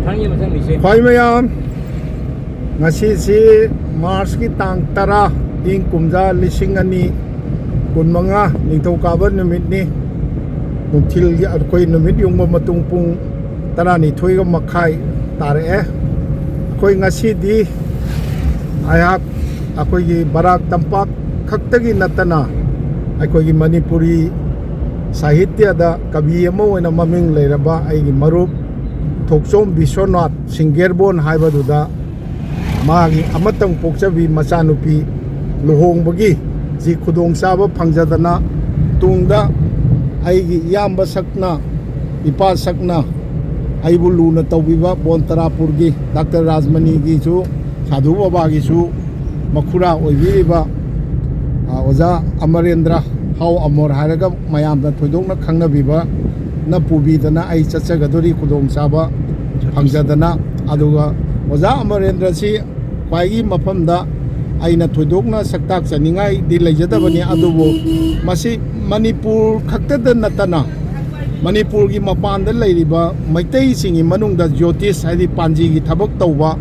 ꯈ꯭ꯋꯥꯏ ꯃꯌꯥꯝ ꯉꯁꯤꯁꯤ ꯃꯥꯔꯁꯀꯤ ꯇꯥꯡ 10 ꯏꯪ ꯀꯨꯝꯖꯥ 2025 ꯅꯤꯡꯊꯧꯀꯥꯕ ꯅꯨꯃꯤꯠꯅꯤ ꯅꯨꯡꯊꯤꯜꯒꯤ ꯑꯩꯈꯣꯏ ꯅꯨꯃꯤꯠ ꯌꯨꯡꯕ ꯃꯇꯨꯡ ꯄꯨꯡ 12:30 ꯇꯥꯔꯛꯑꯦ ꯑꯩꯈꯣꯏ ꯉꯁꯤꯗꯤ ꯑꯩꯈꯣꯏꯒꯤ ꯕꯔꯥꯛ ꯇꯝꯄꯥꯛ ꯈꯛꯇꯒꯤ ꯅꯠꯇꯅ ꯑꯩꯈꯣꯏꯒꯤ ꯃꯅꯤꯄꯨꯔꯤ ꯁꯥꯍꯤꯇ꯭ꯌꯗ ꯀꯕꯤ ꯑꯃ ꯑꯣꯏꯅ ꯃꯃꯤꯡ ꯂꯩꯔꯕ ꯑꯩꯒꯤ ꯃꯔꯨꯞ ꯊꯣꯛꯆꯣꯝ ꯕꯤꯁ꯭ꯋꯅꯥꯊ ꯁꯤꯡꯒꯦꯔꯕꯣꯟ ꯍꯥꯏꯕꯗꯨꯗ ꯃꯥꯒꯤ ꯑꯃꯇꯪ ꯄꯣꯛꯆꯕꯤ ꯃꯆꯥꯅꯨꯄꯤ ꯂꯨꯍꯣꯡꯕꯒꯤ ꯈꯨꯗꯣꯡꯆꯥꯕ ꯐꯪꯖꯗꯅ ꯇꯨꯡꯗ ꯑꯩꯒꯤ ꯏꯌꯥꯝꯕ ꯁꯛꯅ ꯏꯄꯥ ꯁꯛꯅ ꯑꯩꯕꯨ ꯂꯨꯅ ꯇꯧꯕꯤꯕ ꯕꯣꯟꯇꯔꯥꯄꯨꯔꯒꯤ ꯗꯥꯛꯇꯔ ꯔꯥꯖꯃꯅꯤꯒꯤꯁꯨ ꯁꯥꯙꯨ ꯕꯕꯥꯒꯤꯁꯨ ꯃꯈꯨꯔꯥ ꯑꯣꯏꯕꯤꯔꯤꯕ ꯑꯣꯖꯥ ꯑꯃꯔꯦꯟꯗ꯭ꯔ ꯍꯥꯎ ꯑꯃꯣꯔ ꯍꯥꯏꯔꯒ ꯃꯌꯥꯝꯅ ꯊꯣꯏꯗꯣꯛꯅ ꯈꯪꯅꯕꯤꯕ ꯅ ꯄꯨꯕꯤꯗꯅ ꯑꯩ ꯆꯠꯆꯒꯗꯣꯔꯤ ꯈꯨꯗꯣꯡꯆꯥꯕ ꯐꯪꯖꯗꯅ ꯑꯗꯨꯒ ꯑꯣꯖꯥ ꯑꯃꯔꯦꯟꯗ꯭ꯔꯁꯤ ꯈ꯭ꯋꯥꯏꯒꯤ ꯃꯐꯝꯗ ꯑꯩꯅ ꯊꯣꯏꯗꯣꯛꯅ ꯁꯛꯇꯥꯛꯆꯅꯤꯡꯉꯥꯏꯗꯤ ꯂꯩꯖꯗꯕꯅꯤ ꯑꯗꯨꯕꯨ ꯃꯁꯤ ꯃꯅꯤꯄꯨꯔ ꯈꯛꯇꯗ ꯅꯠꯇꯅ ꯃꯅꯤꯄꯨꯔꯒꯤ ꯃꯄꯥꯟꯗ ꯂꯩꯔꯤꯕ ꯃꯩꯇꯩꯁꯤꯡꯒꯤ ꯃꯅꯨꯡꯗ ꯖ꯭ꯌꯣꯇꯤꯁ ꯍꯥꯏꯗꯤ ꯄꯥꯟꯖꯤꯒꯤ ꯊꯕꯛ ꯇꯧꯕ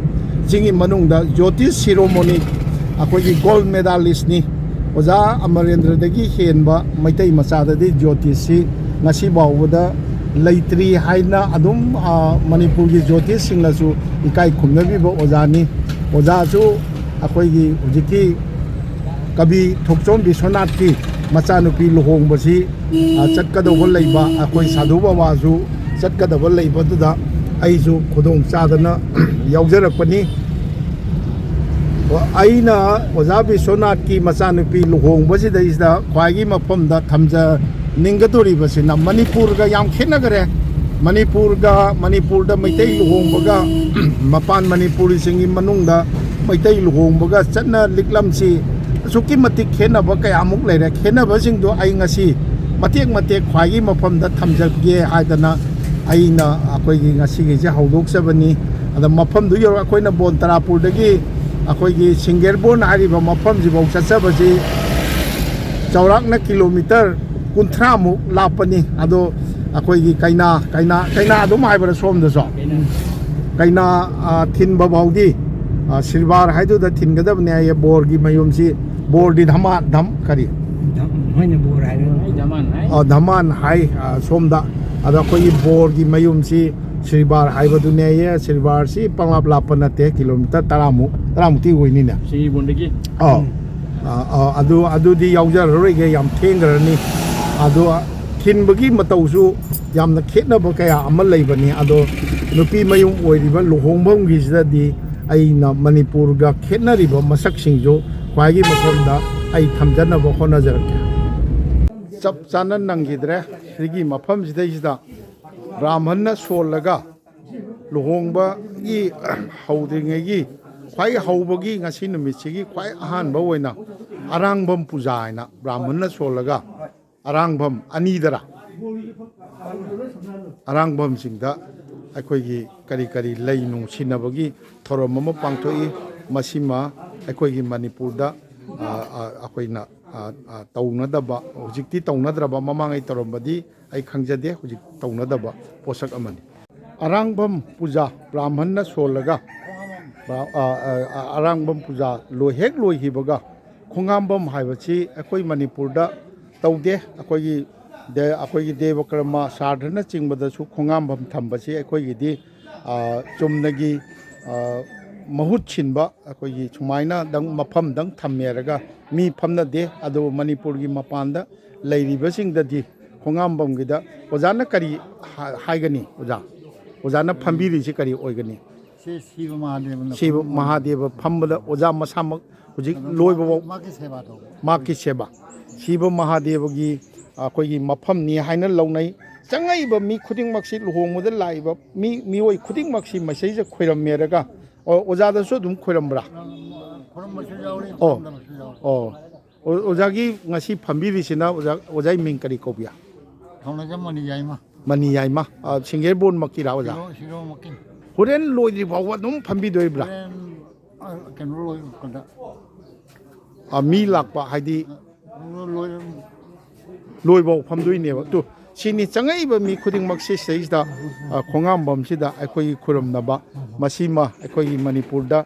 ꯁꯤꯡꯒꯤ ꯃꯅꯨꯡꯗ ꯖ꯭ꯌꯣꯇꯤꯁ ꯁꯤꯔꯣꯃꯣꯅꯤ ꯑꯩꯈꯣꯏꯒꯤ ꯒꯣꯜड ꯃꯦꯗꯥꯂꯤꯁꯅꯤ ꯑꯣꯖꯥ ꯑꯃꯔꯦꯟꯗ꯭ꯔꯗꯒꯤ ꯍꯦꯟꯕ ꯃꯩꯇꯩ ꯃꯆꯥꯗꯗꯤ ꯖ꯭ꯌꯣꯇꯤꯁꯁꯤ ꯉꯁꯤ ꯐꯥꯎꯕꯗ ꯂꯩꯇ꯭ꯔꯤ ꯍꯥꯏꯅ ꯑꯗꯨꯝ ꯃꯅꯤꯄꯨꯔꯒꯤ ꯖ꯭ꯌꯣꯇꯤꯁꯁꯤꯡꯅꯁꯨ ꯏꯀꯥꯏ ꯈꯨꯝꯅꯕꯤꯕ ꯑꯣꯖꯥꯅꯤ ꯑꯣꯖꯥꯁꯨ ꯑꯩꯈꯣꯏꯒꯤ ꯍꯧꯖꯤꯛꯀꯤ ꯀꯕꯤ ꯊꯣꯛꯆꯣꯝ ꯕꯤꯁ꯭ꯋꯅꯥꯊꯀꯤ ꯃꯆꯥꯅꯨꯄꯤ ꯂꯨꯍꯣꯡꯕꯁꯤ ꯆꯠꯀꯗꯧꯕ ꯂꯩꯕ ꯑꯩꯈꯣꯏ ꯁꯥꯙꯨ ꯕꯕꯥꯁꯨ ꯆꯠꯀꯗꯕ ꯂꯩꯕꯗꯨꯗ ꯑꯩꯁꯨ ꯈꯨꯗꯣꯡ ꯆꯥꯗꯅ ꯌꯥꯎꯖꯔꯛꯄꯅꯤ ꯑꯩꯅ ꯑꯣꯖꯥ ꯕꯤꯁ꯭ꯋꯅꯥꯊꯀꯤ ꯃꯆꯥꯅꯨꯄꯤ ꯂꯨꯍꯣꯡꯕꯁꯤꯗꯩꯁꯤꯗ ꯈ꯭ꯋꯥꯏꯒꯤ ꯃꯐꯝꯗ ꯊꯝꯖꯅꯤꯡꯒꯗꯣꯔꯤꯕꯁꯤꯅ ꯃꯅꯤꯄꯨꯔꯒ ꯌꯥꯝ ꯈꯦꯠꯅꯈ꯭ꯔꯦ ꯃꯅꯤꯄꯨꯔꯗ ꯃꯩꯇꯩ ꯂꯨꯍꯣꯡꯕꯒ ꯃꯄꯥꯟ ꯃꯅꯤꯄꯨꯔꯤꯁꯤꯡꯒꯤ ꯃꯅꯨꯡꯗ ꯃꯩꯇꯩ ꯂꯨꯍꯣꯡꯕꯒ ꯆꯠꯅ ꯂꯤꯛꯂꯝꯁꯤ ꯑꯁꯨꯛꯀꯤ ꯃꯇꯤꯛ ꯈꯦꯠꯅꯕ ꯀꯌꯥꯃꯨꯛ ꯂꯩꯔꯦ ꯈꯦꯠꯅꯕꯁꯤꯡꯗꯣ ꯑꯩ ꯉꯁꯤ ꯃꯇꯦꯛ ꯈ꯭ꯋꯥꯏꯒꯤ ꯃꯐꯝꯗ ꯊꯝꯖꯒꯦ ꯍꯥꯏꯗꯅ ꯑꯩꯅ ꯑꯩꯈꯣꯏꯒꯤ ꯉꯁꯤꯒꯤꯁꯦ ꯍꯧꯗꯣꯛꯆꯕꯅꯤ ꯑꯗ ꯃꯐꯝꯗꯨ ꯌꯧꯔ ꯑꯩꯈꯣꯏꯅ ꯕꯣꯟꯇꯔꯥꯄꯨꯔꯗꯒꯤ ꯑꯩꯈꯣꯏꯒꯤ ꯁꯤꯡꯒꯦꯔꯕꯣꯟ ꯍꯥꯏꯔꯤꯕ ꯃꯐꯝꯁꯤꯐꯥꯎ ꯆꯠꯆꯕꯁꯤ ꯆꯥꯎꯔꯥꯛꯅ ꯀꯤꯂꯣꯃꯤꯇꯔ 30ꯃꯨꯛ ꯂꯥꯞꯄꯅꯤ ꯑꯗꯣ ꯑꯩꯈꯣꯏꯒꯤ ꯀꯩꯅꯥ ꯑꯗꯨꯝ ꯍꯥꯏꯕ꯭ꯔꯥ ꯁꯣꯝꯗꯁꯨ ꯀꯩꯅꯥ ꯊꯤꯟꯕ ꯐꯥꯎꯗꯤ ꯁꯤꯜꯚꯥꯔ ꯍꯥꯏꯗꯨꯗ ꯊꯤꯟꯒꯗꯕꯅꯤ ꯍꯥꯏꯌꯦ ꯕꯣꯔꯒꯤ ꯃꯌꯨꯝꯁꯤ ꯕꯣꯔꯗꯤ ꯙꯃꯥꯟ ꯍꯥꯏ ꯁꯣꯝꯗ ꯑꯗꯣ ꯑꯩꯈꯣꯏꯒꯤ ꯕꯣꯔꯒꯤ ꯃꯌꯨꯝꯁꯤ ꯁꯤꯜꯚꯥꯔ ꯍꯥꯏꯕꯗꯨꯅꯦ ꯍꯥꯏꯌꯦ ꯁꯤꯜꯚꯥꯔꯁꯤ ꯄꯪꯂꯥꯞ ꯂꯥꯞꯄ ꯅꯠꯇꯦ ꯀꯤꯂꯣꯃꯤꯇꯔ 10ꯃꯨꯛꯇꯤ ꯑꯣꯏꯅꯤꯅꯦ ꯁꯤꯡꯖꯤꯕꯣꯟꯗꯒꯤ ꯑꯗꯨꯗꯤ ꯌꯥꯎꯖꯔꯔꯣꯏꯒꯦ ꯌꯥꯝ ꯊꯦꯡꯈ꯭ꯔꯅꯤ ꯑꯗꯣ ꯊꯤꯟꯕꯒꯤ ꯃꯇꯧꯁꯨ ꯌꯥꯝꯅ ꯈꯦꯠꯅꯕ ꯀꯌా ꯑꯃ ꯂꯩꯕꯅꯤ ꯑꯗꯣ ꯅꯨꯄꯤ ꯃꯌꯨꯝ ꯑꯣꯏꯔꯤꯕ ꯂꯨꯍꯣꯡꯐꯝꯒꯤꯁꯤꯗꯗꯤ ꯑꯩꯅ ꯃꯅꯤꯄꯨꯔꯒ ꯈꯦꯠꯅꯔꯤꯕ ꯃꯁꯛꯁꯤꯡꯁꯨ ꯈ꯭ꯋꯥꯏꯒꯤ ꯃꯐꯝꯗ ꯑꯩ ꯊꯝꯖꯅꯕ ꯍꯣꯠꯅꯖꯔꯛꯀꯦ ꯆꯞ ꯆꯥꯅ ꯅꯪꯈꯤꯗ꯭ꯔꯦ ꯁꯤꯒꯤ ꯃꯐꯝꯁꯤꯗꯩꯁꯤꯗ ꯕ꯭ꯔꯥꯍ꯭ꯃꯟꯅ ꯁꯣꯜꯂꯒ ꯂꯨꯍꯣꯡꯕꯒꯤ ꯍꯧꯗ꯭ꯔꯤꯉꯩꯒꯤ ꯈ꯭ꯋꯥꯏ ꯍꯧꯕꯒꯤ ꯉꯁꯤ ꯅꯨꯃꯤꯠꯁꯤꯒꯤ ꯈ꯭ꯋꯥꯏ ꯑꯍꯥꯟꯕ ꯑꯣꯏꯅ ꯑꯔꯥꯡꯕꯝ ꯄꯨꯖꯥ ꯍꯥꯏꯅ ꯕ꯭ꯔꯥꯍ꯭ꯃꯟꯅ ꯁꯣꯜꯂꯒ ꯑꯔꯥꯡꯕꯝ ꯑꯅꯤꯗꯔ ꯑꯔꯥꯡꯕꯝꯁꯤꯡꯗ ꯑꯩꯈꯣꯏꯒꯤ ꯀꯔꯤ ꯂꯩ ꯅꯨꯡ ꯁꯤꯟꯅꯕꯒꯤ ꯊꯧꯔꯝ ꯑꯃ ꯄꯥꯡꯊꯣꯛꯏ ꯃꯁꯤꯃ ꯑꯩꯈꯣꯏꯒꯤ ꯃꯅꯤꯄꯨꯔꯗ ꯑꯩꯈꯣꯏꯅ ꯇꯧꯅꯗꯕ ꯍꯧꯖꯤꯛꯇꯤ ꯇꯧꯅꯗ꯭ꯔꯕ ꯃꯃꯥꯡꯉꯩ ꯇꯧꯔꯝꯕꯗꯤ ꯑꯩ ꯈꯪꯖꯗꯦ ꯍꯧꯖꯤꯛ ꯇꯧꯅꯗꯕ ꯄꯣꯠꯁꯛ ꯑꯃꯅꯤ ꯑꯔꯥꯡꯕꯝ ꯄꯨꯖꯥ ꯕ꯭ꯔꯥꯍ꯭ꯃꯟꯅ ꯁꯣꯜꯂꯒ ꯑꯔꯥꯡꯕꯝ ꯄꯨꯖꯥ ꯍꯦꯛ ꯂꯣꯏꯈꯤꯕꯒ ꯈꯣꯡꯉꯥꯝꯕꯝ ꯍꯥꯏꯕꯁꯤ ꯑꯩꯈꯣꯏ ꯃꯅꯤꯄꯨꯔꯗ ꯇꯧꯗꯦ ꯑꯩꯈꯣꯏꯒꯤ ꯗꯦꯕ ꯀꯔꯃ ꯁꯥꯔꯙꯅꯆꯤꯡꯕꯗꯁꯨ ꯈꯣꯡꯉꯥꯝꯕꯝ ꯊꯝꯕꯁꯤ ꯑꯩꯈꯣꯏꯒꯤꯗꯤ ꯆꯨꯝꯅꯒꯤ ꯃꯍꯨꯠ ꯁꯤꯟꯕ ꯑꯩꯈꯣꯏꯒꯤ ꯁꯨꯃꯥꯏꯅꯗꯪ ꯃꯐꯝꯗꯪ ꯊꯝꯃꯦꯔꯒ ꯃꯤ ꯐꯝꯅꯗꯦ ꯑꯗꯨꯕꯨ ꯃꯅꯤꯄꯨꯔꯒꯤ ꯃꯄꯥꯟꯗ ꯂꯩꯔꯤꯕꯁꯤꯡꯗꯗꯤ ꯈꯣꯡꯉꯥꯝꯕꯝꯒꯤꯗ ꯑꯣꯖꯥꯅ ꯀꯔꯤ ꯍꯥꯏꯒꯅꯤ ꯑꯣꯖꯥꯅ ꯐꯝꯕꯤꯔꯤꯁꯤ ꯀꯔꯤ ꯑꯣꯏꯒꯅꯤ ꯁꯤꯕ ꯃꯍꯥꯗꯦꯕ ꯐꯝꯕꯗ ꯑꯣꯖꯥ ꯃꯁꯥꯃꯛ ꯍꯧꯖꯤꯛ ꯂꯣꯏꯕꯐꯥꯎ ꯃꯥꯛꯀꯤ ꯁꯦꯕꯥ ꯁꯤꯕ ꯃꯍꯥꯗꯦꯕꯒꯤ ꯑꯩꯈꯣꯏꯒꯤ ꯃꯐꯝꯅꯤ ꯍꯥꯏꯅ ꯂꯧꯅꯩ ꯆꯪꯉꯛꯏꯕ ꯃꯤ ꯈꯨꯗꯤꯡꯃꯛꯁꯤ ꯂꯨꯍꯣꯡꯕꯗ ꯂꯥꯛꯏꯕ ꯃꯤꯑꯣꯏ ꯈꯨꯗꯤꯡꯃꯛꯁꯤ ꯃꯁꯤꯗ ꯈꯣꯏꯔꯝꯃꯦꯔꯒ ꯑꯣꯖꯥꯗꯁꯨ ꯑꯗꯨꯝ ꯈꯣꯏꯔꯝꯕ꯭ꯔꯥ ꯑꯣꯖꯥꯒꯤ ꯉꯁꯤ ꯐꯝꯕꯤꯔꯤꯁꯤ나 ꯑꯣꯖꯥꯒꯤ ꯃꯤꯡ ꯀꯔꯤ ꯀꯧꯕꯤ ꯃꯅꯤ ꯌꯥꯏꯃ ꯁꯤꯡꯒꯦꯔꯕꯣꯟꯃꯛꯀꯤꯔꯥ ꯑꯣꯖꯥ ꯍꯣꯔꯦꯟ ꯂꯣꯏꯗ꯭ꯔꯤ ꯐꯥꯎꯕ ꯑꯗꯨꯝ ꯐꯝꯕꯤꯗꯣꯏꯕ꯭ꯔꯥ ꯃꯤ ꯂꯥꯛꯄ ꯍꯥꯏꯗꯤ ꯂꯣꯏꯐꯥꯎ ꯐꯝꯗꯣꯏꯅꯦꯕ सिनी चंगईब मी खुदिंगमक्सी सैसदा खोंगामबमसिदा अखोई खुरमनबा मसीमा अखोई मणिपुरदा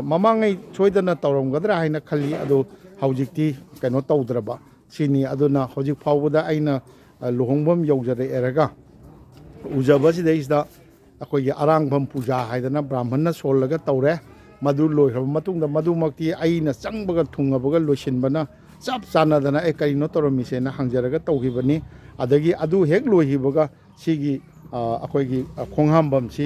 ममांगै सोइदना तौरमगदरा हाइना खल्ली अदो हौजिक्ति कनो तौद्रबा सिनी अदुना हौजिक फावबदा आइना लुहोंगबम यौजरे एरगा उजबसिदैसदा अखोई अरांगबम पूजा हाइदना ब्राह्मणना सोलगा तौरे मधु लोइखरब मतुंगदा मधुमक्ति आइना चंगबगा थुंगबगा लोइसिनबना चप चानादना ए करिनो तौरमिसेना हंजरगा तौगिबनी अदगी अदु हेक लोइहिबगा सिगी अखोई खोंगामबमसि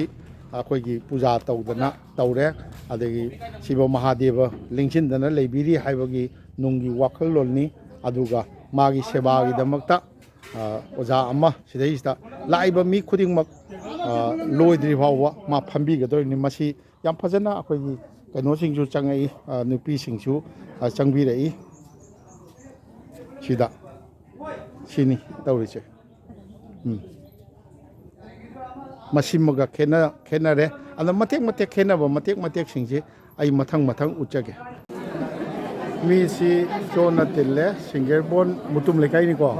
अखोई पूजा तौदना तौरे अदगी शिव महादेव लिंचिनदना लेबिरी हाइबगी नुंगी वाखललोलनी अदुगा मागी सेवागीदमक्ता ओजा अमा सिदैसदा लाइबा मी खुदिंगमक लोइद्रि फावबा मा फंबिगदोनि मसी याम फजना अखोई कनोसिंगसु चंगई नुपीसिंगसु चंगबिरई सिदा सिनी तौरिसे मसिमगा खेनरे अद मतेक मतेक खेनबा मतेक सिंगसे आई मथंग मथंग उच्चगे मीसी चोना तिल्ले सिंगरबोन मुतुम लेकाइनी को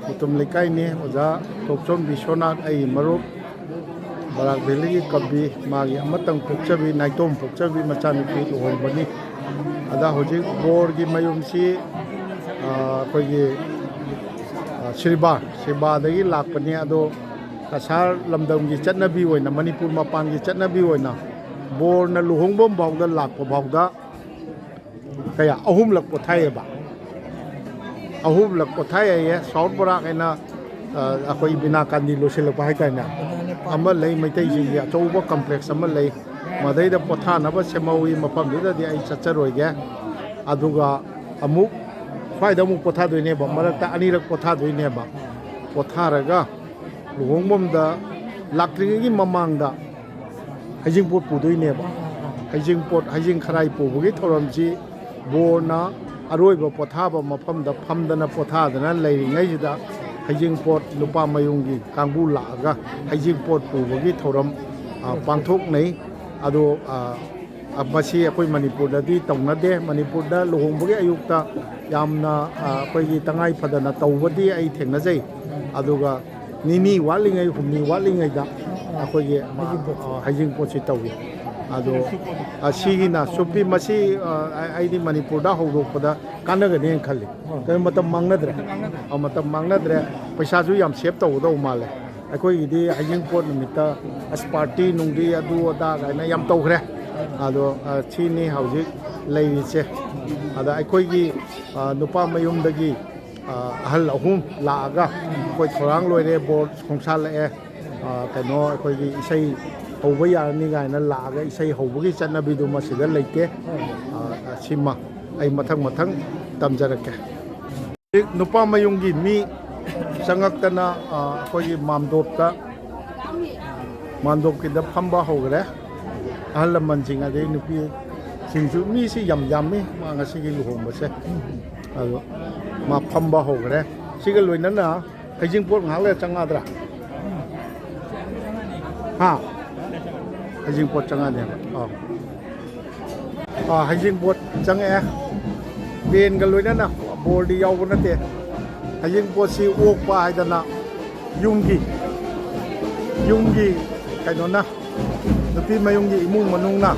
मुतुम लेकाइनी ओजा तोपचोम बिश्वनाथ आई मरुप बराक भेली कबी मागी अमतंग पोक्चबी नाइतोम पोक्चबी मचानुपी लोहबनी अदा होजिक बोर्गी मयुमसी अखोई श्रीबादगी लापने अदो कसार लमदम की चटनबी होइना मणिपुर मपान की चटनबी होइना बोरना लुहोंगबम भावदा लाप भावदा कया अहुमलक पोथायबा अहुमलक पोथाये साउथ बोरा कैना अखोई बिना कांदी लोसिलक हाइताना अमा लई मैतै जी अचौबा कॉम्प्लेक्स अमा लई मदैदा पोथानबा सेमौई मफमदुददि आई चचरोइगे अदुगा अमुक फायदा अमुक पोथादोइनेबा मरक्ता अनिरक पोथादोइनेबा पोथारगा लुहोंगबमदा लाक्ट्रिंगी ममांगदा हाइजिंगपोट पुदोइनेबा हाइजिंग खराई पुबगी थौरमजी बोरना अरोइबा पोथाबा मफमदा फमदना पोथादना लैरिङैजिदा हाइजिंगपोट नुपा मयुंगी कांगबु लागा हाइजिंगपोट पुबगी थौरम पांथोकनै अदो मसी अखोई मणिपुरददी तौनदे मणिपुरदा लुहोंबगी अयुक्ता यामना अखोई तंगाई फदना तौबदी आई थेंगनजै अदुगा निनी वालिङै हुमनी वालिङैदा अखोई हाइजिंगपोटसि तौगी अदो असिगिना सुपी मसी आइदी मणिपुरदा हौदोकपदा कानगने खल्ली कई मतम मांगनद्रे पैसाजु याम सेव तौदौ माले अखोईदी हाइजिंगपोट निमित्ता अस्पार्टी नुंदी अदु अदा गायना याम तौखरे अदो छिनी हौजिक लैरिसे अदा अखोईगी नुपा मयुमदगी अहल अहुम लागा अखोई थोरांग लोइरे बोर्ड खोंसालए कनो अखोईगी इसै हौबा यारनी गायना लागा इसै हौबगी चटनबीदु मसिदा लैते सिमा आई मथंग तमजरके नुपा मयुमगी मी संगक्तना अखोई मामदोपकीदा फंबा होगरे अहल लमनसिंग अदे नुपी सिंसु मी सि यामी ngasiगी लुहोंबसे अदो मा फंबा होगरे सिगा लोइनना हाइजिंगपोट ngale चंगाद्रा हा हाइजिंगपोट चंगादे हाइजिंगपोट चंगे बेन गा लोइनना बोर्डी यावबो नते हाइजिंगपोटसि ओकपा हाइदना युंगी कइनोना नुपी मयुंगी इमुंग मनुंगना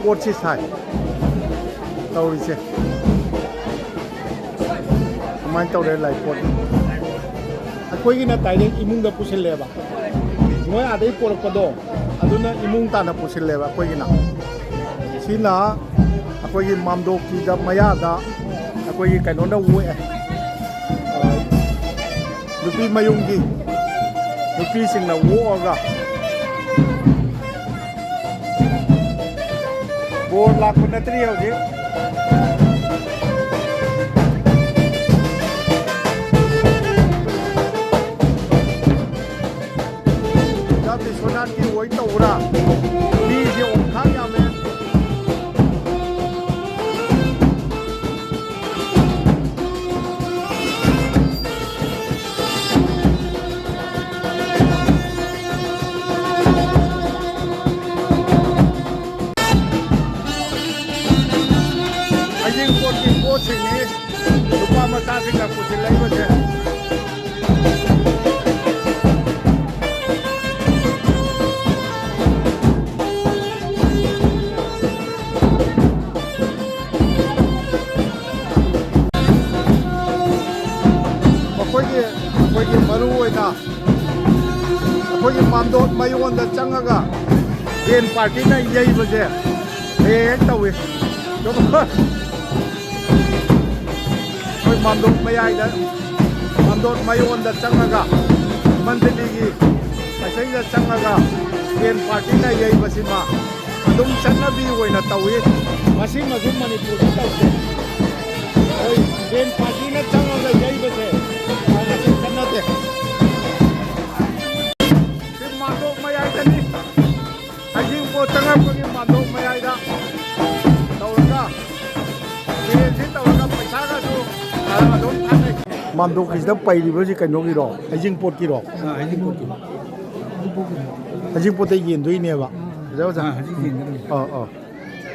पोटसि साइ तौरिसे कमाइन तौरे लाई पोट अखोइगिना डाइरेक्ट इमुंगदा पुसिलेबा मोय आदै पोरपदो अदुना इमुंग ताना पुसिलेबा अखोइगिना सिना अखोइगी मामदोकीदा मयादा अखोइगी कइनोना वोए नुपी मयुंगी नुपीसिंगना वोगा बोर्ड लाख नत्री हौजिक जाति सोनार की वही तौरा मी जे ओखा यामे हाइजिंगपोट की पोट सिंह नुपा मचा सिंह पुसिल ꯃꯌꯣꯟꯗ ꯆꯪꯉꯒ ꯕꯦꯟ ꯄꯥꯔꯇꯤꯅ ꯌꯩꯕꯁꯦ ꯍꯦꯛ ꯇꯧꯏ ꯑꯩꯈꯣꯏ ꯃꯥꯝꯗꯣꯞ ꯃꯌꯥꯏꯗ ꯃꯥꯝꯗꯣꯞ ꯃꯌꯣꯟꯗ ꯆꯪꯉꯒ ꯃꯟꯗꯂꯤꯒꯤ ꯃꯁꯩꯗ ꯆꯪꯉꯒ ꯕꯦꯟ ꯄꯥꯔꯇꯤꯅ ꯌꯩꯕꯁꯤꯃ ꯑꯗꯨꯝ ꯆꯠꯅꯕꯤ ꯑꯣꯏꯅ ꯇꯧꯏ ꯃꯁꯤꯃꯁꯨ ꯃꯅꯤꯄꯨꯔꯗ ꯇꯧꯗꯦ ꯑꯩꯈꯣꯏ ꯕꯦꯟ ꯄꯥꯔꯇꯤꯅ ꯆꯪꯉꯒ ꯌꯩꯕꯁꯦ ꯃꯁꯤ ꯆꯠꯅꯗꯦ ꯁꯤ ꯃꯥꯝꯗꯣꯞ ꯃꯌꯥꯏꯗꯅꯤ ꯍꯩꯖꯤꯡꯄꯣꯠ ꯆꯪꯉꯛꯄꯒꯤ ꯃꯥꯝꯗꯣꯞ ꯃꯌꯥꯏꯗ ꯇꯧꯔꯒ ꯕꯦꯟꯁꯤ ꯇꯧꯔꯒ ꯄꯩꯁꯥꯒꯁꯨ ꯑꯗꯨꯝ ꯊꯥꯅꯩ ꯃꯥꯝꯗꯣꯞꯀꯤꯁꯤꯗ ꯄꯩꯔꯤꯕꯁꯤ ꯀꯩꯅꯣꯒꯤꯔꯣ ꯍꯩꯖꯤꯡꯄꯣꯠꯀꯤꯔꯣ ꯍꯩꯖꯤꯡꯄꯣꯠꯇ ꯌꯦꯟꯗꯣꯏꯅꯦꯕ ꯑꯣꯖꯥ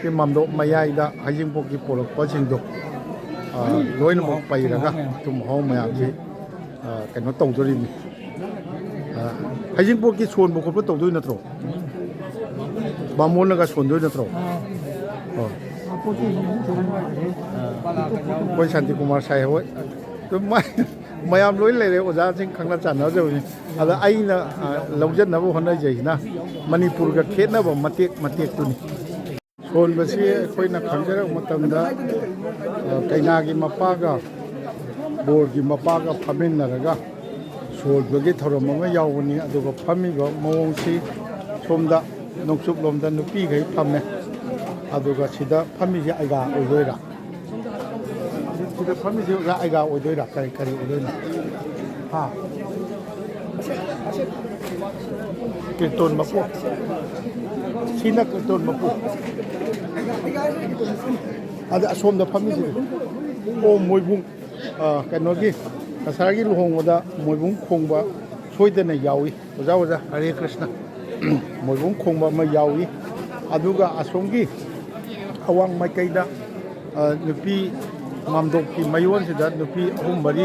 ꯁꯤ ꯃꯥꯝꯗꯣꯞ ꯃꯌꯥꯏꯗ ꯍꯩꯖꯤꯡꯄꯣꯠꯀꯤ ꯄꯣꯔꯛꯄꯁꯤꯡꯗꯣ ꯂꯣꯏꯅꯃꯛ ꯄꯩꯔꯒ ꯑꯊꯨꯝ ꯑꯍꯥꯎ ꯃꯌꯥꯝꯁꯤ ꯀꯩꯅꯣ ꯇꯧꯗꯣꯔꯤꯕꯅꯤ ꯍꯩꯖꯤꯡꯄꯣꯠꯀꯤ ꯁꯣꯟꯕ ꯈꯣꯠꯄ ꯇꯧꯗꯣꯏ ꯅꯠꯇ꯭ꯔꯣ ꯕꯥꯃꯣꯟꯅꯒ ꯁꯣꯟꯗꯣꯏ ꯅꯠꯇ꯭ꯔꯣ ꯑꯩꯈꯣꯏ ꯁꯥꯟꯇꯤꯀꯨꯃꯥꯔ ꯁꯥꯏ ꯍꯣꯏ ꯃꯌꯥꯝ ꯂꯣꯏ ꯂꯩꯔꯦ ꯑꯣꯖꯥꯁꯤꯡ ꯈꯪꯅ ꯆꯥꯟꯅꯖꯕꯅꯤ ꯑꯗ ꯑꯩꯅ ꯂꯧꯖꯅꯕ ꯍꯣꯠꯅꯖꯩꯁꯤꯅ ꯃꯅꯤꯄꯨꯔꯒ ꯈꯦꯠꯅꯕ ꯃꯇꯦꯛꯇꯨꯅꯤ ꯁꯣꯟꯕꯁꯤ ꯑꯩꯈꯣꯏꯅ ꯈꯪꯖꯔꯛꯄ ꯃꯇꯝꯗ ꯀꯩꯅꯥꯒꯤ ꯃꯄꯥꯒ ꯕꯣꯔꯒꯤ ꯃꯄꯥꯒ ꯐꯝꯃꯤꯟꯅꯔꯒ ꯁꯣꯟꯕꯒꯤ ꯊꯧꯔꯝ ꯑꯃ ꯌꯥꯎꯕꯅꯤ ꯑꯗꯨꯒ ꯐꯝꯃꯤꯕ ꯃꯑꯣꯡꯁꯤ ꯁꯣꯝꯗ ꯅꯣꯡꯆꯨꯞꯂꯣꯝꯗ ꯅꯨꯄꯤꯈꯩ ꯐꯝꯃꯦ ꯑꯗꯨꯒ ꯁꯤꯗ ꯐꯝꯃꯤꯁꯦ ꯑꯩꯒꯥ ꯑꯣꯏꯗꯣꯏꯔꯥ ꯁꯤꯗ ꯐꯝꯃꯤꯁꯦ ꯑꯣꯖꯥ ꯑꯩꯒꯥ ꯑꯣꯏꯗꯣꯏꯔꯥ ꯀꯔꯤ ꯑꯣꯏꯗꯣꯏꯅꯣ ꯍꯥ ꯀꯤꯔꯇꯣꯟ ꯃꯄꯨ ꯁꯤꯅ ꯀꯤꯔꯇꯣꯟ ꯃꯄꯨ ꯑꯗ ꯑꯁꯣꯝꯗ ꯐꯝꯃꯤꯁꯤꯗꯤ ꯑꯣ ꯃꯣꯏꯕꯨꯡ ꯀꯩꯅꯣꯒꯤ ꯀꯁꯥꯔꯒꯤ ꯂꯨꯍꯣꯡꯕꯗ ꯃꯣꯏꯕꯨꯡ ꯈꯣꯡꯕ ꯁꯣꯏꯗꯅ ꯌꯥꯎꯏ ꯑꯣꯖꯥ ꯍꯔꯦ ꯀ꯭ꯔꯤꯁꯅ ꯃꯣꯏꯕꯨꯡ ꯈꯣꯡꯕ ꯑꯃ ꯌꯥꯎꯏ ꯑꯗꯨꯒ ꯑꯁꯣꯝꯒꯤ ꯑꯋꯥꯡ ꯃꯥꯏꯀꯩꯗ ꯅꯨꯄꯤ ꯃꯥꯝꯗꯣꯞꯀꯤ ꯃꯌꯣꯟꯁꯤꯗ ꯅꯨꯄꯤ ꯑꯍꯨꯝ ꯃꯔꯤ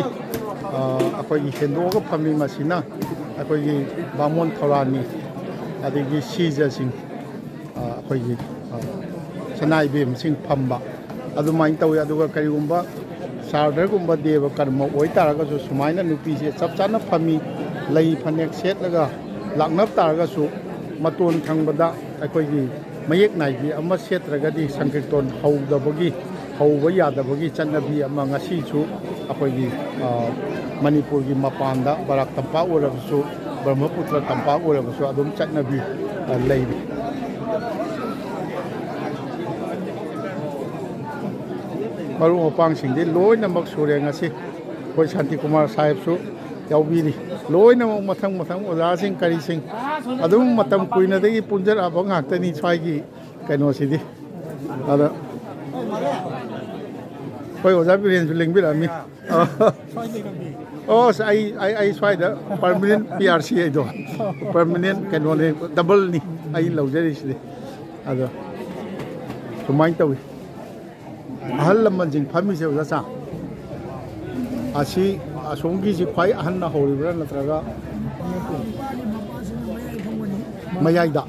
ꯑꯩꯈꯣꯏꯒꯤ ꯍꯦꯟꯗꯣꯛꯑꯒ ꯐꯝꯃꯤ ꯃꯁꯤꯅ ꯑꯩꯈꯣꯏꯒꯤ ꯕꯥꯃꯣꯟ ꯊꯧꯔꯥꯅꯤ ꯑꯗꯒꯤ ꯁꯤꯖꯁꯤꯡ ꯑꯩꯈꯣꯏꯒꯤ ꯁꯅꯥꯏꯕꯦꯝꯁꯤꯡ ꯐꯝꯕ ꯑꯗꯨꯃꯥꯏꯅ ꯇꯧꯋꯤ ꯑꯗꯨꯒ ꯀꯔꯤꯒꯨꯝꯕ ꯁꯥꯔꯗꯔꯒꯨꯝꯕ ꯗꯦꯕ ꯀꯔꯃ ꯑꯣꯏꯇꯥꯔꯒꯁꯨ ꯁꯨꯃꯥꯏꯅ ꯅꯨꯄꯤꯁꯦ ꯆꯞ ꯆꯥꯅ ꯐꯝꯃꯤ ꯂꯩ ꯐꯅꯦꯛ ꯁꯦꯠꯂꯒ ꯂꯥꯛꯅꯕ ꯇꯥꯔꯒꯁꯨ ꯃꯇꯣꯟ ꯊꯪꯕꯗ ꯑꯩꯈꯣꯏꯒꯤ ꯃꯌꯦꯛ ꯅꯥꯏꯕꯤ ꯑꯃ ꯁꯦꯠꯇ꯭ꯔꯒꯗꯤ ꯁꯪꯀꯤꯔꯇꯣꯟ ꯍꯧꯕ ꯌꯥꯗꯕꯒꯤ ꯆꯠꯅꯕꯤ ꯑꯃ ꯉꯁꯤꯁꯨ ꯑꯩꯈꯣꯏꯒꯤ ꯃꯅꯤꯄꯨꯔꯒꯤ ꯃꯄꯥꯟꯗ ꯕꯔꯥꯛ ꯇꯝꯄꯥꯛ ꯑꯣꯏꯔꯕꯁꯨ ꯕ꯭ꯔꯍ꯭ꯃꯄꯨꯇ꯭ꯔ ꯇꯝꯄꯥꯛ ꯑꯣꯏꯔꯕꯁꯨ ꯑꯗꯨꯝ ꯆꯠꯅꯕꯤ ꯂꯩꯔꯤ ꯃꯔꯨꯞ ꯃꯄꯥꯡꯁꯤꯡꯗꯤ ꯂꯣꯏꯅꯃꯛ ꯁꯨꯔꯦ ꯉꯁꯤ ꯑꯩꯈꯣꯏ ꯁꯥꯟꯇꯤꯀꯨꯃꯥꯔ ꯁꯥꯍꯦꯕꯁꯨ ꯌꯥꯎꯕꯤꯔꯤ ꯂꯣꯏꯅꯃꯛ ꯃꯊꯪ ꯑꯣꯖꯥꯁꯤꯡ ꯀꯔꯤꯁꯤꯡ ꯑꯗꯨꯝ ꯃꯇꯝ ꯀꯨꯏꯅꯗꯒꯤ ꯄꯨꯟꯖꯔꯛꯑꯕ ꯉꯥꯛꯇꯅꯤ ꯁ꯭ꯋꯥꯏꯒꯤ ꯀꯩꯅꯣꯁꯤꯗꯤ ꯑꯗ ꯍꯣꯏ ꯑꯣꯖꯥ ꯕꯤꯔꯦꯟꯁꯨ ꯂꯦꯡꯕꯤꯔꯛꯑꯃꯤ ꯑꯩ ꯁ꯭ꯋꯥꯏꯗ ꯄꯔꯃꯅꯦꯟ PRC ꯑꯩꯗꯣ ꯄꯔꯃꯅꯦꯟ ꯀꯩꯅꯣꯅꯦ ꯗꯕꯜꯅꯤ ꯑꯩ ꯂꯧꯖꯔꯤꯁꯤꯗꯤ ꯑꯗꯣ ꯁꯨꯃꯥꯏꯅ ꯇꯧꯋꯤ ꯑꯍꯜ ꯂꯃꯟꯁꯤꯡ ꯐꯝꯃꯤꯁꯦ ꯑꯣꯖꯥ ꯑꯁꯤ ꯑꯁꯣꯝꯒꯤꯁꯤ ꯈ꯭ꯋꯥꯏ ꯑꯍꯟꯅ ꯍꯧꯔꯤꯕ꯭ꯔꯥ ꯅꯠꯇ꯭ꯔꯒ ꯃꯌꯥꯏꯗ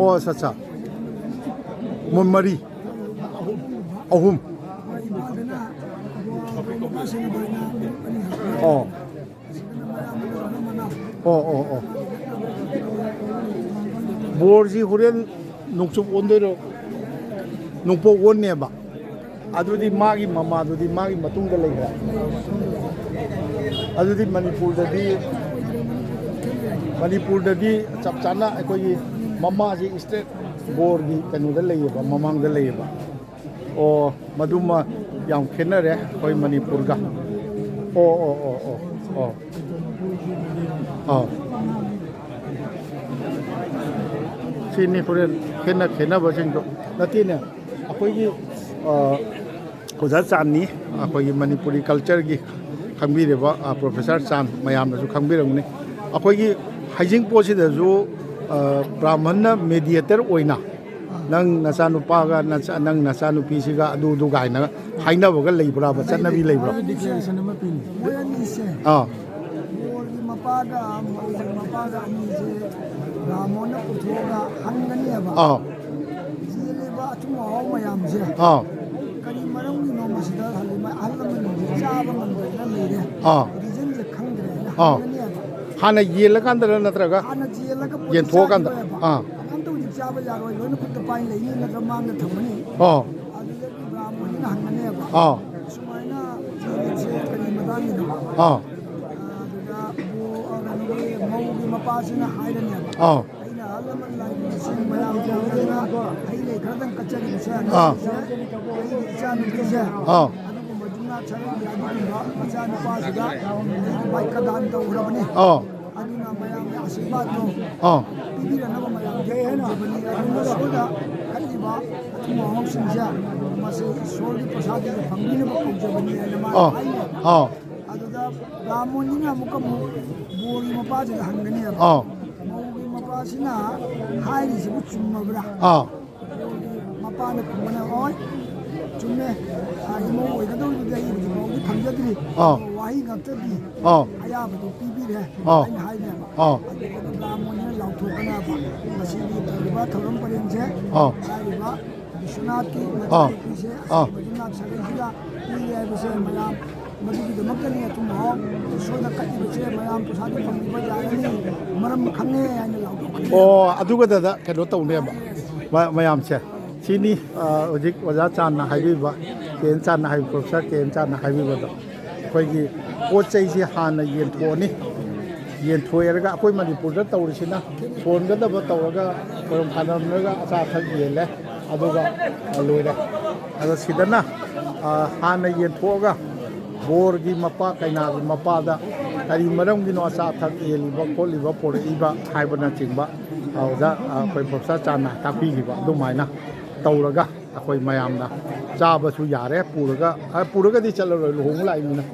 ꯑꯣ ꯑꯠꯆꯥ ꯃꯔꯤ ꯑꯍꯨꯝ ꯑꯣ ꯕꯣꯔꯁꯤ ꯍꯣꯔꯦꯟ ꯅꯣꯡꯆꯨꯞ ꯑꯣꯟꯗꯣꯏꯔꯣ ꯅꯣꯡꯄꯣꯛ ꯑꯣꯟꯅꯦꯕ ꯑꯗꯨꯗꯤ ꯃꯥꯒꯤ ꯃꯃꯥꯗꯨꯗꯤ ꯃꯥꯒꯤ ꯃꯇꯨꯡꯗ ꯂꯩꯈ꯭ꯔꯦ ꯑꯗꯨꯗꯤ ꯃꯅꯤꯄꯨꯔꯗꯗꯤ ꯆꯞ ꯆꯥꯅ ꯑꯩꯈꯣꯏꯒꯤ ꯃꯃꯥꯁꯤ ꯏꯁꯇ꯭ꯔꯦꯠ ꯕꯣꯔꯒꯤ ꯀꯩꯅꯣꯗ ꯂꯩꯌꯦꯕ ꯃꯃꯥꯡꯗ ꯂꯩꯌꯦꯕ ꯑꯣ ꯃꯗꯨꯃ ꯌꯥꯝ ꯈꯦꯠꯅꯔꯦ ꯑꯩꯈꯣꯏ ꯃꯅꯤꯄꯨꯔꯒ ꯁꯤꯅꯤ ꯍꯣꯔꯦꯟ ꯈꯦꯠꯅꯕꯁꯤꯡꯗꯣ ꯅꯠꯇꯦꯅꯦ ꯑꯩꯈꯣꯏꯒꯤ ꯑꯣꯖꯥ ꯆꯥꯟꯅꯤ ꯑꯩꯈꯣꯏꯒꯤ ꯃꯅꯤꯄꯨꯔꯤ ꯀꯜꯆꯔꯒꯤ ꯈꯪꯕꯤꯔꯤꯕ ꯄ꯭ꯔꯣꯐꯦꯁꯔ ꯆꯥꯟ ꯃꯌꯥꯝꯅꯁꯨ ꯈꯪꯕꯤꯔꯝꯒꯅꯤ ꯑꯩꯈꯣꯏꯒꯤ ꯍꯩꯖꯤꯡꯄꯣꯠꯁꯤꯗꯁꯨ ꯕ꯭ꯔꯥꯍ꯭ꯃꯟꯅ ꯃꯦꯗꯤꯌꯦꯇꯔ ꯑꯣꯏꯅ ꯅꯪ ꯅꯆꯥꯅꯨꯄꯥꯒ ꯅꯪ ꯅꯆꯥꯅꯨꯄꯤꯁꯤꯒ ꯑꯗꯨ ꯀꯥꯏꯅ ꯍꯥꯏꯅꯕꯒ ꯂꯩꯕ꯭ꯔꯥꯕ ꯆꯠꯅꯕꯤ ꯂꯩꯕ꯭ꯔꯥ ꯗꯤꯀ꯭ꯂꯦꯔꯦꯁꯟ ꯑꯃ ꯄꯤꯅꯤ ꯃꯣꯏ ꯑꯅꯤꯁꯦ ꯕꯣꯔꯒꯤ ꯃꯄꯥꯒ ꯃꯧꯒꯤ ꯃꯄꯥꯒ ꯑꯅꯤꯁꯦ ꯕ꯭ꯔꯥꯍ꯭ꯃꯣꯟꯅ ꯄꯨꯊꯣꯛꯑꯒ ꯍꯟꯒꯅꯦꯕ ꯆꯦꯜꯂꯤꯕ ꯑꯊꯨꯝ ꯑꯍꯥꯎ ꯃꯌꯥꯝꯁꯦ ꯀꯔꯤ ꯃꯔꯝꯒꯤꯅꯣ ꯃꯁꯤꯗ ꯑꯍꯜ ꯂꯃꯟꯁꯤꯡꯁꯦ ꯆꯥꯕ ꯉꯝꯗꯗꯅ ꯂꯩꯔꯦ ꯔꯤꯖꯟꯁꯦ ꯈꯪꯗ꯭ꯔꯦꯅ ꯍꯥꯟꯅ ꯌꯦꯜꯂꯀꯥꯟꯗꯔ ꯅꯠꯇ꯭ꯔꯒ ꯍꯥꯟꯅ ꯖꯦꯜꯂꯒ ꯌꯦꯟꯊꯣꯛꯑꯀꯥꯟꯗ ꯑꯝꯇ ꯍꯧꯖꯤꯛ ꯆꯥꯕ ꯌꯥꯔꯣꯏ ꯂꯣꯏꯅ ꯈꯨꯠꯇ ꯄꯥꯏ ꯂꯩꯅꯤ ꯅꯠꯇ꯭ꯔ ꯃꯥꯡꯗ ꯊꯝꯃꯅꯤ ꯑꯗꯨꯗꯒꯤ ꯕ꯭ꯔꯥꯍ꯭ꯃꯣꯟꯁꯤꯅ ꯍꯪꯒꯅꯦꯕ ꯁꯨꯃꯥꯏꯅ ꯖꯦꯜꯁꯦ ꯀꯔꯤ ꯃꯇꯥꯡꯒꯤꯅꯣ ꯑꯗꯨꯗ ꯀꯩꯅꯣꯒꯤ ꯃꯧꯒꯤ ꯃꯄꯥꯁꯤꯅ ꯍꯥꯏꯔꯅꯦꯕ ꯑꯩꯅ ꯑꯍꯜ ꯂꯃꯟ ꯂꯥꯏꯅꯤꯡꯁꯤꯡ ꯃꯌꯥꯝ ꯇꯧꯗꯅ ꯍꯩ ꯂꯩ ꯈꯔꯗꯪ ꯀꯠꯆꯔꯤꯕꯁꯦ ꯑꯩꯒꯤ ꯏꯆꯥ ꯅꯨꯄꯤꯁꯦ ꯑꯗꯨꯒꯨꯝꯕ ꯖꯨꯅꯥꯠ ꯁꯥꯔꯦꯡꯒꯤ ꯑꯗꯨꯒꯨꯝꯕ ꯃꯆꯥ ꯅꯨꯄꯥꯁꯤꯗ ꯑꯩꯒꯤ ꯃꯥꯏꯀꯗꯥꯟ ꯇꯧꯈ꯭ꯔꯕꯅꯤ ꯑꯗꯨꯅ ꯃꯌꯥꯝꯒꯤ ꯑꯁꯤꯔꯕꯥꯗꯇꯣ ꯄꯤꯕꯤꯔꯅꯕ ꯃꯌꯥꯝꯒꯤ ꯇꯧꯖꯕꯅꯤ ꯑꯗꯨꯅ ꯁꯣꯏꯗ ꯈꯜꯂꯤꯕ ꯑꯊꯨꯝ ꯑꯍꯥꯎꯁꯤꯡꯁꯦ ꯃꯁꯤ ꯏꯁꯣꯔꯒꯤ ꯄ꯭ꯔꯁꯥꯗꯒꯤ ꯐꯪꯕꯤꯅꯕ ꯀꯧꯖꯕꯅꯤ ꯍꯥꯏꯅ ꯃꯥꯅ ꯍꯥꯏꯅꯦꯕ ꯑꯗꯨꯗ ꯕ꯭ꯔꯥꯍ꯭ꯃꯣꯟꯁꯤꯅ ꯑꯃꯨꯛꯀ ꯕꯣꯔꯒꯤ ꯃꯄꯥꯁꯤꯗ ꯍꯪꯒꯅꯦꯕ ꯃꯧꯒꯤ ꯃꯄꯥꯁꯤꯅ ꯍꯥꯏꯔꯤꯁꯤꯕꯨ ꯆꯨꯝꯃꯕ꯭ꯔꯥ ꯕꯣꯔꯒꯤ ꯃꯄꯥꯅ ꯈꯨꯝꯕꯅ ꯍꯣꯏ ꯆꯨꯝꯃꯦ ꯏꯃꯧ ꯑꯣꯏꯒꯗꯧꯔꯤꯕꯗꯤ ꯑꯩ ꯍꯧꯖꯤꯛ ꯐꯥꯎꯗꯤ ꯐꯪꯖꯗ꯭ꯔꯤ ꯋꯥꯍꯩ ꯉꯥꯛꯇꯗꯤ ꯑꯌꯥꯕꯗꯨ ꯄꯤꯕꯤꯔꯦ ꯑꯩꯅ ꯍꯥꯏꯅꯦꯕ ꯑꯗꯨꯒ ꯕ꯭ꯔꯥꯍ꯭ꯃꯣꯟꯁꯤꯅ ꯂꯥꯎꯊꯣꯛꯀꯅꯦꯕ ꯉꯁꯤꯒꯤ ꯇꯧꯔꯤꯕ ꯊꯧꯔꯝ ꯄꯔꯦꯡꯁꯦ ꯍꯥꯏꯔꯤꯕ ꯕꯤꯁ꯭ꯋꯅꯥꯊꯀꯤ ꯃꯆꯥꯅꯨꯄꯤꯁꯦ ꯑꯁꯤꯒꯨꯝꯕ ꯖꯨꯅꯥꯠ ꯁꯥꯔꯦꯡꯁꯤꯗ ꯄꯤꯔꯦ ꯍꯥꯏꯕꯁꯦ ꯃꯌꯥꯝ ꯃꯗꯨꯒꯤꯗꯃꯛꯇꯅꯤ ꯑꯊꯨꯝ ꯑꯍꯥꯎ ꯏꯁꯣꯔꯗ ꯀꯠꯂꯤꯕꯁꯦ ꯃꯌꯥꯝ ꯄ꯭ꯔꯁꯥꯗ ꯐꯪꯕꯤꯕ ꯌꯥꯒꯅꯤ ꯃꯔꯝ ꯈꯪꯉꯦ ꯍꯥꯏꯅ ꯂꯥꯎꯊꯣꯛꯀꯅꯤ ꯑꯗꯨꯒꯗ ꯀꯩꯅꯣ ꯇꯧꯅꯦꯕ ꯃꯌꯥꯝꯁꯦ ꯁꯤꯅꯤ ꯍꯧꯖꯤꯛ ꯑꯣꯖꯥ ꯆꯥꯟꯅ ꯍꯥꯏꯕꯤꯕ ꯀꯦ ꯑꯦꯟ ꯆꯥꯟꯅ ꯍꯥꯏꯕ ꯄ꯭ꯔꯣꯐꯦꯁꯔ ꯀꯦ ꯑꯦꯟ ꯆꯥꯟꯅ ꯍꯥꯏꯕꯤꯕꯗꯣ ꯑꯩꯈꯣꯏꯒꯤ ꯄꯣꯠ ꯆꯩꯁꯤ ꯍꯥꯟꯅ ꯌꯦꯟꯊꯣꯛꯑꯅꯤ ꯌꯦꯟꯊꯣꯛꯑꯔꯒ ꯑꯩꯈꯣꯏ ꯃꯅꯤꯄꯨꯔꯗ ꯇꯧꯔꯤꯁꯤꯅ ꯁꯣꯟꯒꯗꯕ ꯇꯧꯔꯒ ꯈꯣꯏꯔꯝ ꯈꯥꯅꯝꯂꯒ ꯑꯆꯥ ꯑꯊꯛ ꯌꯦꯜꯂꯦ ꯑꯗꯨꯒ ꯂꯣꯏꯔꯦ ꯑꯗꯣ ꯁꯤꯗꯅ ꯍꯥꯟꯅ ꯌꯦꯟꯊꯣꯛꯑꯒ ꯕꯣꯔꯒꯤ ꯃꯄꯥ ꯀꯩꯅꯥꯒꯤ ꯃꯄꯥꯗ ꯀꯔꯤ ꯃꯔꯝꯒꯤꯅꯣ ꯑꯆꯥ ꯑꯊꯛ ꯌꯦꯜꯂꯤꯕ ꯈꯣꯠꯂꯤꯕ ꯄꯣꯔꯛꯏꯕ ꯍꯥꯏꯕꯅꯆꯤꯡꯕ ꯑꯣꯖꯥ ꯑꯩꯈꯣꯏ ꯄ꯭ꯔꯣꯐꯦꯁꯔ ꯆꯥꯟꯅ ꯇꯥꯛꯄꯤꯈꯤꯕ ꯑꯗꯨꯃꯥꯏꯅ ꯇꯧꯔꯒ ꯑꯩꯈꯣꯏ ꯃꯌꯥꯝꯅ ꯆꯥꯕꯁꯨ ꯌꯥꯔꯦ ꯄꯨꯔꯒꯗꯤ ꯆꯠꯂꯔꯣꯏ ꯂꯨꯍꯣꯡꯕ ꯂꯥꯛꯏꯃꯤꯅ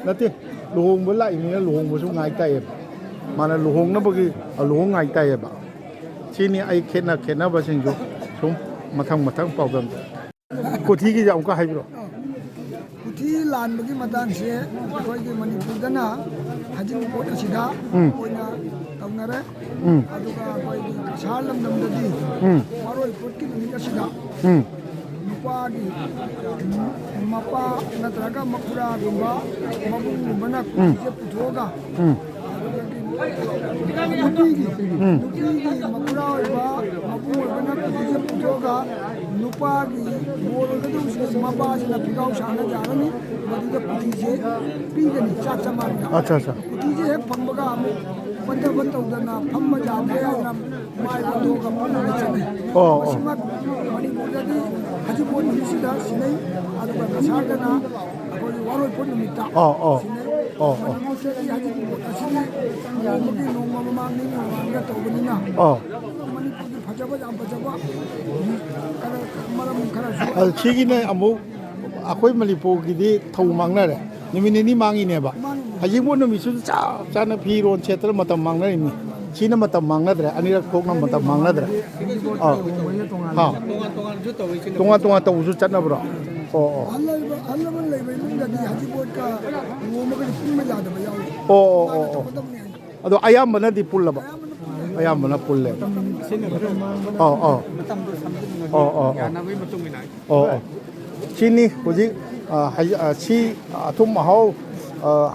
ꯅꯠꯇꯦ ꯂꯨꯍꯣꯡꯕ ꯂꯥꯛꯏꯃꯤꯅ ꯂꯨꯍꯣꯡꯕꯁꯨ ꯉꯥꯏ ꯇꯥꯏꯌꯦꯕ ꯃꯥꯅ ꯂꯨꯍꯣꯡꯅꯕꯒꯤ ꯂꯨꯍꯣꯡ ꯉꯥꯏ ꯇꯥꯏꯌꯦꯕ ꯁꯤꯅꯤ ꯑꯩ ꯈꯦꯠꯅꯕꯁꯤꯡꯁꯨ ꯁꯨꯝ ꯃꯊꯪ ꯄꯥꯎꯗꯝ ꯀꯣꯊꯤꯒꯤꯁꯦ ꯑꯃꯨꯛꯀ ꯍꯥꯏꯕꯤꯔꯣ ꯀꯣꯊꯤ ꯂꯥꯟꯕꯒꯤ ꯃꯇꯥꯡꯁꯦ ꯑꯩꯈꯣꯏꯒꯤ ꯃꯅꯤꯄꯨꯔꯗꯅ ꯍꯩꯖꯤꯡꯄꯣꯠ ꯑꯁꯤꯗ ꯑꯣꯏꯅ ꯇꯧꯅꯔꯦ ꯑꯗꯨꯒ ꯑꯩꯈꯣꯏꯒꯤ ꯀꯁꯥꯔ ꯂꯝꯗꯝꯗꯗꯤ ꯃꯔꯣꯏꯄꯣꯠꯀꯤ ꯅꯨꯃꯤꯠ ꯑꯁꯤꯗ ꯅꯨꯄꯥꯒꯤ ꯃꯄꯥ ꯅꯠꯇ꯭ꯔꯒ ꯃꯈꯨꯔꯥꯒꯨꯝꯕ ꯃꯕꯨꯡꯒꯨꯝꯕꯅ ꯀꯣꯊꯤꯁꯦ ꯄꯨꯊꯣꯛꯑꯒ ꯅꯨꯄꯤꯒꯤ ꯃꯈꯨꯔꯥ ꯑꯣꯏꯕ ꯃꯕꯨꯡ ꯑꯣꯏꯕꯅ ꯀꯣꯊꯤꯁꯦ ꯄꯨꯊꯣꯛꯑꯒ ꯅꯨꯄꯥꯒꯤ ꯕꯣꯔ ꯑꯣꯏꯒꯗꯧꯕꯁꯤꯡ ꯃꯄꯥꯁꯤꯅ ꯐꯤꯒꯥꯎ ꯁꯥꯅ ꯌꯥꯔꯅꯤ ꯃꯗꯨꯗ ꯀꯣꯊꯤꯁꯦ ꯄꯤꯒꯅꯤ ꯆꯥꯛ ꯆꯃꯥꯟꯅ ꯀꯣꯊꯤꯁꯦ ꯍꯦꯛ ꯐꯪꯕꯒ ꯑꯃꯨꯛ ꯄꯟꯊꯕ ꯇꯧꯗꯅ ꯐꯝꯕ ꯌꯥꯗ꯭ꯔꯦ ꯍꯥꯏꯅ ꯃꯥꯏ ꯑꯣꯟꯊꯣꯛꯑꯒ ꯄꯨꯟꯅ ꯆꯠꯅꯩ ꯃꯁꯤꯃꯛ ꯃꯅꯤꯄꯨꯔꯗꯗꯤ ꯍꯩꯖꯤꯡꯄꯣꯠ ꯅꯨꯃꯤꯠꯁꯤꯗ ꯁꯤꯟꯅꯩ ꯑꯗꯨꯒ ꯀꯁꯥꯔꯗꯅ ꯑꯩꯈꯣꯏꯒꯤ ꯋꯥꯔꯣꯏꯄꯣꯠ ꯅꯨꯃꯤꯠꯇ ꯁꯤꯟꯅꯩ ꯃꯅꯤꯄꯨꯔꯗꯗꯤ ꯍꯩꯖꯤꯡꯄꯣꯠ ꯑꯁꯤꯗꯤ ꯂꯨꯍꯣꯡꯕꯒꯤ ꯅꯣꯡꯃ ꯃꯃꯥꯡ ꯃꯃꯥꯡꯗ ꯇꯧꯕꯅꯤꯅ ꯃꯅꯤꯄꯨꯔꯒꯤ ꯐꯖꯕ ꯌꯥꯝ ꯐꯖꯕ ꯃꯔꯝ ꯈꯔꯁꯨ ꯁꯤꯒꯤꯅ ꯑꯃꯨꯛ ꯑꯩꯈꯣꯏ ꯃꯅꯤꯄꯨꯔꯒꯤꯗꯤ ꯊꯧ ꯃꯥꯡꯅꯔꯦ ꯅꯨꯃꯤꯠ ꯅꯤꯅꯤ ꯃꯥꯡꯉꯤꯅꯦꯕ ꯍꯩꯖꯤꯡꯄꯣꯠ ꯅꯨꯃꯤꯠꯁꯨ ꯆꯞ ꯆꯥꯅ ꯐꯤꯔꯣꯜ ꯁꯦꯠꯇꯅ ꯃꯇꯝ ꯃꯥꯡꯅꯔꯤꯅꯤ ꯁꯤꯅ ꯃꯇꯝ ꯃꯥꯡꯅꯗ꯭ꯔꯦ ꯑꯅꯤꯔꯛ ꯊꯣꯛꯅ ꯃꯇꯝ ꯃꯥꯡꯅꯗ꯭ꯔꯦ ꯇꯣꯉꯥꯟ ꯇꯧꯕꯁꯨ ꯆꯠꯅꯕ꯭ꯔോ ꯑꯍꯜ ꯂꯃꯟ ꯂꯩꯕ ꯏꯃꯨꯡꯗꯗꯤ ꯍꯩꯖꯤꯡꯄꯣꯠꯀ ꯂꯨꯍꯣꯡꯕꯒꯗꯤ ꯄꯨꯟꯕ ꯌꯥꯗꯕ ꯌꯥꯎꯏ ꯑꯗꯣ ꯑꯌꯥꯝꯕꯅꯗꯤ ꯄꯨꯜꯂꯕ ꯑꯌꯥꯝꯕꯅ ꯄꯨꯜꯂꯦ ꯁꯤꯅꯤ ꯍꯧꯖꯤꯛ ꯁꯤ ꯑꯊꯨꯝ ꯑꯍꯥꯎ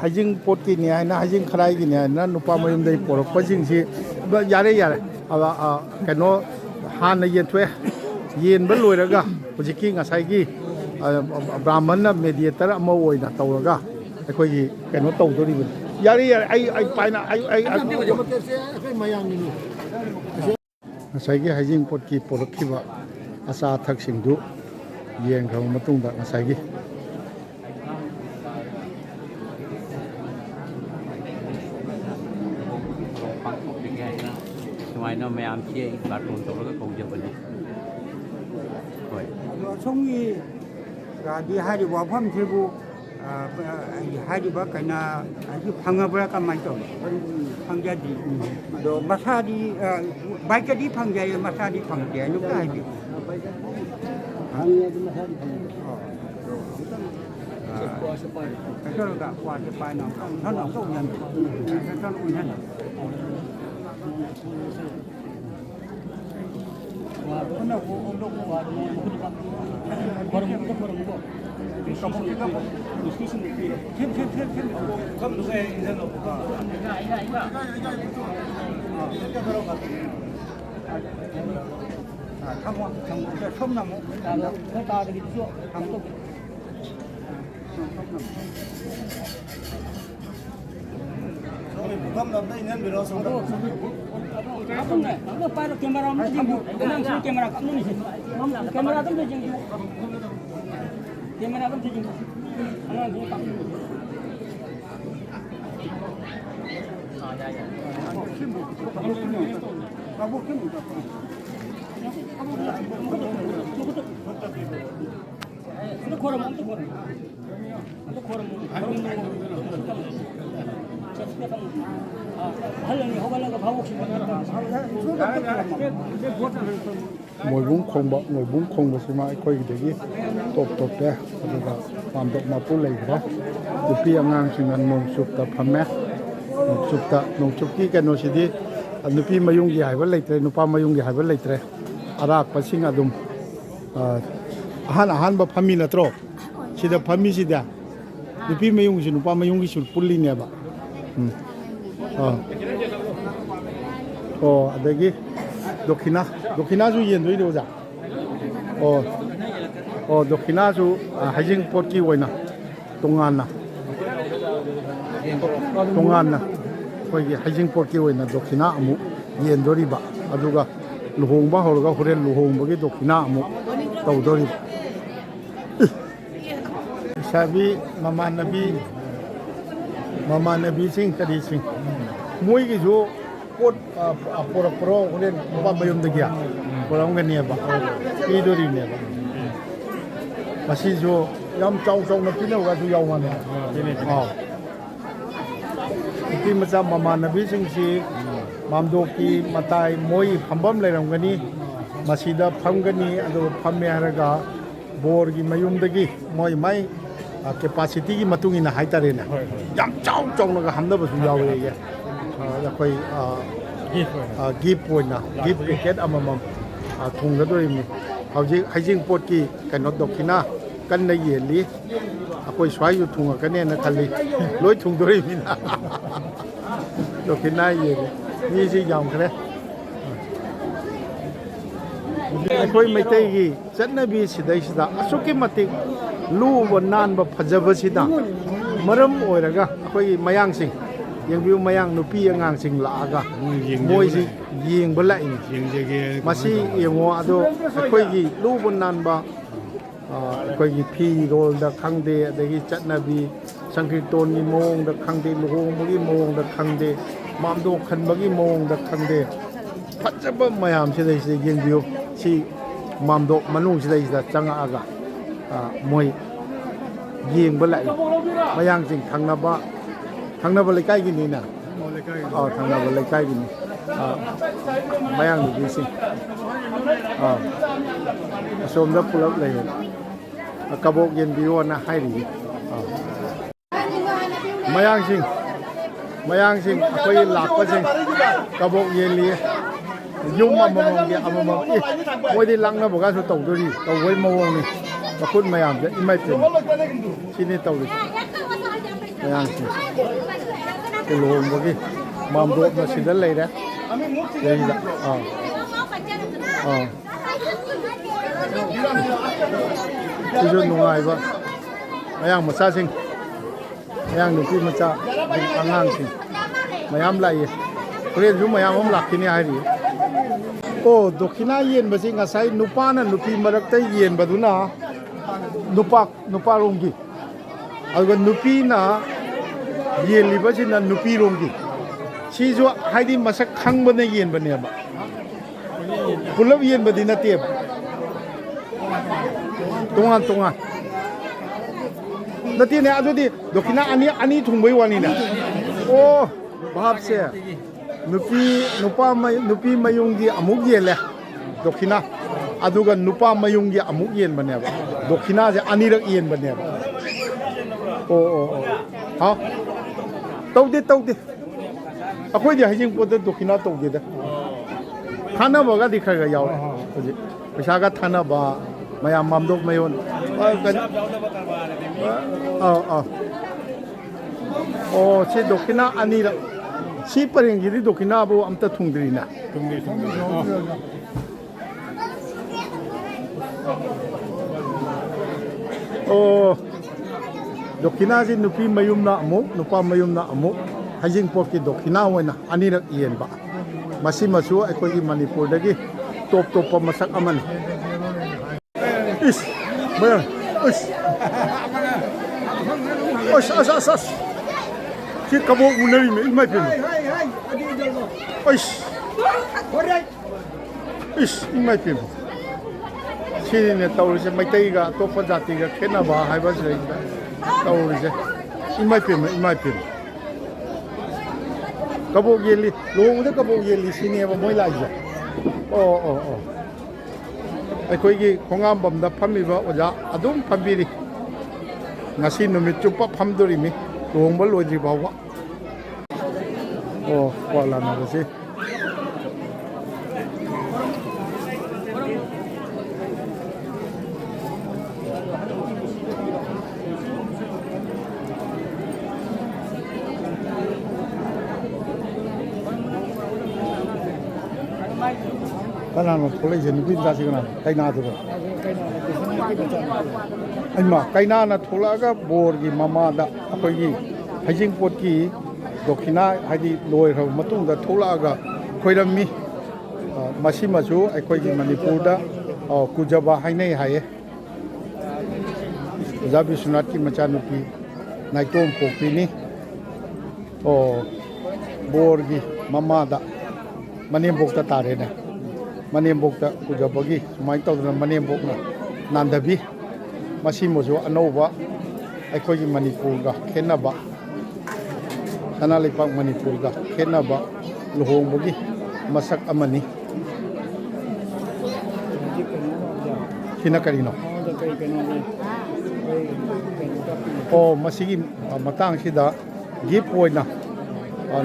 ꯍꯩꯖꯤꯡꯄꯣꯠꯀꯤꯅꯤ ꯍꯥꯏꯅ ꯍꯩꯖꯤꯡ ꯈꯔꯥꯏꯒꯤꯅꯤ ꯍꯥꯏꯅ ꯅꯨꯄꯥ ꯃꯌꯨꯝꯗꯒꯤ ꯄꯣꯔꯛꯄꯁꯤꯡꯁꯤ ꯌꯥꯔꯦ ꯀꯩꯅꯣ ꯍꯥꯟꯅ ꯌꯦꯟꯊꯣꯛꯑꯦ ꯌꯦꯟꯕ ꯂꯣꯏꯔꯒ ꯍꯧꯖꯤꯛꯀꯤ ꯉꯁꯥꯏꯒꯤ ꯕ꯭ꯔꯥꯍ꯭ꯃꯟꯅ ꯃꯦꯗꯤꯌꯦꯇꯔ ꯑꯃ ꯑꯣꯏꯅ ꯇꯧꯔꯒ ꯑꯩꯈꯣꯏꯒꯤ ꯀꯩꯅꯣ ꯇꯧꯗꯣꯔꯤꯕꯅꯤ ꯌꯥꯔꯦ ꯑꯩ ꯄꯥꯏꯅ ꯉꯁꯥꯏꯒꯤ ꯍꯩꯖꯤꯡꯄꯣꯠꯀꯤ ꯄꯣꯔꯛꯈꯤꯕ ꯑꯆꯥ ꯑꯊꯛꯁꯤꯡꯗꯨ ꯌꯦꯡꯈ꯭ꯔꯕ ꯃꯇꯨꯡꯗ ꯉꯁꯥꯏꯒꯤ ꯁꯨꯃꯥꯏꯅ ꯃꯌꯥꯝꯁꯤ ꯕꯥꯔꯇꯣꯟ ꯇꯧꯔꯒ ꯀꯧꯖꯕꯅꯤ ꯍꯣꯏ ꯑꯗꯣ ꯑꯁꯣꯝꯒꯤ ꯗꯤ ꯍꯥꯏꯔꯤꯕ ꯋꯥꯐꯝꯁꯤꯕꯨ ꯍꯥꯏꯔꯤꯕ ꯀꯩꯅꯥ ꯍꯥꯏꯗꯤ ꯐꯪꯉꯕ꯭ꯔꯥ ꯀꯃꯥꯏꯅ ꯇꯧꯋꯤ ꯐꯪꯖꯗ꯭ꯔꯤ ꯑꯗꯣ ꯃꯁꯥꯗꯤ ꯕꯥꯏꯛꯇꯗꯤ ꯐꯪꯖꯩ ꯃꯁꯥꯗꯤ ꯐꯪꯗꯦ ꯍꯥꯏꯅ ꯑꯝꯇ ꯍꯥꯏꯕꯤꯌꯨ ꯀꯩꯊꯧꯔꯒ ꯀ꯭ꯋꯥꯁꯦ ꯄꯥꯏꯅ ꯑꯃꯨꯛꯇ ꯎꯟꯍꯟꯕꯤꯌꯨ ꯃꯣꯏꯕꯨꯡ ꯈꯣꯡꯕꯁꯤꯃ ꯑꯩꯈꯣꯏꯒꯤꯗꯒꯤ ꯇꯣꯞ ꯇꯣꯞꯄꯦ ꯑꯗꯨꯒ ꯄꯥꯝꯗꯣꯛ ꯃꯄꯨ ꯂꯩꯈ꯭ꯔꯦ ꯅꯨꯄꯤ ꯑꯉꯥꯡꯁꯤꯡꯅ ꯅꯣꯡꯆꯨꯞꯇ ꯐꯝꯃꯦ ꯅꯣꯡꯆꯨꯞꯀꯤ ꯀꯩꯅꯣꯁꯤꯗꯤ ꯅꯨꯄꯤ ꯃꯌꯨꯝꯒꯤ ꯍꯥꯏꯕ ꯂꯩꯇ꯭ꯔꯦ ꯅꯨꯄꯥ ꯃꯌꯨꯝꯒꯤ ꯍꯥꯏꯕ ꯂꯩꯇ꯭ꯔꯦ ꯑꯔꯥꯛꯄꯁꯤꯡ ꯑꯗꯨꯝ ꯑꯍꯥꯟꯕ ꯐꯝꯃꯤ ꯅꯠꯇ꯭ꯔꯣ ꯁꯤꯗ ꯐꯝꯃꯤꯁꯤꯗ ꯅꯨꯄꯤ ꯃꯌꯨꯝꯒꯤꯁꯨ ꯅꯨꯄꯥ ꯃꯌꯨꯝꯒꯤꯁꯨ ꯄꯨꯜꯂꯤꯅꯦꯕ ꯑꯣ ꯑꯗꯒꯤ ꯗꯣꯈꯤꯅꯥꯁꯨ ꯌꯦꯟꯗꯣꯏꯅꯦ ꯑꯣꯖꯥ ꯑꯣ ꯗꯣꯈꯤꯅꯥꯁꯨ ꯍꯩꯖꯤꯡꯄꯣꯠꯀꯤ ꯑꯣꯏꯅ ꯇꯣꯉꯥꯟꯅ ꯑꯩꯈꯣꯏꯒꯤ ꯍꯩꯖꯤꯡꯄꯣꯠꯀꯤ ꯑꯣꯏꯅ ꯗꯣꯈꯤꯅꯥ ꯑꯃꯨꯛ ꯌꯦꯟꯗꯣꯔꯤꯕ ꯑꯗꯨꯒ ꯂꯨꯍꯣꯡꯕ ꯍꯧꯔꯒ ꯍꯣꯔꯦꯟ ꯂꯨꯍꯣꯡꯕꯒꯤ ꯗꯣꯈꯤꯅꯥ ꯑꯃꯨꯛ ꯇꯧꯗꯣꯔꯤꯕ ꯂꯩꯁꯥꯕꯤ ꯃꯃꯥꯟꯅꯕꯤꯁꯤꯡ ꯀꯔꯤꯁꯤꯡ ꯃꯣꯏꯒꯤꯁꯨ ꯄꯣꯠ ꯄꯣꯔꯛꯄ꯭ꯔꯣ ꯍꯣꯔꯦꯟ ꯅꯨꯄꯥ ꯃꯌꯨꯝꯗꯒꯤ ꯄꯣꯔꯛꯑꯝꯒꯅꯦꯕ ꯄꯤꯗꯣꯔꯤꯅꯦꯕ ꯃꯁꯤꯁꯨ ꯌꯥꯝ ꯆꯥꯎꯅ ꯄꯤꯅꯕꯒꯁꯨ ꯌꯥꯎ ꯃꯥꯜꯂꯦ ꯅꯨꯄꯤ ꯃꯆꯥ ꯃꯃꯥꯟꯅꯕꯤꯁꯤꯡꯁꯤ ꯃꯥꯝꯗꯣꯞꯀꯤ ꯃꯇꯥꯏ ꯃꯣꯏ ꯐꯝꯐꯝ ꯂꯩꯔꯝꯒꯅꯤ ꯃꯁꯤꯗ ꯐꯝꯒꯅꯤ ꯑꯗꯨꯒ ꯐꯝꯃꯦ ꯍꯥꯏꯔꯒ ꯕꯣꯔꯒꯤ ꯃꯌꯨꯝꯗꯒꯤ ꯃꯣꯏ ꯃꯥꯏ ꯀꯦꯄꯥꯁꯤꯇꯤꯒꯤ ꯃꯇꯨꯡ ꯏꯟꯅ ꯍꯥꯏꯇꯥꯔꯦꯅꯦ ꯌꯥꯝ ꯆꯥꯎꯅꯒ ꯍꯝꯅꯕꯁꯨ ꯌꯥꯎꯋꯦ ꯑꯩꯈꯣꯏ ꯒꯤꯐ ꯑꯣꯏꯅ ꯒꯤꯐ ꯄꯦꯀꯦꯠ ꯑꯃꯃꯝ ꯊꯨꯡꯒꯗꯣꯔꯤꯕꯅꯤ ꯍꯧꯖꯤꯛ ꯍꯩꯖꯤꯡꯄꯣꯠꯀꯤ ꯀꯩꯅꯣ ꯗꯣꯈꯤꯅꯥ ꯀꯟꯅ ꯌꯦꯜꯂꯤ ꯑꯩꯈꯣꯏ ꯁ꯭ꯋꯥꯏꯁꯨ ꯊꯨꯡꯉꯛꯀꯅꯦꯅ ꯈꯜꯂꯤ ꯂꯣꯏ ꯊꯨꯡꯗꯣꯔꯤꯕꯅꯤꯅ ꯗꯣꯈꯤꯅꯥ ꯌꯦꯜꯂꯤ ꯃꯤꯁꯤ ꯌꯥꯝꯈ꯭ꯔꯦ ꯑꯩꯈꯣꯏ ꯃꯩꯇꯩꯒꯤ ꯆꯠꯅꯕꯤ ꯁꯤꯗꯩꯁꯤꯗ ꯑꯁꯨꯛꯀꯤ ꯃꯇꯤꯛ ꯂꯨꯕ ꯅꯥꯟꯕ ꯐꯖꯕꯁꯤꯅ ꯃꯔꯝ ꯑꯣꯏꯔꯒ ꯑꯩꯈꯣꯏꯒꯤ ꯃꯌꯥꯡꯁꯤꯡ ꯌꯦꯡꯕꯤꯌꯨ ꯃꯌꯥꯡ ꯅꯨꯄꯤ ꯑꯉꯥꯡꯁꯤꯡ ꯂꯥꯛꯑꯒ ꯃꯣꯏꯁꯤ ꯌꯦꯡꯕ ꯂꯥꯛꯏꯅꯤ ꯃꯁꯤ ꯌꯦꯡꯉꯣ ꯑꯗꯣ ꯑꯩꯈꯣꯏꯒꯤ ꯂꯨꯕ ꯅꯥꯟꯕ ꯑꯩꯈꯣꯏꯒꯤ ꯐꯤꯔꯣꯜꯗ ꯈꯪꯗꯦ ꯑꯗꯒꯤ ꯆꯠꯅꯕꯤ ꯁꯪꯀ꯭ꯔꯤꯇꯣꯟꯒꯤ ꯃꯑꯣꯡꯗ ꯈꯪꯗꯦ ꯂꯨꯍꯣꯡꯕꯒꯤ ꯃꯑꯣꯡꯗ ꯈꯪꯗꯦ ꯃꯥꯝꯗꯣꯞ ꯈꯟꯕꯒꯤ ꯃꯑꯣꯡꯗ ꯈꯪꯗꯦ ꯐꯖꯕ ꯃꯌꯥꯝꯁꯤꯗꯩꯁꯤꯗ ꯌꯦꯡꯕꯤꯌꯨ ꯁꯤ ꯃꯥꯝꯗꯣꯞ ꯃꯅꯨꯡꯁꯤꯗꯩꯁꯤꯗ ꯆꯪꯉꯛꯑꯒ ꯃꯣꯏ ꯌꯦꯡꯕ ꯂꯥꯛꯏ ꯃꯌꯥꯡꯁꯤꯡ ꯊꯪꯅꯕ ꯂꯩꯀꯥꯏꯒꯤꯅꯤꯅ ꯊꯪꯅꯕ ꯂꯩꯀꯥꯏꯒꯤꯅꯤ ꯃꯌꯥꯡ ꯅꯨꯄꯤꯁꯤꯡ ꯑꯁꯣꯝꯗ ꯄꯨꯂꯞ ꯂꯩꯌꯦ ꯀꯕꯣꯛ ꯌꯦꯟꯕꯤꯌꯣꯅ ꯍꯥꯏꯔꯤ ꯃꯌꯥꯡꯁꯤꯡ ꯑꯩꯈꯣꯏ ꯂꯥꯛꯄꯁꯤꯡ ꯀꯕꯣꯛ ꯌꯦꯜꯂꯤꯌꯦ ꯌꯨꯝ ꯑꯃꯃꯝꯒꯤ ꯑꯃꯃꯝ ꯃꯣꯏꯗꯤ ꯂꯥꯛꯅꯕꯒꯁꯨꯇꯧꯕꯒꯤ ꯃꯑꯣꯡꯅꯤ ꯃꯈꯨꯠ ꯃꯌꯥꯝꯁꯦ ꯏꯃꯥꯏ ꯄꯦꯝꯃ ꯁꯤꯅꯤ ꯇꯧꯔꯤꯁꯦ ꯃꯌꯥꯡꯁꯤꯡ ꯂꯨꯍꯣꯡꯕꯒꯤ ꯃꯥꯝꯗꯣꯞꯅ ꯁꯤꯗ ꯂꯩꯔꯦ ꯁꯤꯗ ꯁꯤꯁꯨ ꯅꯨꯡꯉꯥꯏꯕ ꯃꯌꯥꯡ ꯃꯆꯥꯁꯤꯡ ꯃꯌꯥꯡ ꯅꯨꯄꯤ ꯃꯆꯥ ꯑꯉꯥꯡꯁꯤꯡ ꯃꯌꯥꯝ ꯂꯥꯛꯏ ꯍꯣꯔꯦꯟꯁꯨ ꯃꯌꯥꯝ ꯑꯃ ꯂꯥꯛꯈꯤꯅꯤ ꯍꯥꯏꯔꯤ ꯑꯣ ꯗꯣꯈꯤꯅꯥ ꯌꯦꯟꯕꯁꯤ ꯉꯁꯥꯏ ꯅꯨꯄꯥꯅ ꯅꯨꯄꯤ ꯃꯔꯛꯇ ꯌꯦꯟꯕꯗꯨꯅ ꯅꯨꯄꯥꯔꯣꯝꯒꯤ ꯑꯗꯨꯒ ꯅꯨꯄꯤꯅ ꯌꯦꯜꯂꯤꯕꯁꯤꯅ ꯅꯨꯄꯤꯔꯣꯝꯒꯤ ꯁꯤꯁꯨ ꯍꯥꯏꯗꯤ ꯃꯁꯛ ꯈꯪꯕꯅ ꯌꯦꯟꯕꯅꯦꯕ ꯄꯨꯂꯞ ꯌꯦꯟꯕꯗꯤ ꯅꯠꯇꯦꯕ ꯇꯣꯉꯥꯟ ꯅꯠꯇꯦꯅꯦ ꯑꯗꯨꯗꯤ ꯗꯣꯈꯤꯅꯥ ꯑꯅꯤ ꯊꯨꯡꯕꯩ ꯋꯥꯅꯤꯅꯦ ꯑꯣ ꯚꯥꯞꯁꯦ ꯅꯨꯄꯤ ꯃꯌꯨꯝꯒꯤ ꯑꯃꯨꯛ ꯌꯦꯜꯂꯦ ꯗꯣꯈꯤꯅꯥ ꯑꯗꯨꯒ ꯅꯨꯄꯥ ꯃꯌꯨꯝꯒꯤ ꯑꯃꯨꯛ ꯌꯦꯟꯕꯅꯦꯕ ꯗꯣꯈꯤꯅꯥꯁꯦ ꯑꯅꯤꯔꯛ ꯌꯦꯟꯕꯅꯦꯕ ꯑꯣ ꯇꯧꯗꯦ ꯑꯩꯈꯣꯏꯗꯤ ꯍꯩꯖꯤꯡꯄꯣꯠꯇ ꯗꯣꯈꯤꯅꯥ ꯇꯧꯗꯦꯗ ꯈꯥꯟꯅꯕꯒꯗꯤ ꯈꯔ ꯌꯥꯎꯔꯦ ꯍꯧꯖꯤꯛ पैसागा थानबा मयाम मामदोक मयोन ओ सी दक्षिणा अनीर सी परेंगी दक्षिणा अब अमता थुंगद्रीना ओ दक्षिणा से नुपी मयुमना अमुक नुपा मयुमना अमुक हजिंगपोक की दक्षिणा होना अनीरक येनबा मसी मसु अखोई मणिपुर दगी टॉप टॉप मसक अमन इस बया इस अस कि कबो उनरी में इमाय पे इस इमाय पे सिने तौरसे मैतैगा अतोप जातिगा खेनबा हाइबस तौरसे इमाय पे कबो येली लोंगदे कबो येली सिनेबा मोय लाइजा ओ अखोई खोंगाम बमदा फमिबा ओजा अदुम फबिरी ngasi numit chupa phamdori mi longba loidri bawa o kwala na basi kana no thole je nubi da sigana kaina du अमा कईना थोलगा बोर की ममादा अखोई हजिंगपोट की दक्षिणा हादि लोइरब मतुंगदा थोलगा खोइरमी मसी मसु अखोई मणिपुरदा कुजबा हाइनै हाये ओजा विश्वनाथ की मचानुपी नाइतोम पोकपिनी ओ बोर की ममादा मनेबोक्ता तारेने मनेबोक्ता कुजबगी सुमाइ तौदना मनेबोकना नांदबी मसी मोजो अनौबा अखोई मणिपुर का खेनबा सना लेपाक मणिपुर का खेनबा लुहोंबगी मसक अमनी सिना करिनो ओ मसीगी मतंग सिदा गिफ्ट ओइना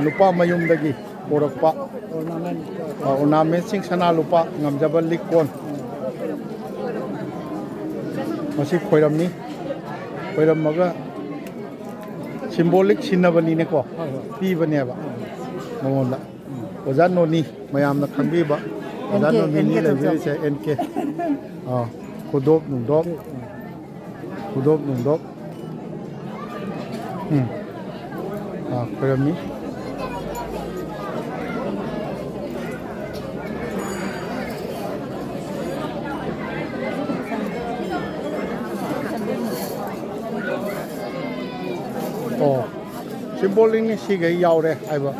नुपा मयुमदगी पोरकपा ornament sing sana lupa ngamjaba likon मसी खोइरमनी खोइरमगा सिम्बोलिक सिन्नबनी ने को पीबनेबा ममोंदा ओजा नोनी मयामना खंबीबा ओजा नोनी नि लेबि से एनके खुदोब नुंदोब खोइरमनी सिम्बोलिक ने सिगै यावरे आइबा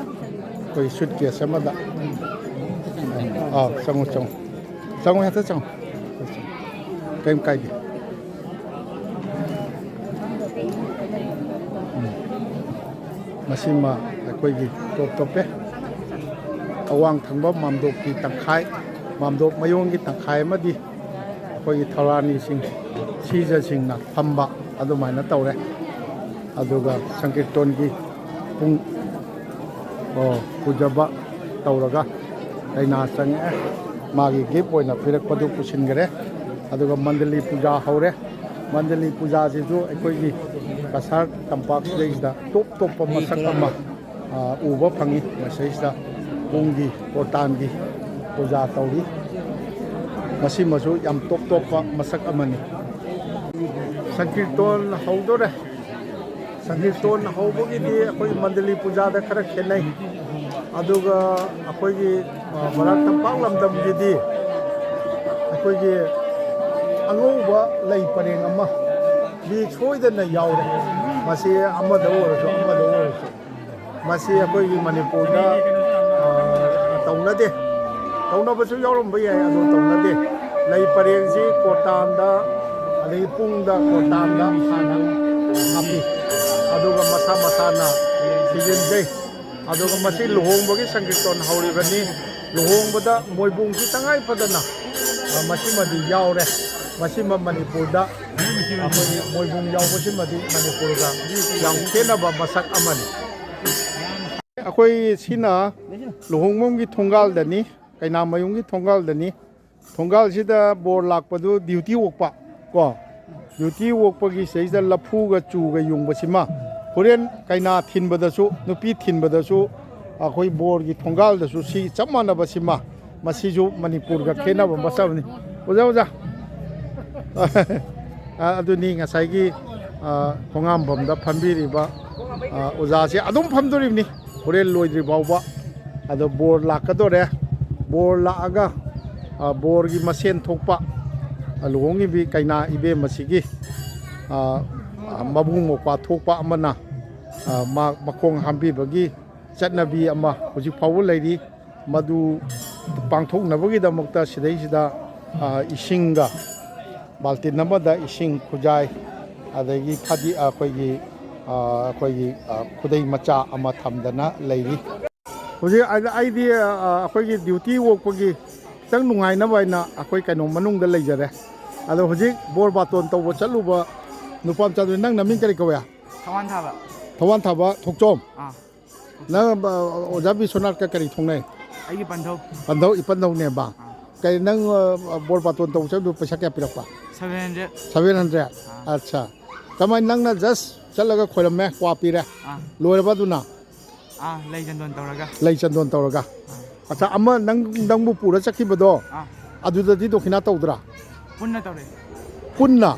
कोई सुटकेस अमदा चंगो हेता चंगो केम काइदे मसिमा अखोई टॉप टॉपे अवांग थंबा मामदोक की तंखाई मामदोक मयोंग की तंखाई मदी अखोई थरानी सिंग सीजा सिंगना फंबा अदुमाइना तौरे अदुगा संकीर्तन की पुंग पूजबा तौरगा कईना चंगे मागी गिफ्ट ओइना फिरकपदु पुसिनगरे अदुगा मंडली पूजा हौरे मंडली पूजा सिजु अखोई कसार तंपाक लेजदा टॉप टॉप मसक अमा उबा फंगी मसैसदा पुंगी कोटानगी पूजा तौरी मसी मसु याम टॉप टॉप मसक अमनी संकीर्तन हौदोरे संकीर्तन हौबगी अखोई मंडली पूजा खरा खेनै अदुगा अखोई मराक तंपाक लमदमगी अखोई अंगौबा लई परेंग अमा भी सोइदना यावरे मसी अमदा ओरसो मसी अखोई मणिपुरदा तौनदे तौनबसु यावरम बय अदो तौनदे लई परेंगसी कोटानदा अदई पुंगदा कोटानदा हाना हापी अदुगा मसा मसाना सीजन दे अदुगा मसी लुहोंबगी संकीर्तन हौरिबनी लुहोंबदा मोइबुंगी तंगाई फदना मसी मदी यावरे मसी मणिपुरदा अखोई मोइबुंग यावबसी मदी मणिपुरगा याम खेनबा मसक अमनी अखोई सिना लुहोंबोंगी थोंगालदनी कैना मयुंगी थोंगालदनी ꯊꯣꯡꯒꯥꯜꯁꯤꯗ ꯕꯣꯔ ꯂꯥꯛꯄꯗꯨ ꯗ꯭ꯌꯨꯇꯤ ꯑꯣꯛꯄ ꯀꯣ ꯗ꯭ꯌꯨꯇꯤ ꯑꯣꯛꯄꯒꯤ ꯁꯤꯗꯩꯁꯤꯗ ꯂꯐꯨꯒ ꯆꯨꯒ ꯌꯨꯡꯕꯁꯤꯃ ꯍꯣꯔꯦꯟ ꯀꯩꯅꯥ ꯊꯤꯟꯕꯗꯁꯨ ꯅꯨꯄꯤ ꯊꯤꯟꯕꯗꯁꯨ ꯑꯩꯈꯣꯏ ꯕꯣꯔꯒꯤ ꯊꯣꯡꯒꯥꯜꯗꯁꯨ ꯁꯤ ꯆꯞ ꯃꯥꯟꯅꯕꯁꯤꯃ ꯃꯁꯤꯁꯨ ꯃꯅꯤꯄꯨꯔꯒ ꯈꯦꯠꯅꯕ ꯃꯁꯛꯅꯤ ꯑꯣꯖꯥ ꯑꯣꯖꯥ ꯑꯗꯨꯅꯤ ꯉꯁꯥꯏꯒꯤ ꯈꯣꯡꯉꯥꯝꯕꯝꯗ ꯐꯝꯕꯤꯔꯤꯕ ꯑꯣꯖꯥꯁꯦ ꯑꯗꯨꯝ ꯐꯝꯗꯣꯔꯤꯕꯅꯤ ꯍꯣꯔꯦꯟ ꯂꯣꯏꯗ꯭ꯔꯤ ꯐꯥꯎꯕ ꯑꯗꯣ ꯕꯣꯔ ꯂꯥꯛꯀꯗꯣꯔꯦ ꯕꯣꯔ ꯂꯥꯛꯑꯒ ꯕꯣꯔꯒꯤ ꯃꯁꯦꯟ ꯊꯣꯛꯄ ꯂꯨꯍꯣꯡꯉꯤꯕꯤ ꯀꯩꯅꯥ ꯏꯕꯦꯝꯃꯁꯤꯒꯤ ꯃꯕꯨꯡ ꯃꯧꯄ꯭ꯋꯥ ꯊꯣꯛꯄ ꯑꯃꯅ ꯃꯈꯣꯡ ꯍꯥꯝꯕꯤꯕꯒꯤ ꯆꯠꯅꯕꯤ ꯑꯃ ꯍꯧꯖꯤꯛ ꯐꯥꯎꯕ ꯂꯩꯔꯤ ꯃꯗꯨ ꯄꯥꯡꯊꯣꯛꯅꯕꯒꯤꯗꯃꯛꯇ ꯁꯤꯗꯩꯁꯤꯗ ꯏꯁꯤꯡꯒ ꯕꯥꯜꯇꯤꯟ ꯑꯃꯗ ꯏꯁꯤꯡ ꯈꯨꯖꯥꯏ ꯑꯗꯒꯤ ꯑꯩꯈꯣꯏꯒꯤ ꯈꯨꯗꯩ ꯃꯆꯥ ꯑꯃ ꯊꯝꯗꯅ ꯂꯩꯔꯤ ꯍꯧꯖꯤꯛ ꯑꯩꯗꯤ ꯑꯩꯈꯣꯏꯒꯤ ꯗ꯭ꯌꯨꯇꯤ ꯑꯣꯛꯄꯒꯤ ꯈꯤꯇꯪ ꯅꯨꯡꯉꯥꯏꯅꯕ ꯍꯥꯏꯅ ꯑꯩꯈꯣꯏ ꯀꯩꯅꯣ ꯃꯅꯨꯡꯗ ꯂꯩꯖꯔꯦ ꯑꯗꯣ ꯍꯧꯖꯤꯛ ꯕꯣꯔ ꯕꯥꯇꯣꯟ ꯇꯧꯕ ꯆꯠꯂꯨꯕ ꯅꯨꯄꯥ ꯃꯆꯥꯗꯨ ꯅꯪ ꯅꯃꯤꯡ ꯀꯔꯤ ꯀꯧꯋꯦ? ꯊꯋꯥꯟ ꯊꯥꯕ ꯊꯣꯛꯆꯣꯝ. ꯅꯪ ꯑꯣꯖꯥ ꯕꯤꯁ꯭ꯋꯥꯅꯥꯊꯀ ꯀꯔꯤ ꯊꯣꯡꯅꯩ? ꯑꯩꯒꯤ ꯄꯟꯊꯧ. ꯄꯟꯊꯧ ꯏꯄꯟꯊꯧꯅꯦꯕ. ꯀꯩ ꯅꯪ ꯕꯣꯔ ꯕꯥꯇꯣꯟ ꯇꯧꯕ ꯆꯠꯂꯨꯕ ꯄꯩꯁꯥ ꯀꯌꯥ ꯄꯤꯔꯛꯄ? 700. 700. ꯑꯠꯆꯥ. ꯀꯃꯥꯏ ꯅꯪꯅ ꯖꯁ ꯆꯠꯂꯒ ꯈꯣꯏꯔꯝꯃꯦ ꯀ꯭ꯋꯥ ꯄꯤꯔꯦ. ꯂꯣꯏꯔꯕ ꯑꯗꯨꯅ? ꯂꯩ ꯆꯟꯗꯣꯟ ꯇꯧꯔꯒ. ꯂꯩ ꯆꯟꯗꯣꯟ ꯇꯧꯔꯒ. ꯑꯠꯆꯥ ꯑꯃ ꯅꯪꯕꯨ ꯄꯨꯔ ꯆꯠꯈꯤꯕꯗꯣ ꯑꯗꯨꯗꯗꯤ ꯗꯣꯈꯤꯅꯥ ꯇꯧꯗ꯭ꯔꯥ? ꯄꯨꯟꯅ ꯇꯧꯔꯦ. ꯄꯨꯟꯅ?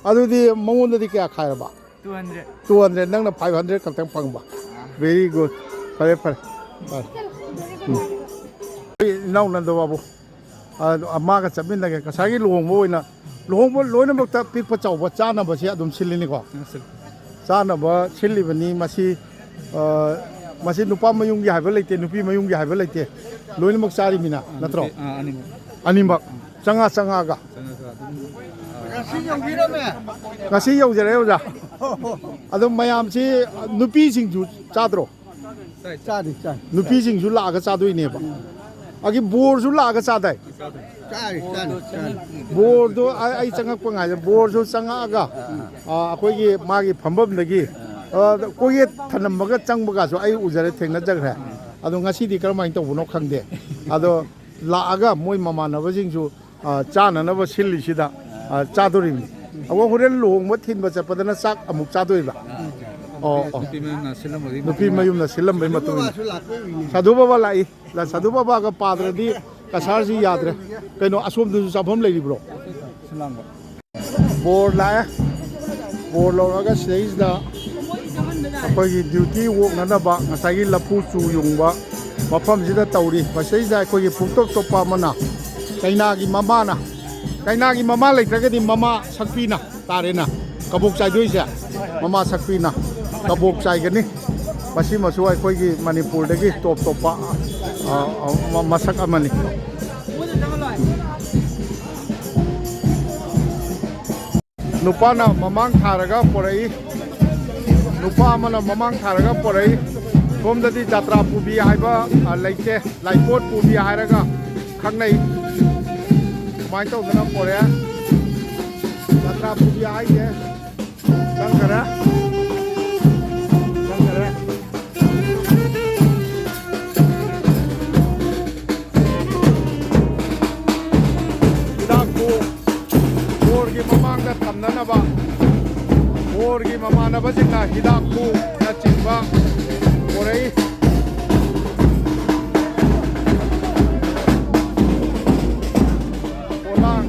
ꯑꯗꯨꯗꯤ ꯃꯉꯣꯟꯗꯗꯤ ꯀꯌꯥ ꯈꯥꯏꯔꯕ? 200. 200 ꯅꯪꯅ 500 ꯈꯛꯇꯪ ꯐꯪꯕ. Very good. ꯐꯔꯦ ꯐꯔꯦ. ꯏꯅꯥꯎ ꯅꯟꯗ ꯕꯥꯕꯨ ꯃꯥꯒ ꯆꯠꯃꯤꯟꯅꯒꯦ. ꯉꯁꯥꯏꯒꯤ ꯂꯨꯍꯣꯡꯕ ꯑꯣꯏꯅ ꯂꯨꯍꯣꯡꯕ ꯂꯣꯏꯅꯃꯛꯇ ꯄꯤꯛꯄ ꯆꯥꯎꯕ ꯆꯥꯅꯕꯁꯤ ꯑꯗꯨꯝ ꯁꯤꯜꯂꯤꯅꯤꯀꯣ? ꯆꯥꯅꯕ ꯁꯤꯜꯂꯤꯕꯅꯤ. ꯃꯁꯤ ꯅꯨꯄꯥ ꯃꯌꯨꯝꯒꯤ ꯍꯥꯏꯕ ꯂꯩꯇꯦ, ꯅꯨꯄꯤ ꯃꯌꯨꯝꯒꯤ ꯍꯥꯏꯕ ꯂꯩꯇꯦ. ꯂꯣꯏꯅꯃꯛ ꯆꯥꯔꯤꯃꯤꯅ ꯅꯠꯇ꯭ꯔꯣ? ꯑꯅꯤꯃꯛ ꯆꯪꯉꯛꯑꯒ. ꯉꯁꯤ ꯌꯧꯖꯔꯦ ꯑꯣꯖꯥ. ꯑꯗꯣ ꯃꯌꯥꯝꯁꯤ ꯅꯨꯄꯤꯁꯤꯡꯁꯨ ꯆꯥꯗ꯭ꯔꯣ? ꯆꯥꯗꯤ ꯆꯥꯏ. ꯅꯨꯄꯤꯁꯤꯡꯁꯨ ꯂꯥꯛꯑꯒ ꯆꯥꯗꯣꯏꯅꯦꯕ. ꯑꯗꯒꯤ ꯕꯣꯔꯁꯨ ꯂꯥꯛꯑꯒ ꯆꯥꯗꯥꯏ? ꯆꯥꯔꯤ. ꯕꯣꯔꯗꯣ ꯑꯩ ꯆꯪꯉꯛꯄ ꯉꯥꯏꯖꯦ. ꯕꯣꯔꯁꯨ ꯆꯪꯉꯛꯑꯒ ꯑꯩꯈꯣꯏꯒꯤ ꯃꯥꯒꯤ ꯐꯝꯐꯝꯗꯒꯤ ꯀꯣꯌꯦꯠ ꯊꯅꯝꯃꯒ ꯆꯪꯕꯒꯁꯨ ꯑꯩ ꯎꯖꯔꯦ, ꯊꯦꯡꯅꯖꯈ꯭ꯔꯦ. ꯑꯗꯣ ꯉꯁꯤꯗꯤ ꯀꯔꯝꯍꯥꯏꯅ ꯇꯧꯕꯅꯣ ꯈꯪꯗꯦ. ꯑꯗꯣ ꯂꯥꯛꯑꯒ ꯃꯣꯏ ꯃꯃꯥꯟꯅꯕꯁꯤꯡꯁꯨ ꯆꯥꯅꯅꯕ ꯁꯤꯜꯂꯤꯁꯤꯗ ꯆꯥꯗꯣꯔꯤꯕꯅꯤ. ꯑꯩꯈꯣꯏ ꯍꯣꯔꯦꯟ ꯂꯨꯍꯣꯡꯕ ꯊꯤꯟꯕ ꯆꯠꯄꯗꯅ ꯆꯥꯛ ꯑꯃꯨꯛ ꯆꯥꯗꯣꯏꯕ? ꯅꯨꯄꯤ ꯃꯌꯨꯝꯅ ꯁꯤꯜꯂꯝꯕꯒꯤ ꯃꯇꯨꯡ ꯏꯟꯅ. ꯁꯥꯙꯨ ꯕꯥꯕꯥ ꯂꯥꯛꯏ. ꯁꯥꯙꯨ ꯕꯥꯕꯥꯒ ꯄꯥꯗ꯭ꯔꯗꯤ ꯀꯁꯥꯔꯁꯤ ꯌꯥꯗ꯭ꯔꯦ. ꯀꯩꯅꯣ ꯑꯁꯣꯝꯗꯁꯨ ꯆꯥꯐꯝ ꯂꯩꯔꯤꯕ꯭ꯔꯣ? ꯕꯣꯔ ꯂꯥꯛꯑꯦ. ꯕꯣꯔ ꯂꯧꯔꯒ ꯁꯤꯗꯩꯁꯤꯗ ꯑꯩꯈꯣꯏꯒꯤ ꯗ꯭ꯌꯨꯇꯤ ꯑꯣꯛꯅꯅꯕ ꯉꯁꯥꯏꯒꯤ ꯂꯐꯨ ꯆꯨ ꯌꯨꯡꯕ ꯃꯐꯝꯁꯤꯗ ꯇꯧꯔꯤ. ꯃꯁꯤꯗꯩꯁꯤꯗ ꯑꯩꯈꯣꯏꯒꯤ ꯄꯨꯡꯇꯣꯞ ꯇꯣꯞꯄ ꯑꯃꯅ ꯀꯩꯅꯥꯒꯤ ꯃꯃꯥ ꯂꯩꯇ꯭ꯔꯒꯗꯤ ꯃꯃꯥ ꯁꯛꯄꯤꯅ ꯇꯥꯔꯦꯅ. ꯀꯕꯣꯛ ꯆꯥꯏꯗꯣꯏꯁꯦ ꯃꯃꯥ ꯁꯛꯄꯤꯅ ꯀꯕꯣꯛ ꯆꯥꯏꯒꯅꯤ. ꯃꯁꯤꯃꯁꯨ ꯑꯩꯈꯣꯏꯒꯤ ꯃꯅꯤꯄꯨꯔꯗꯒꯤ ꯇꯣꯞ ꯇꯣꯞꯄ ꯃꯁꯛ ꯑꯃꯅꯤ. ꯅꯨꯄꯥꯅ ꯃꯃꯥꯡ ꯊꯥꯔꯒ ꯄꯣꯔꯛꯏ. ꯅꯨꯄꯥ ꯑꯃꯅ ꯃꯃꯥꯡ ꯊꯥꯔꯒ ꯄꯣꯔꯛꯏ. ꯁꯣꯝꯗꯗꯤ ꯖꯇ꯭ꯔꯥ ꯄꯨꯕꯤ ꯍꯥꯏꯕ ꯂꯩꯇꯦ. ꯂꯥꯏꯄꯣꯠ ꯄꯨꯕꯤ ꯍꯥꯏꯔꯒ ꯈꯪꯅꯩ. ꯁꯨꯃꯥꯏꯅ ꯇꯧꯗꯅ ꯄꯣꯔꯛꯑꯦ. ꯖꯇ꯭ꯔꯥ ꯄꯨꯕꯤ ꯍꯥꯏꯁꯦ ꯆꯪꯈꯔꯦ. ꯍꯤꯗꯥꯛꯄꯨ ꯕꯣꯔꯒꯤ ꯃꯃꯥꯡꯗ ꯊꯝꯅꯅꯕ ꯕꯣꯔꯒꯤ ꯃꯃꯥꯟꯅꯕꯁꯤꯡꯅ ꯍꯤꯗꯥꯛꯄꯨꯅꯆꯤꯡꯕ ꯄꯣꯔꯛꯏ. ꯄꯣꯂꯥꯡ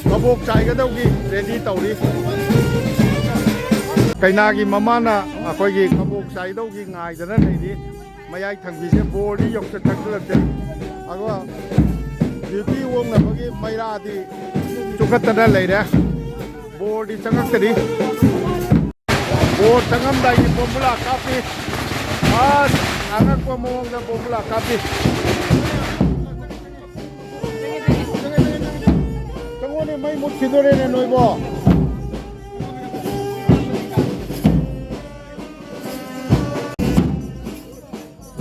ꯀꯕꯣꯛ ꯆꯥꯏꯒꯗꯧꯒꯤ ꯔꯦꯗꯤ ꯇꯧꯔꯤ. ꯀꯩꯅꯥꯒꯤ ꯃꯃꯥꯅ ꯑꯩꯈꯣꯏꯒꯤ ꯀꯕꯣꯛ ꯆꯥꯏꯗꯧꯒꯤ ꯉꯥꯏꯗꯅ ꯂꯩꯔꯤ. ꯃꯌꯥꯏ ꯊꯪꯕꯤꯁꯦ ꯕꯣꯔꯗꯤ ꯊꯛꯆꯤꯜꯂꯛꯇꯦ. ꯑꯗꯨꯒ ꯗ꯭ꯌꯨꯇꯤ ꯑꯣꯛꯅꯕꯒꯤ ꯃꯩꯔꯥꯗꯤ ꯆꯨꯈꯠꯇꯅ ꯂꯩꯔꯦ. ꯕꯣꯔꯗꯤ ꯆꯪꯉꯛꯇꯔꯤ. ꯕꯣꯔ ꯆꯪꯉꯝꯗꯥꯏꯒꯤ ꯕꯣꯝꯕꯨꯂꯥ ꯀꯥꯞꯄꯤ. ꯑꯉꯛꯄ ꯃꯑꯣꯡꯗ ꯕꯣꯝꯕꯨꯂꯥ ꯀꯥꯞꯄꯤ. ꯆꯪꯉꯣꯅꯦ, ꯃꯩ ꯃꯨꯠꯈꯤꯗꯣꯔꯦꯅꯦ ꯅꯣꯏꯕꯣ.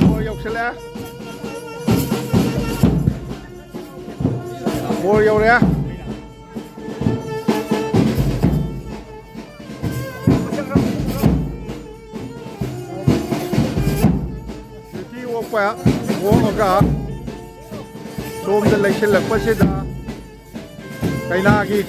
ꯕꯣꯔ ꯌꯧꯁꯤꯜꯂꯛꯑꯦ. ꯕꯣꯔ ꯌꯧꯔꯦ. ꯂꯥꯛꯄ ꯍꯣꯡꯉꯒ ꯁꯣꯝꯗ ꯂꯩꯁꯤꯜꯂꯛꯄꯁꯤꯗ ꯀꯩꯅꯥꯒꯤ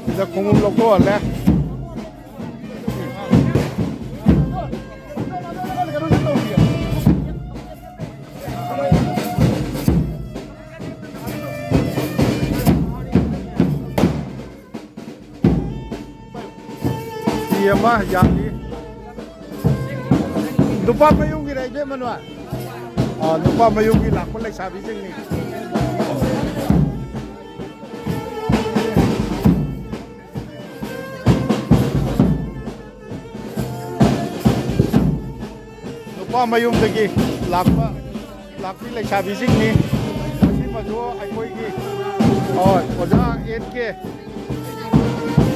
sida khungum loctohale Yama Yami Lupa Mayungi Raja Manua Lupa Mayungi Lakon like Sabi Singh Lupa Mayung Dagi Lakpi like Sabi Singh ni Masih Majo Aikoi Ki Oja 8K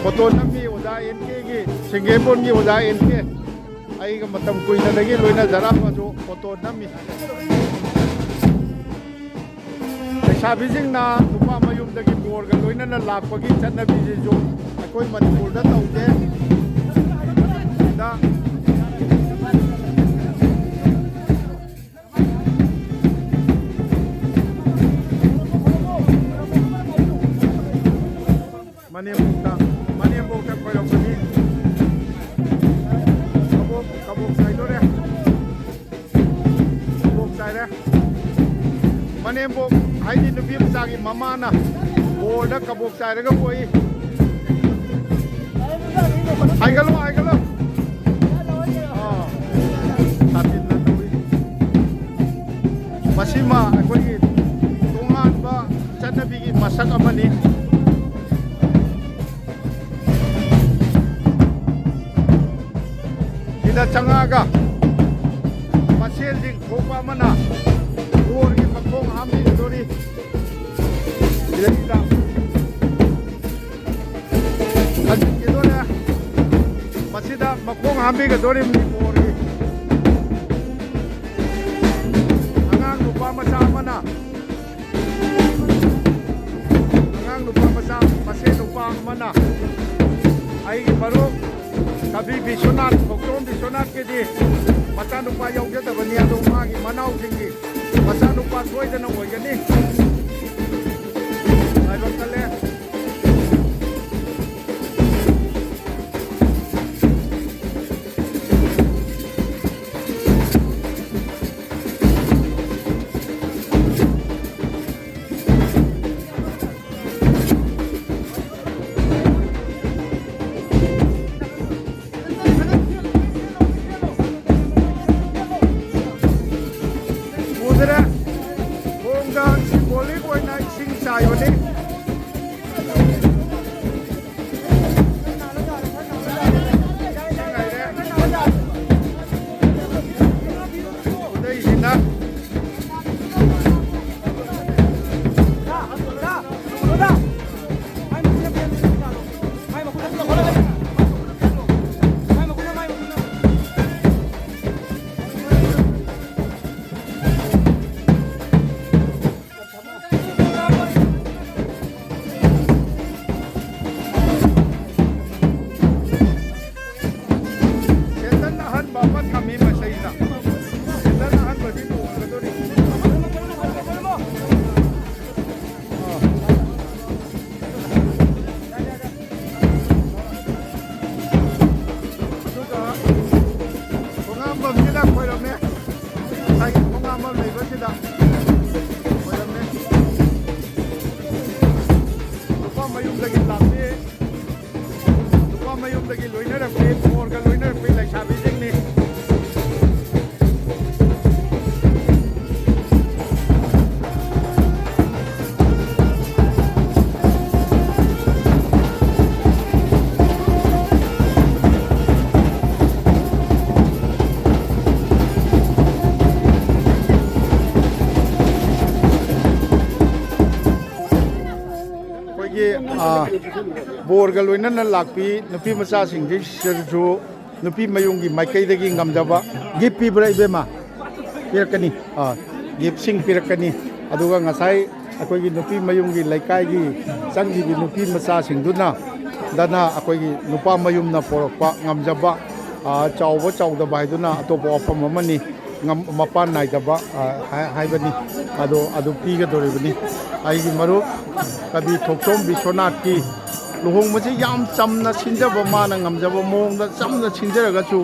Foto Nami Oja 8K Ki Singapore Ki Oja 8K Ai ka matam kuina lagi loina jara Majo Foto Nami Sabi Singh na Lupa Mayung Dagi Borga loina na Lakpagi Chanabi Jo Aikoi Manipur da Taude Da Maniambukta koyokani kabuk saidore kabuk saire Maniambuk haidi nubi msagi mamana borda kabuk saire ga koi aigalo satin na tawi masima akoi tungan ba chanabi gi masak amani Changaga Masel Ding Kopa Mana Uri Makong Hami Dori Ila Ajin Kidora Masida Makong Hami Dori Uri Angang Lupa Masa Mana Angang Lupa Masa Masel Lupa Mana Ai Baru Kabi Bisonat, Pokrom Bisonat ke di Mata nupa yaw kita bania do magi manau tinggi Masa nupa soy dan oy gani Ay bakale Borga loina na lakpi nupi macha sing ji serju nupi mayungi maikai dagi ngamjaba gift pi bra ibema pirakani gift sing pirakani ꯑꯗꯨꯒ ꯉꯁꯥꯏ ꯑꯩꯈꯣꯏꯒꯤ ꯅꯨꯄꯤ ꯃꯌꯨꯝꯒꯤ ꯂꯩꯀꯥꯏꯒꯤ ꯆꯪꯈꯤꯕꯤ ꯅꯨꯄꯤ ꯃꯆꯥꯁꯤꯡꯗꯨꯅ ꯑꯩꯈꯣꯏꯒꯤ ꯅꯨꯄꯥ ꯃꯌꯨꯝꯅ ꯄꯣꯔꯛꯄ ꯉꯝꯖꯕ ꯆꯥꯎꯕ ꯆꯥꯎꯗꯕ ꯍꯥꯏꯗꯨꯅ ꯑꯇꯣꯞꯄ ꯋꯥꯐꯝ ꯑꯃꯅꯤ ꯃꯄꯥꯟ ꯅꯥꯏꯗꯕ ꯍꯥꯏꯕꯅꯤ ꯑꯗꯨ ꯄꯤꯒꯗꯧꯔꯤꯕꯅꯤ ꯑꯩꯒꯤ ꯃꯔꯨꯞ ꯀꯕꯤ ꯊꯣꯛꯆꯣꯝ ꯕꯤꯁ꯭ꯋꯅꯥꯊꯀꯤ ꯂꯨꯍꯣꯡꯕꯁꯤ ꯌꯥꯝ ꯆꯝꯅ ꯁꯤꯟꯖꯕ ꯃꯥꯅ ꯉꯝꯖꯕ ꯃꯑꯣꯡꯗ ꯆꯝꯅ ꯁꯤꯟꯖꯔꯒꯁꯨ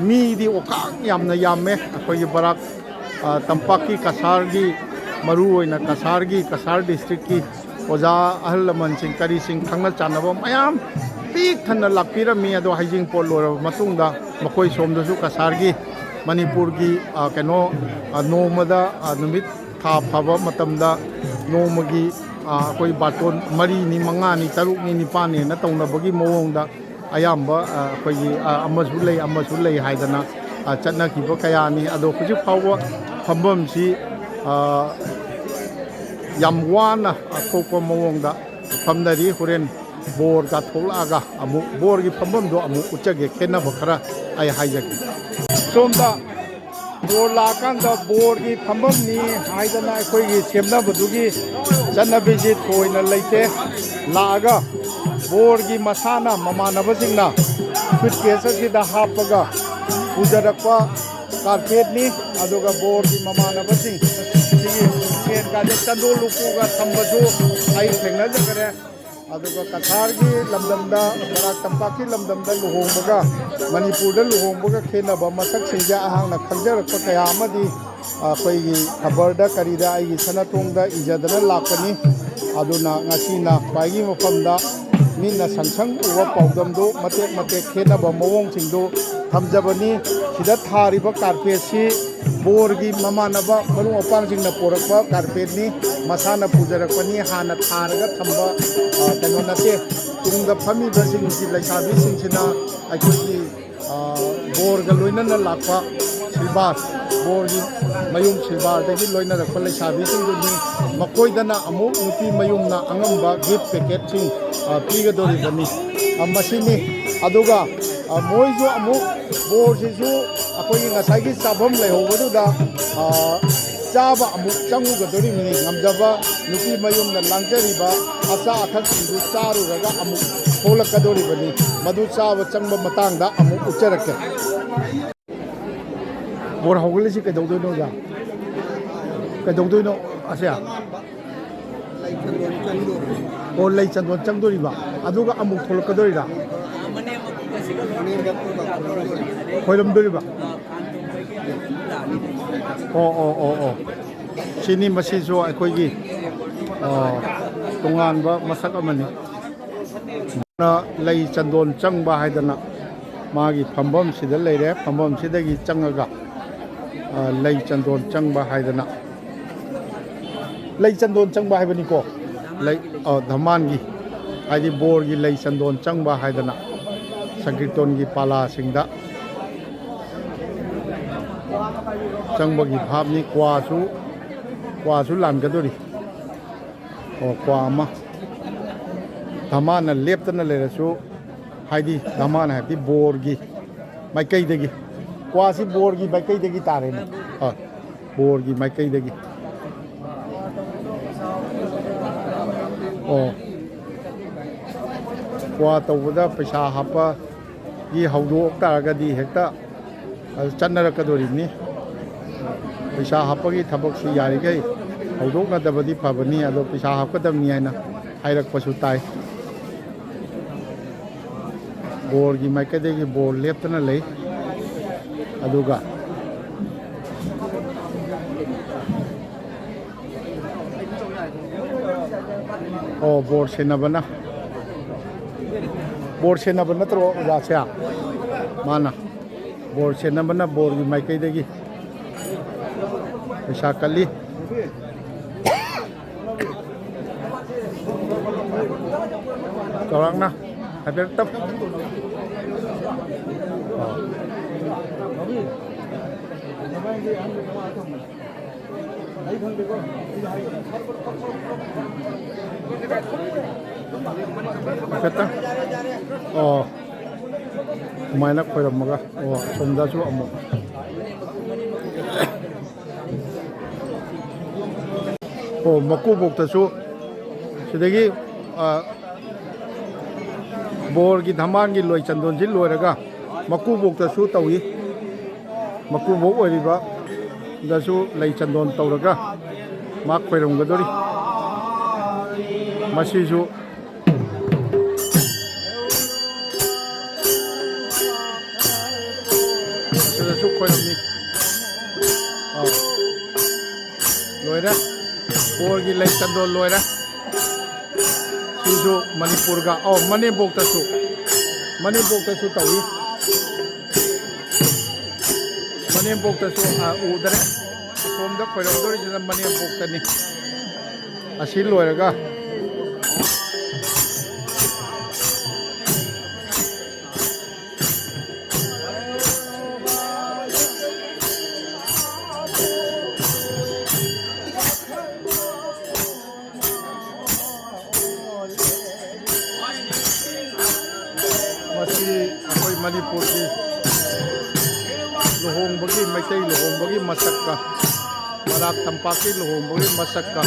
ꯃꯤꯗꯤ ꯑꯣꯀꯥꯛ ꯌꯥꯝꯅ ꯌꯥꯝꯃꯦ ꯑꯩꯈꯣꯏꯒꯤ ꯕꯔꯥꯛ ꯇꯝꯄꯥꯛꯀꯤ ꯀꯁꯥꯔꯒꯤ ꯃꯔꯨꯑꯣꯏꯅ ꯀꯁꯥꯔ ꯗꯤꯁꯇ꯭ꯔꯤꯛꯀꯤ ꯑꯣꯖꯥ ꯑꯍꯜ ꯂꯃꯟꯁꯤꯡ ꯀꯔꯤꯁꯤꯡ ꯈꯪꯅ ꯆꯥꯟꯅꯕ ꯃꯌꯥꯝ ꯄꯤꯛ ꯊꯟꯅ ꯂꯥꯛꯄꯤꯔꯝꯃꯤ ꯑꯗꯣ ꯍꯩꯖꯤꯡꯄꯣꯠ ꯂꯣꯏꯔꯕ ꯃꯇꯨꯡꯗ ꯃꯈꯣꯏ ꯁꯣꯝꯗꯁꯨ ꯀꯁꯥꯔꯒꯤ ꯃꯅꯤꯄꯨꯔꯒꯤ ꯅꯣꯡꯃꯗ ꯅꯨꯃꯤꯠ ꯊꯥ ꯐꯕ ꯃꯇꯝꯗ ꯅꯣꯡꯃꯒꯤ ꯑꯩꯈꯣꯏ ꯕꯥꯇꯣꯟ 4ꯅꯤ 5ꯅꯤ 6ꯅꯤ 9ꯅꯤꯅ ꯇꯧꯅꯕꯒꯤ ꯃꯑꯣꯡꯗ ꯑꯌꯥꯝꯕ ꯑꯩꯈꯣꯏꯒꯤ ꯑꯃꯁꯨ ꯂꯩ ꯍꯥꯏꯗꯅ ꯆꯠꯅꯈꯤꯕ ꯀꯌꯥꯅꯤ ꯑꯗꯣ ꯍꯧꯖꯤꯛ ꯐꯥꯎꯕ ꯐꯝꯐꯝꯁꯤ ꯌꯥꯝ ꯋꯥꯅ ꯊꯣꯛꯄ ꯃꯑꯣꯡꯗ ꯐꯝꯅꯔꯤ ꯍꯣꯔꯦꯟ ꯕꯣꯔꯒ ꯊꯣꯛꯂꯛꯑꯒ ꯑꯃꯨꯛ ꯕꯣꯔꯒꯤ ꯐꯝꯐꯝꯗꯣ ꯑꯃꯨꯛ ꯎꯠꯆꯒꯦ ꯈꯦꯠꯅꯕ ꯈꯔ ꯑꯩ ꯍꯥꯏꯖꯒꯦ ꯁꯣꯝꯗ ꯕꯣꯔ ꯂꯥꯛꯑꯀꯥꯟꯗ ꯕꯣꯔꯒꯤ ꯐꯝꯐꯝꯅꯤ ꯍꯥꯏꯗꯅ ꯑꯩꯈꯣꯏꯒꯤ ꯁꯦꯝꯅꯕꯗꯨꯒꯤ ꯆꯠꯅꯕꯤꯁꯤ ꯊꯣꯏꯅ ꯂꯩꯇꯦ ꯂꯥꯛꯑꯒ ꯕꯣꯔꯒꯤ ꯃꯁꯥꯅ ꯃꯃꯥꯟꯅꯕꯁꯤꯡꯅ ꯁꯨꯠꯀꯦꯁ ꯑꯁꯤꯗ ꯍꯥꯞꯄꯒ ꯄꯨꯖꯔꯛꯄ ꯀꯥꯔꯄꯦꯠꯅꯤ ꯑꯗꯨꯒ ꯕꯣꯔꯒꯤ ꯃꯃꯥꯟꯅꯕꯁꯤꯡ ꯁꯤꯒꯤ ꯁꯦꯟꯒꯥꯁꯦ ꯆꯟꯗꯣꯜ ꯂꯨꯄꯨꯒ ꯊꯝꯕꯁꯨ ꯑꯩ ꯊꯦꯡꯅꯖꯈ꯭ꯔꯦ ꯑꯗꯨꯒ ꯀꯁꯥꯔꯒꯤ ꯂꯝꯗꯝꯗ ꯕꯔꯥꯛ ꯇꯝꯄꯥꯛꯀꯤ ꯂꯝꯗꯝꯗ ꯂꯨꯍꯣꯡꯕꯒ ꯃꯅꯤꯄꯨꯔꯗ ꯂꯨꯍꯣꯡꯕꯒ ꯈꯦꯠꯅꯕ ꯃꯁꯛꯁꯤꯡꯁꯦ ꯑꯩꯍꯥꯛꯅ ꯈꯪꯖꯔꯛꯄ ꯀꯌా ꯑꯃꯗꯤ ꯑꯩꯈꯣꯏꯒꯤ ꯈꯕꯔꯗ ꯀꯔꯤꯗ ꯑꯩꯒꯤ ꯁꯅꯥꯇꯣꯡꯗ ꯏꯖꯗꯅ ꯂꯥꯛꯄꯅꯤ ꯑꯗꯨꯅ ꯉꯁꯤꯅ ꯈ꯭ꯋꯥꯏꯒꯤ ꯃꯐꯝꯗ ꯃꯤꯅ ꯁꯪꯁꯪ ꯎꯕ ꯄꯥꯎꯗꯝꯗꯨ ꯃꯇꯦꯛ ꯃꯇꯦꯛ ꯈꯦꯠꯅꯕ ꯃꯑꯣꯡꯁꯤꯡꯗꯨ ꯊꯝꯖꯕꯅꯤ ꯁꯤꯗ ꯊꯥꯔꯤꯕ ꯀꯥꯔꯄꯦꯠꯁꯤ ꯕꯣꯔꯒꯤ ꯃꯃꯥꯟꯅꯕ ꯃꯔꯨꯞ ꯃꯄꯥꯡꯁꯤꯡꯅ ꯄꯣꯔꯛꯄ ꯀꯥꯔꯄꯦꯠꯅꯤ ꯃꯁꯥꯅ ꯄꯨꯖꯔꯛꯄꯅꯤ ꯍꯥꯟꯅ ꯊꯥꯔꯒ ꯊꯝꯕ ꯀꯩꯅꯣ ꯅꯠꯇꯦ ꯇꯨꯡꯗ ꯐꯝꯃꯤꯕꯁꯤꯡꯁꯤ ꯂꯩꯁꯥꯕꯤꯁꯤꯡꯁꯤꯅ ꯑꯩꯈꯣꯏꯒꯤ ꯕꯣꯔꯒ ꯂꯣꯏꯅꯅ ꯂꯥꯛꯄ ꯁꯤꯜꯚꯥꯔ ꯕꯣꯔꯒꯤ ꯃꯌꯨꯝ ꯁꯤꯜꯚꯥꯔꯗꯒꯤ ꯂꯣꯏꯅꯔꯛꯄ ꯂꯩꯁꯥꯕꯤꯁꯤꯡꯗꯨꯅꯤ ꯃꯈꯣꯏꯗꯅ ꯑꯃꯨꯛ ꯅꯨꯄꯤ ꯃꯌꯨꯝꯅ ꯑꯉꯝꯕ ꯒꯤꯐ ꯄꯦꯀꯦꯠꯁꯤꯡ ꯄꯤꯒꯗꯧꯔꯤꯕꯅꯤ ꯃꯁꯤꯅꯤ ꯑꯗꯨꯒ ꯃꯣꯏꯁꯨ ꯑꯃꯨꯛ ꯕꯣꯔꯁꯤꯁꯨ ꯑꯩꯈꯣꯏꯒꯤ ꯉꯁꯥꯏꯒꯤ ꯆꯥꯐꯝ ꯂꯩꯍꯧꯕꯗꯨꯗ ꯆꯥꯕ ꯑꯃꯨꯛ ꯆꯪꯉꯨꯒꯗꯧꯔꯤꯕꯅꯤ ꯉꯝꯖꯕ ꯅꯨꯄꯤ ꯃꯌꯨꯝꯅ ꯂꯥꯡꯖꯔꯤꯕ ꯑꯆꯥ ꯑꯊꯛꯁꯤꯡꯗꯨ ꯆꯥꯔꯨꯔꯒ ꯑꯃꯨꯛ ꯊꯣꯛꯂꯛꯀꯗꯧꯔꯤꯕꯅꯤ ꯃꯗꯨ ꯆꯥꯕ ꯆꯪꯕ ꯃꯇꯥꯡꯗ ꯑꯃꯨꯛ ꯎꯠꯆꯔꯛꯀꯦ ꯕꯣꯔ ꯍꯧꯒꯠꯂꯤꯁꯤ ꯀꯩꯗꯧꯗꯣꯏꯅꯣ ꯑꯣꯖꯥ ꯀꯩꯗꯧꯗꯣꯏꯅꯣ ꯑꯁꯦ ꯑꯣ ꯂꯩ ꯆꯟꯗꯣꯟ ꯆꯪꯗꯣꯔꯤꯕ ꯑꯗꯨꯒ ꯑꯃꯨꯛ ꯊꯣꯛꯂꯛꯀꯗꯣꯔꯤꯔꯥ ꯈꯣꯏꯔꯝꯗꯣꯔꯤꯕ ꯑꯣ ꯁꯤꯅꯤ ꯃꯁꯤꯁꯨ ꯑꯩꯈꯣꯏꯒꯤ ꯇꯣꯉꯥꯟꯕ ꯃꯁꯛ ꯑꯃꯅꯤ ꯂꯩ ꯆꯟꯗꯣꯟ ꯆꯪꯕ ꯍꯥꯏꯗꯅ ꯃꯥꯒꯤ ꯐꯝꯐꯝꯁꯤꯗ ꯂꯩꯔꯦ ꯐꯝꯐꯝꯁꯤꯗꯒꯤ ꯆꯪꯉꯒ ꯂꯩ ꯆꯟꯗꯣꯟ ꯆꯪꯕ ꯍꯥꯏꯗꯅ ꯂꯩ ꯆꯟꯗꯣꯟ ꯆꯪꯕ ꯍꯥꯏꯕꯅꯤꯀꯣ ꯂꯩ ꯙꯃꯥꯟꯒꯤ ꯍꯥꯏꯗꯤ ꯕꯣꯔꯒꯤ ꯂꯩ ꯆꯟꯗꯣꯟ ꯆꯪꯕ ꯍꯥꯏꯗꯅ ꯁꯪꯀꯤꯔꯇꯣꯟꯒꯤ ꯄꯥꯂꯥꯁꯤꯡꯗ ꯆꯪꯕꯒꯤ ꯚꯥꯞꯅꯤ ꯀ꯭ꯋꯥꯁꯨ ꯂꯥꯟꯒꯗꯣꯔꯤ ꯀ꯭ꯋꯥ ꯑꯃ ꯙꯃꯥꯟꯅ ꯂꯦꯞꯇꯅ ꯂꯩꯔꯁꯨ ꯍꯥꯏꯗꯤ ꯙꯃꯥꯟ ꯍꯥꯏꯕꯗꯤ ꯕꯣꯔꯒꯤ ꯃꯥꯏꯀꯩꯗꯒꯤ ꯀ꯭ꯋꯥꯁꯤ ꯕꯣꯔꯒꯤ ꯃꯥꯏꯀꯩꯗꯒꯤ ꯇꯥꯔꯦꯅꯦ ꯕꯣꯔꯒꯤ ꯃꯥꯏꯀꯩꯗꯒꯤ ꯀ꯭ꯋꯥ ꯇꯧꯕꯗ ꯄꯩꯁꯥ ꯍꯥꯞꯄꯒꯤ ꯍꯧꯗꯣꯛ ꯇꯥꯔꯒꯗꯤ ꯍꯦꯛꯇ ꯆꯠꯅꯔꯛꯀꯗꯣꯔꯤꯕꯅꯤ ꯄꯩꯁा ꯍꯥꯞꯄꯒꯤ ꯊꯕꯛꯁꯤ ꯌꯥꯔꯤꯈꯩ ꯍꯧꯗꯣꯛꯅꯗꯕꯗꯤ ꯐꯕꯅꯤ ꯑꯗꯣ ꯄꯩꯁꯥ ꯍꯥꯞꯀꯗꯕꯅꯤ ꯍꯥꯏꯅ ꯍꯥꯏꯔꯛꯄꯁꯨ ꯇꯥꯏ ꯕꯣꯔꯒꯤ ꯃꯥꯏꯀꯩꯗꯒꯤ ꯕꯣꯔ ꯂꯦꯞꯇꯅ ꯂꯩ ꯑꯗꯨꯒ ꯕꯣꯔ ꯁꯦꯟꯅꯕ ꯅꯠꯇ꯭ꯔꯣ ꯑꯣꯖꯥꯁꯦ ꯃꯥꯅ ꯕꯣꯔ ꯁꯦꯟꯅꯕꯅ ꯕꯣꯔꯒꯤ ꯃꯥꯏꯀꯩꯗꯒꯤ ꯄꯩꯁꯥ ꯀꯜꯂꯤ ꯆꯥꯎꯔꯥꯛꯅ ꯍꯥꯏꯐꯦꯠ ꯇꯞ ꯍꯥꯏꯐꯦꯠꯇꯪ ꯁꯨꯃꯥꯏꯅ ꯈꯣꯏꯔꯝꯃꯒ ꯁꯣꯝꯗꯁꯨ ꯑꯃꯨꯛ ꯑꯣ ꯃꯀꯨꯕꯣꯛꯇꯁꯨ ꯁꯤꯗꯒꯤ ꯕꯣꯔꯒꯤ ꯙꯃꯥꯟꯒꯤ ꯂꯣꯏ ꯆꯟꯗꯣꯟꯁꯤ ꯂꯣꯏꯔꯒ ꯃꯀꯨꯕꯣꯛꯇꯁꯨ ꯇꯧꯏ ꯃꯀꯨꯕꯣꯛ ꯑꯣꯏꯔꯤꯕ ꯗꯁꯨ ꯂꯩ ꯆꯟꯗꯣꯟ ꯇꯧꯔꯒ ꯃꯥ ꯈꯣꯏꯔꯝꯒꯗꯣꯔꯤ ꯃꯁꯤꯁꯨ ꯁꯤꯗꯁꯨ ꯈꯣꯏꯔꯝꯃꯤ लोरे बोर की लई चंदोल लोरे सिजु मणिपुर का मणिपुर तौई मणिपुर उदरे सोम खोरदोरीसीना मणिपुरनी असी लोरगा मणिपुर की लुहोंबगी मैतई लुहोंबगी मसक्का मराक तंपाकी लुहोंबगी मसक्का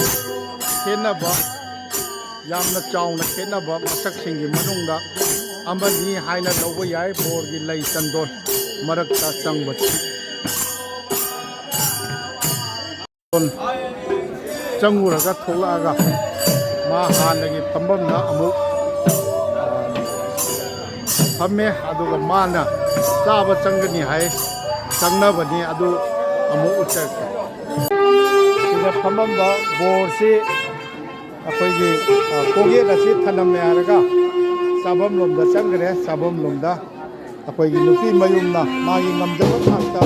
खेनबा यामना चावना खेनबा मसक्सिंगी मनुंगा अमनी हाइना लौब याय बोर की लई चंदोन मरक्ता चंगबची चंगुरगा थोलागा मा हानगी फंबमना अमुक फमे अदुगा माना चाब चंगनी है चंगनबनी अदु अमु उचक सिदा फममबा बोरसी अखोइगी कोगेगासी थनमे हारगा चाबम लोमदा चंगरे चाबम लोमदा अखोइगी नुपी मयुमना मागी ngमजबा थाक्ता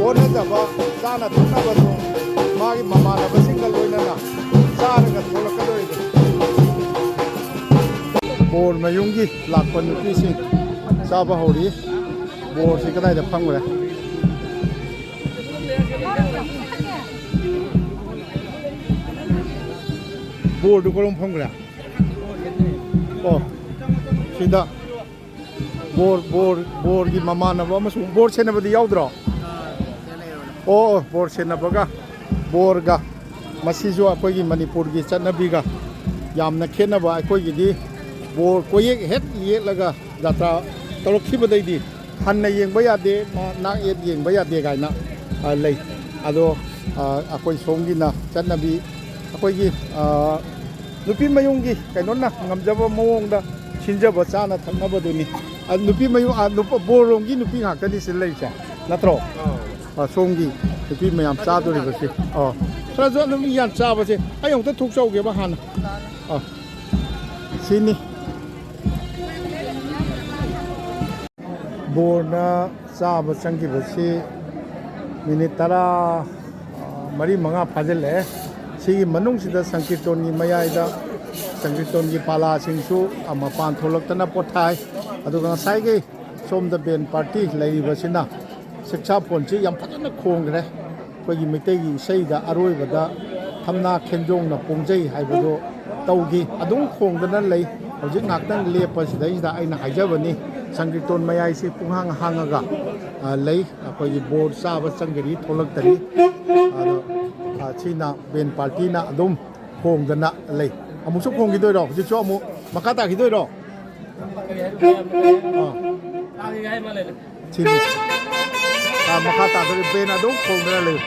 ओनदबा चाना थनबदो मागी ममानबसिंगा लोइनना चारगा थोलकदोइदो बोर मयूंगी लाख नुपी चाब हौरी बोर से कदाई फंगरे बोर कौन फंगरे ओ सिदा बोर बोर बोर की ममानब बोर सेनबदी याउद्रो ओ बोर सेनबगा बोरगा मसीजो अखोइगी मणिपुर की चटनबीगा यामना खेनबा अखोइगी बोर कोयेक हेक येलगा जात्रा तौरखिबदैदी हन्ना येंबा यादे नाक येत येंबा यादे गायना लई अदो अखोइ सोंगिना चटनबी अखोइगी नुपी मयुंगी कैनोना ngमजबा मवोंगदा सिंजबा चाना थनबदुनी नुपी मयुं नुपा बोरोंगी नुपी ngakani से लईसे नत्रो सोंगी नुपी मयाम चादोरिबसे सराजो नुपी यान चाबसे अयोंता थुकचौगेबा हाना सिनी बोरना चाब चंगिबसे मिनिट 10 मरी मंगा फाजले सिगी मनुंगसिदा संकीर्तन की मयाइदा संकीर्तन की पाला सिंगसु मपान थोलक्तना पोथाय अदुगा साइगे सोमदा बेन पार्टी लैबसिना शिक्षा फोनसी याम फजना खोंगरे कोगी मितेगी सैदा अरोइबदा थमना खेंजोंगना पोंजै हाइबदो तौगी अदुम खोंगदना लई हौजिक नाक्तंग लेपसिदैदा आइना हाइजबनी संकीर्तन मयाइसी पुंहांग हांगागा लई अखोगी बोर्ड चाब चंगरी थोलक्तरी सिना बेन पार्टी ना अदुम खोंगदना लई अमुसु खोंगिदोइरो हुजिसु अमु मखा ताखिदोइरो सिनी मखा तादोरि बेन अदुम खोंगदना लई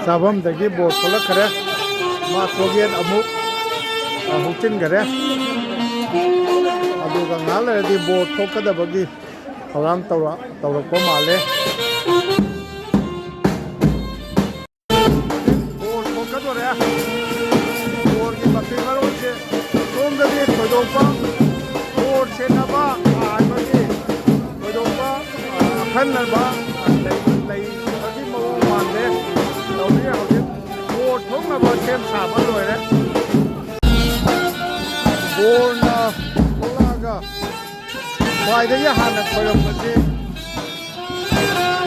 ꯆꯥꯐꯝꯗꯒꯤ ꯕꯣꯔ ꯊꯣꯛꯂꯛꯈ꯭ꯔꯦ ꯃꯥ ꯀꯣꯒꯦꯟ ꯑꯃꯨꯛ ꯍꯨꯛꯆꯤꯟꯈꯔꯦ ꯑꯗꯨꯒ ꯉꯥꯏꯍꯥꯛ ꯂꯩꯔꯗꯤ ꯕꯣꯔ ꯊꯣꯛꯀꯗꯕꯒꯤ ꯊꯧꯔꯥꯡ ꯇꯧꯔꯛꯄ ꯃꯥꯜꯂꯦ ꯕꯣꯔ ꯊꯣꯛꯀꯗꯣꯔꯦ ꯕꯣꯔꯒꯤ ꯃꯄꯤ ꯃꯔꯣꯟꯁꯦ ꯁꯣꯝꯗꯗꯤ ꯊꯣꯏꯗꯣꯛꯄ ꯕꯣꯔ ꯁꯦꯟꯅꯕ ꯍꯥꯏꯕꯒꯤ ꯊꯣꯏꯗꯣꯛꯄ ꯑꯈꯟꯅꯕ ꯂꯩꯕꯒꯤ ꯃꯑꯣꯡ ꯃꯥꯟꯗꯦ ꯇꯧꯔꯤ ꯍꯧꯖꯤꯛ ꯕꯣꯔ ꯊꯣꯛꯅꯕ ꯁꯦꯝ ꯁꯥꯕ ꯂꯣꯏꯔꯦ ꯕꯣꯔꯅ ꯊꯣꯛꯂꯛꯑꯒ ꯈ꯭ꯋꯥꯏꯗꯒꯤ ꯍꯥꯟꯅ ꯈꯣꯏꯔꯝꯕꯁꯤ